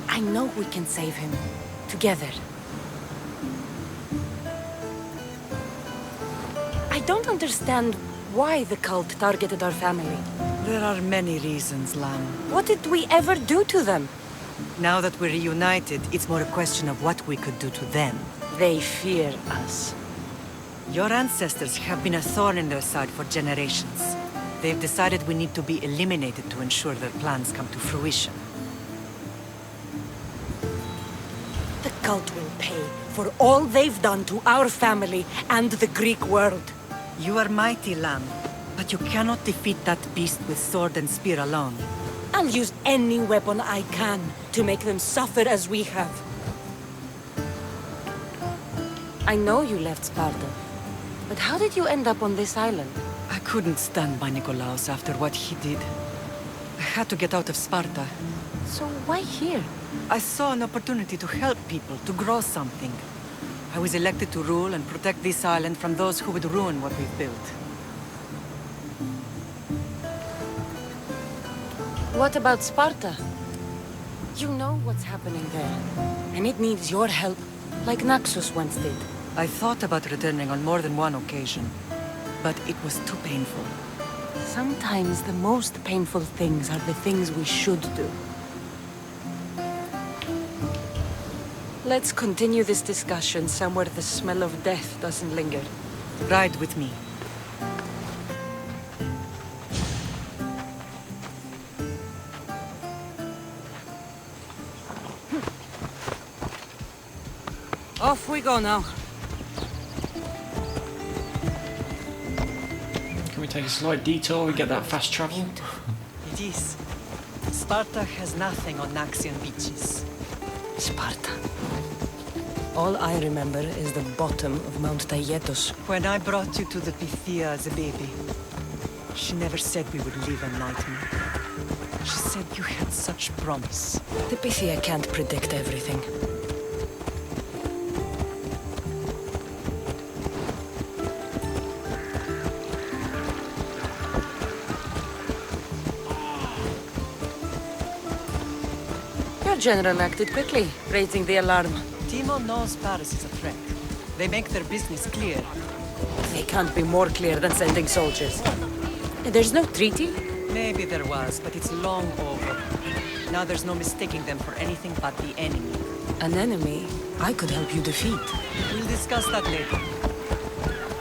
S3: I know we can save him. Together. I don't understand why the cult targeted our family.
S18: There are many reasons, Lam.
S3: What did we ever do to them?
S18: Now that we're reunited, it's more a question of what we could do to them.
S3: They fear us.
S18: Your ancestors have been a thorn in their side for generations. They've decided we need to be eliminated to ensure their plans come to fruition.
S3: The cult will pay for all they've done to our family and the Greek world.
S18: You are mighty, Lam, but you cannot defeat that beast with sword and spear alone.
S3: I'll use any weapon I can to make them suffer as we have. I know you left Sparta, but how did you end up on this island?
S18: I couldn't stand by Nikolaos after what he did. I had to get out of Sparta.
S3: So why here?
S18: I saw an opportunity to help people, to grow something. I was elected to rule and protect this island from those who would ruin what we've built.
S3: What about Sparta? You know what's happening there, and it needs your help, like Naxos once did.
S18: I thought about returning on more than one occasion, but it was too painful.
S3: Sometimes the most painful things are the things we should do. Let's continue this discussion somewhere the smell of death doesn't linger.
S18: Ride with me.
S3: Off we go now.
S1: Can we take a slight detour and get that fast travel?
S18: It is. Sparta has nothing on Naxian beaches.
S3: Sparta. All I remember is the bottom of Mount Taygetos.
S18: When I brought you to the Pythia as a baby, she never said we would live a nightmare. She said you had such promise.
S3: The Pythia can't predict everything. Your general acted quickly, raising the alarm.
S18: Timo knows Paris is a threat. They make their business clear.
S3: They can't be more clear than sending soldiers. There's no treaty?
S18: Maybe there was, but it's long over. Now there's no mistaking them for anything but the enemy.
S3: An enemy I could help you defeat.
S18: We'll discuss that later.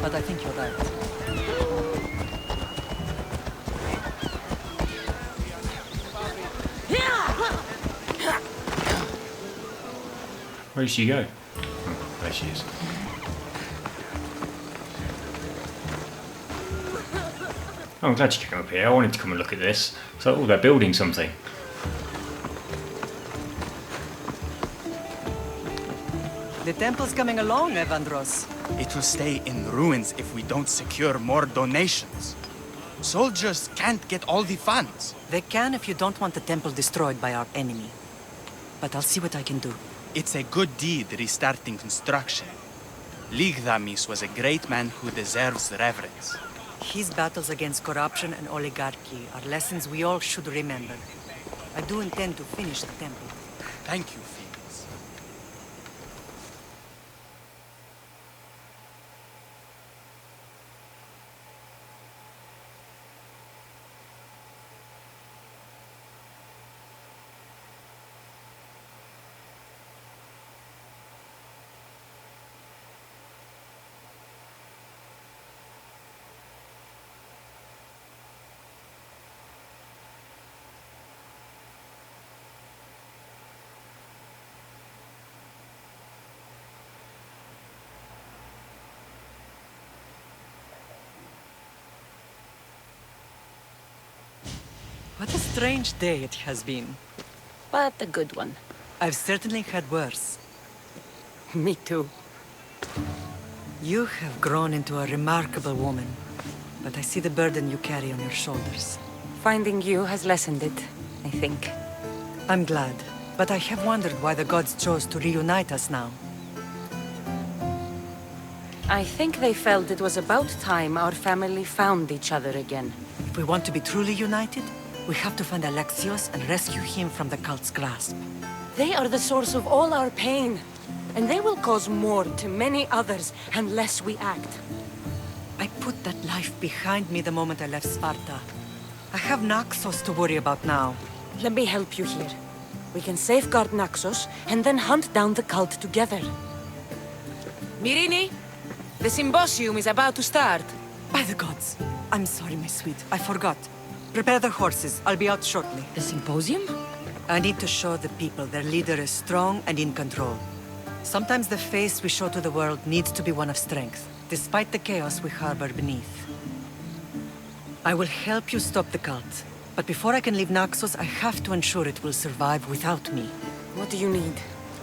S18: But I think you're right.
S1: Where did she go? Oh, there she is. Oh, I'm glad you came up here. I wanted to come and look at this. So, oh, they're building something.
S18: The temple's coming along, Evandros.
S5: It will stay in ruins if we don't secure more donations. Soldiers can't get all the funds.
S18: They can if you don't want the temple destroyed by our enemy. But I'll see what I can do.
S5: It's a good deed restarting construction. Ligdamis was a great man who deserves reverence.
S18: His battles against corruption and oligarchy are lessons we all should remember. I do intend to finish the temple.
S5: Thank you, Phoenix.
S18: What a strange day it has been.
S14: But a good one.
S18: I've certainly had worse.
S14: Me too.
S18: You have grown into a remarkable woman, but I see the burden you carry on your shoulders.
S14: Finding you has lessened it, I think.
S18: I'm glad, but I have wondered why the gods chose to reunite us now.
S14: I think they felt it was about time our family found each other again.
S18: If we want to be truly united, we have to find Alexios and rescue him from the cult's grasp.
S3: They are the source of all our pain, and they will cause more to many others unless we act.
S18: I put that life behind me the moment I left Sparta. I have Naxos to worry about now.
S3: Let me help you here. We can safeguard Naxos and then hunt down the cult together.
S19: Myrrine, the symposium is about to start.
S18: By the gods. I'm sorry, my sweet. I forgot. Prepare the horses. I'll be out shortly.
S14: The symposium?
S18: I need to show the people their leader is strong and in control. Sometimes the face we show to the world needs to be one of strength, despite the chaos we harbor beneath. I will help you stop the cult, but before I can leave Naxos, I have to ensure it will survive without me.
S3: What do you need?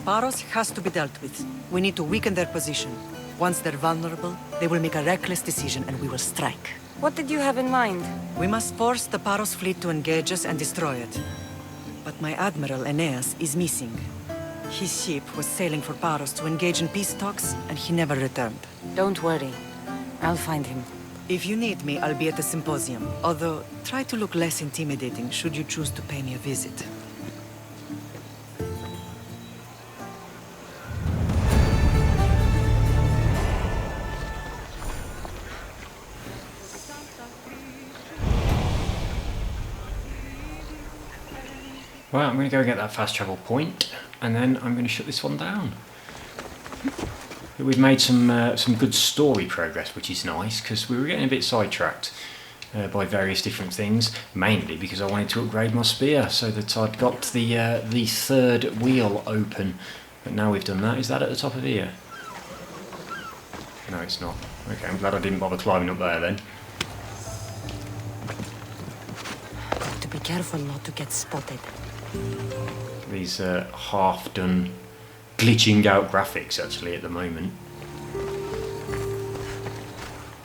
S18: Paros has to be dealt with. We need to weaken their position. Once they're vulnerable, they will make a reckless decision and we will strike.
S3: What did you have in mind?
S18: We must force the Paros fleet to engage us and destroy it. But my admiral, Aeneas, is missing. His ship was sailing for Paros to engage in peace talks, and he never returned.
S3: Don't worry. I'll find him.
S18: If you need me, I'll be at the symposium. Although, try to look less intimidating should you choose to pay me a visit.
S1: Right, I'm going to go get that fast travel point, and then I'm going to shut this one down. We've made some good story progress, which is nice, because we were getting a bit sidetracked by various different things, mainly because I wanted to upgrade my spear so that I'd got the third wheel open. But now we've done that. Is that at the top of here? No, it's not. Okay, I'm glad I didn't bother climbing up there then.
S3: Got to be careful not to get spotted.
S1: These half-done, glitching out graphics actually at the moment.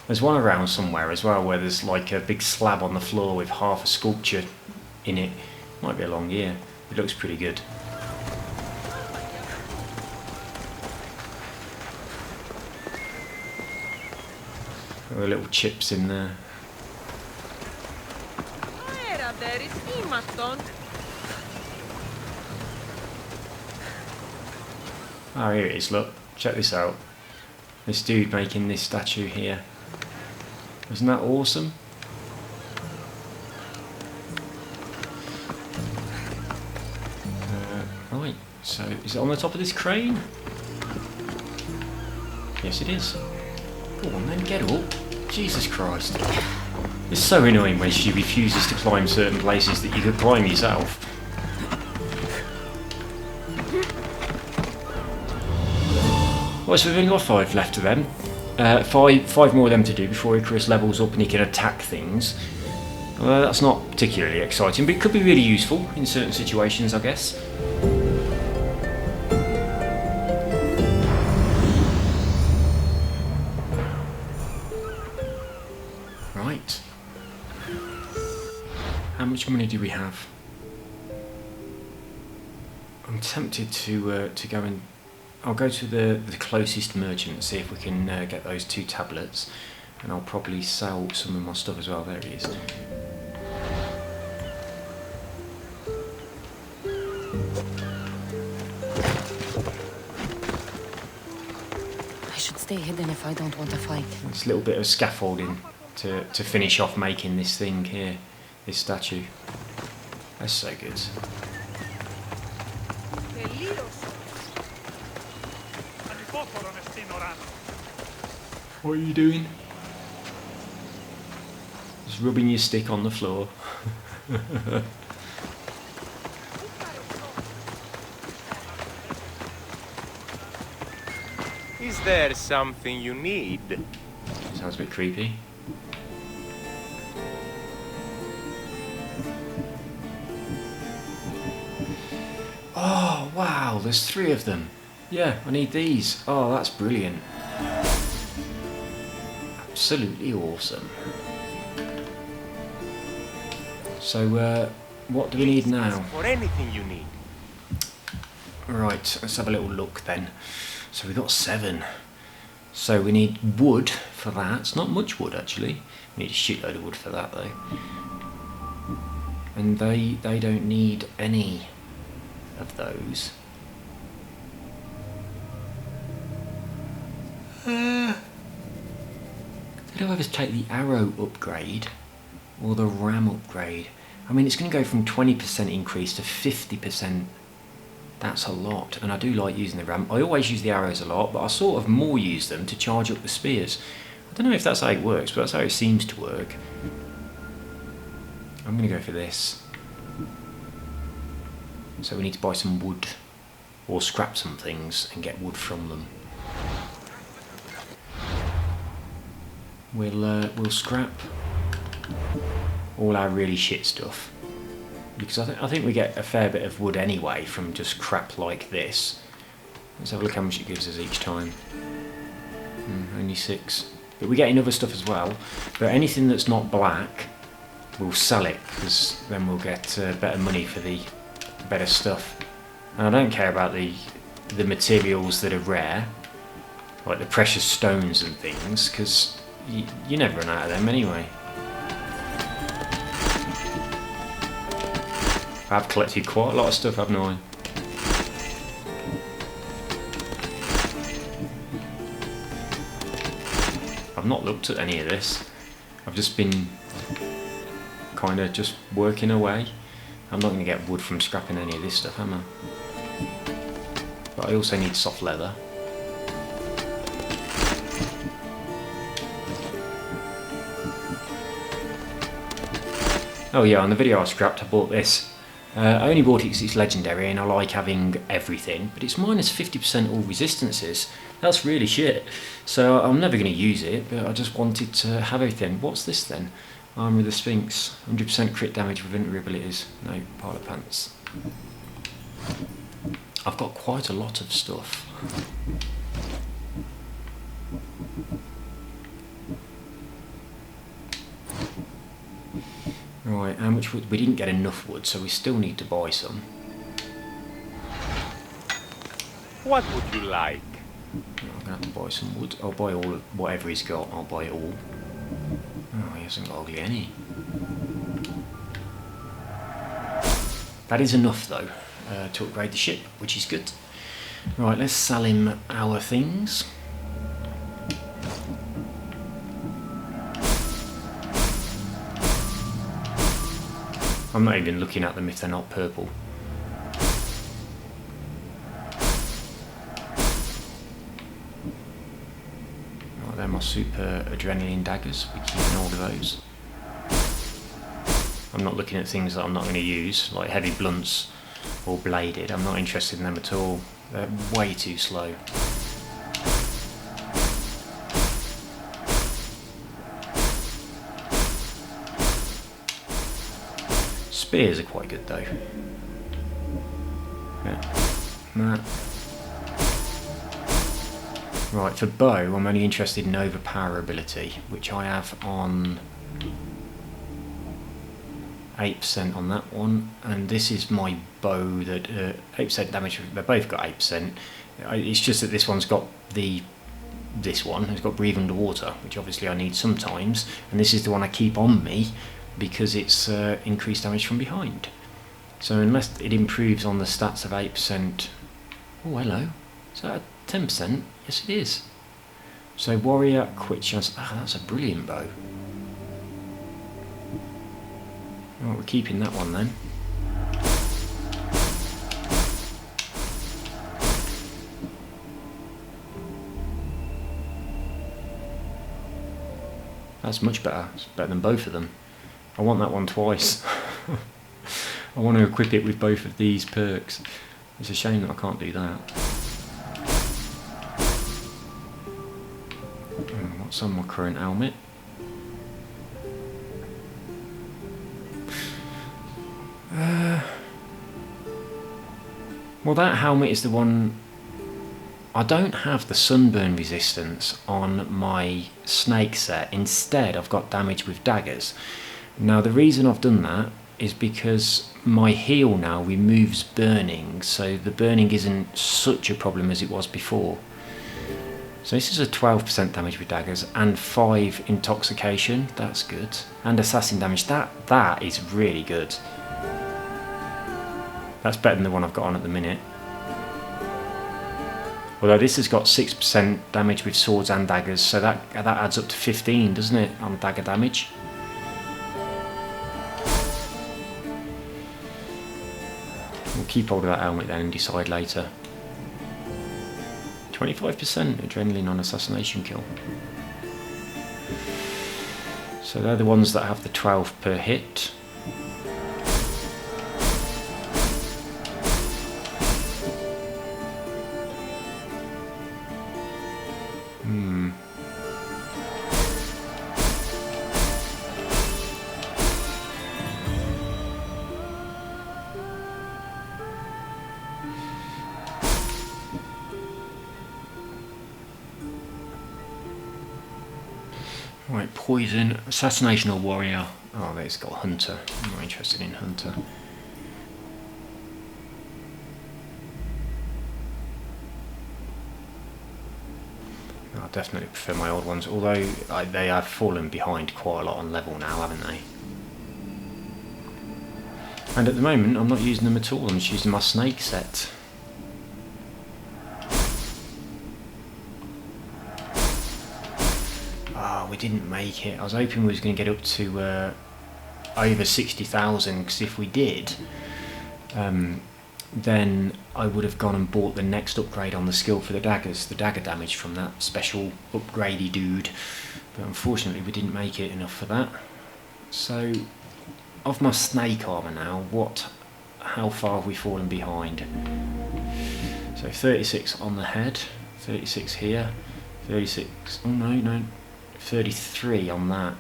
S1: There's one around somewhere as well where there's like a big slab on the floor with half a sculpture in it. Might be along here. It looks pretty good. Got the little chips in there. Oh, here it is, look. Check this out. This dude making this statue here. Isn't that awesome? Right, so is it on the top of this crane? Yes, it is. Go on then, get up. Jesus Christ. It's so annoying when she refuses to climb certain places that you could climb yourself. Well, so we've only got 5 left of them. 5 more of them to do before Icarus levels up and he can attack things. That's not particularly exciting, but it could be really useful in certain situations, I guess. Right. How much money do we have? I'm tempted to go and... I'll go to the closest merchant and see if we can get those 2 tablets. And I'll probably sell some of my stuff as well. There he is.
S3: I should stay hidden if I don't want to fight.
S1: This little bit of scaffolding to finish off making this thing here, this statue. That's so good. What are you doing? Just rubbing your stick on the floor.
S20: Is there something you need?
S1: Sounds a bit creepy. Oh, wow, there's 3 of them. Yeah, I need these. Oh, that's brilliant. Absolutely awesome. So, what do we need now?
S20: For anything you need.
S1: Right, let's have a little look then. So we got 7. So we need wood for that. It's not much wood actually. We need a shitload of wood for that though. And they don't need any of those. Did I ever take the arrow upgrade or the ram upgrade? I mean, it's going to go from 20% increase to 50%. That's a lot, and I do like using the ram. I always use the arrows a lot, but I sort of more use them to charge up the spears. I don't know if that's how it works, but that's how it seems to work. I'm going to go for this. So we need to buy some wood, or scrap some things and get wood from them. We'll scrap all our really shit stuff, because I think we get a fair bit of wood anyway from just crap like this. Let's have a look how much it gives us each time. Only 6. But we're getting other stuff as well. But anything that's not black, we'll sell it, because then we'll get better money for the better stuff. And I don't care about the materials that are rare, like the precious stones and things, because you never run out of them anyway. I've collected quite a lot of stuff, haven't I? I've not looked at any of this. I've just been kind of just working away. I'm not going to get wood from scrapping any of this stuff, am I? But I also need soft leather. Oh yeah, on the video I scrapped, I bought this. I only bought it because it's legendary and I like having everything, but it's minus 50% all resistances. That's really shit. So I'm never going to use it, but I just wanted to have everything. What's this then? Armour of the Sphinx. 100% crit damage with inventory abilities. No, pilot pants. I've got quite a lot of stuff. Right, how much wood? We didn't get enough wood, so we still need to buy some.
S20: What would you like?
S1: I'm going to have to buy some wood. I'll buy all, whatever he's got, I'll buy it all. Oh, he hasn't got hardly any. That is enough though, to upgrade the ship, which is good. Right, let's sell him our things. I'm not even looking at them if they're not purple. Right, they're my super adrenaline daggers. We're keeping all of those. I'm not looking at things that I'm not going to use, like heavy blunts or bladed. I'm not interested in them at all. They're way too slow. Spears are quite good though. Yeah. That. Right, for bow, I'm only interested in overpower ability, which I have on 8% on that one, and this is my bow that 8% damage. They've both got 8%. It's just that this one's got the this one. It's got breathe underwater, which obviously I need sometimes, and this is the one I keep on me because it's increased damage from behind. So unless it improves on the stats of 8%, oh hello, is that 10%? Yes it is. So warrior, quit chance, that's a brilliant bow. Right, we're keeping that one then. That's much better. It's better than both of them. I want that one twice. I want to equip it with both of these perks. It's a shame that I can't do that. What's on my current helmet? Well, that helmet is the one. I don't have the sunburn resistance on my snake set. Instead, I've got damage with daggers. Now, the reason I've done that is because my heal now removes burning, so the burning isn't such a problem as it was before. So this is a 12% damage with daggers and 5 intoxication. That's good. And assassin damage. That is really good. That's better than the one I've got on at the minute. Although this has got 6% damage with swords and daggers, so that adds up to 15, doesn't it, on dagger damage? We'll keep hold of that helmet then and decide later. 25% adrenaline on assassination kill. So they're the ones that have the 12 per hit. Right, poison, assassination or warrior. Oh, it's got hunter. I'm not interested in hunter. I definitely prefer my old ones, although they have fallen behind quite a lot on level now, haven't they? And at the moment, I'm not using them at all. I'm just using my snake set. We didn't make it. I was hoping we was going to get up to over 60,000, because if we did, then I would have gone and bought the next upgrade on the skill for the daggers, the dagger damage from that special upgradey dude. But unfortunately we didn't make it enough for that. So, of my snake armour now, how far have we fallen behind? So 36 on the head, 36 here, 36, oh no, 33 on that,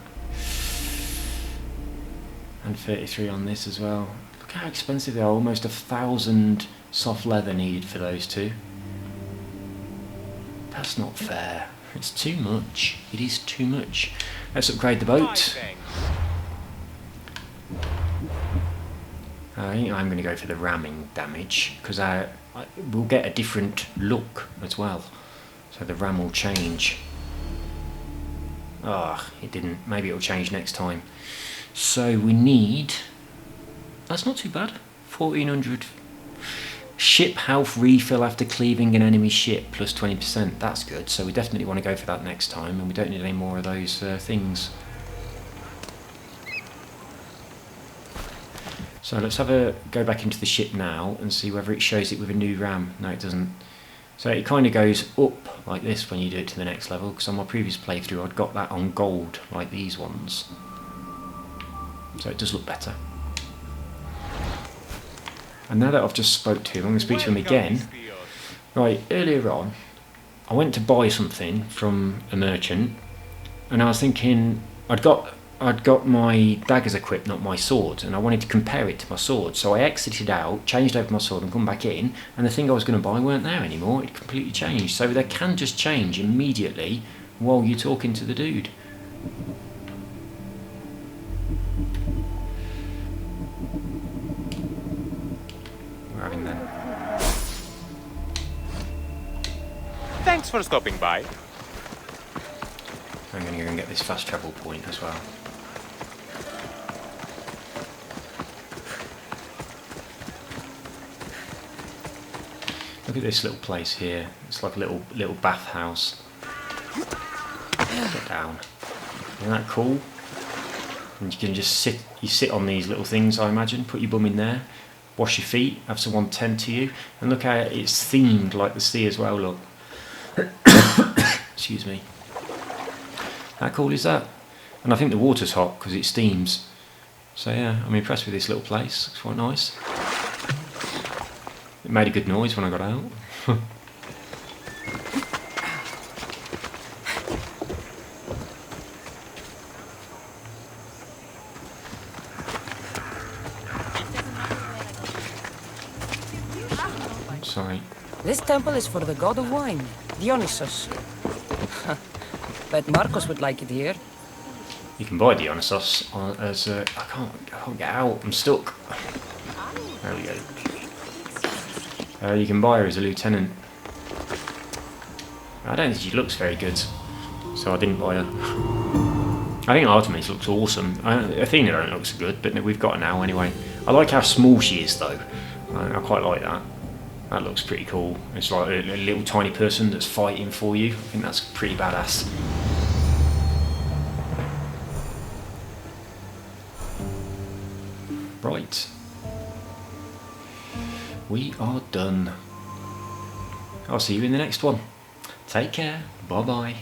S1: and 33 on this as well. Look how expensive they are, almost 1,000 soft leather needed for those two. That's not fair, it's too much, it is too much. Let's upgrade the boat. I think I'm going to go for the ramming damage, because we'll get a different look as well, so the ram will change. Ah, it didn't. Maybe it'll change next time. So we need... That's not too bad. 1,400. Ship health refill after cleaving an enemy ship, plus 20%. That's good. So we definitely want to go for that next time, and we don't need any more of those things. So let's go back into the ship now and see whether it shows it with a new ram. No, it doesn't. So it kind of goes up like this when you do it to the next level, because on my previous playthrough I'd got that on gold, like these ones. So it does look better. And now that I've just spoke to him, I'm going to speak to him again. Right, earlier on, I went to buy something from a merchant, and I was thinking, I'd got my daggers equipped, not my sword, and I wanted to compare it to my sword. So I exited out, changed over my sword and come back in, and the thing I was going to buy weren't there anymore. It completely changed. So they can just change immediately while you're talking to the dude. We're having that.
S20: Thanks for stopping by.
S1: this fast travel point as well. Look at this little place here. It's like a little bathhouse. Get down. Isn't that cool? And you can just sit on these little things, I imagine. Put your bum in there. Wash your feet. Have someone tend to you. And look how it's themed like the sea as well, look. Excuse me. How cool is that? And I think the water's hot because it steams. So yeah, I'm impressed with this little place. It's quite nice. It made a good noise when I got out. Sorry.
S21: This temple is for the god of wine, Dionysus. Bet Marcos would like it here.
S1: You can buy Dionysus as a... I can't get out. I'm stuck. There we go. You can buy her as a lieutenant. I don't think she looks very good, so I didn't buy her. I think Artemis looks awesome. Athena don't look so good, but we've got her now anyway. I like how small she is though. I quite like that. That looks pretty cool. It's like a little tiny person that's fighting for you. I think that's pretty badass. Right. We are done. I'll see you in the next one. Take care. Bye bye.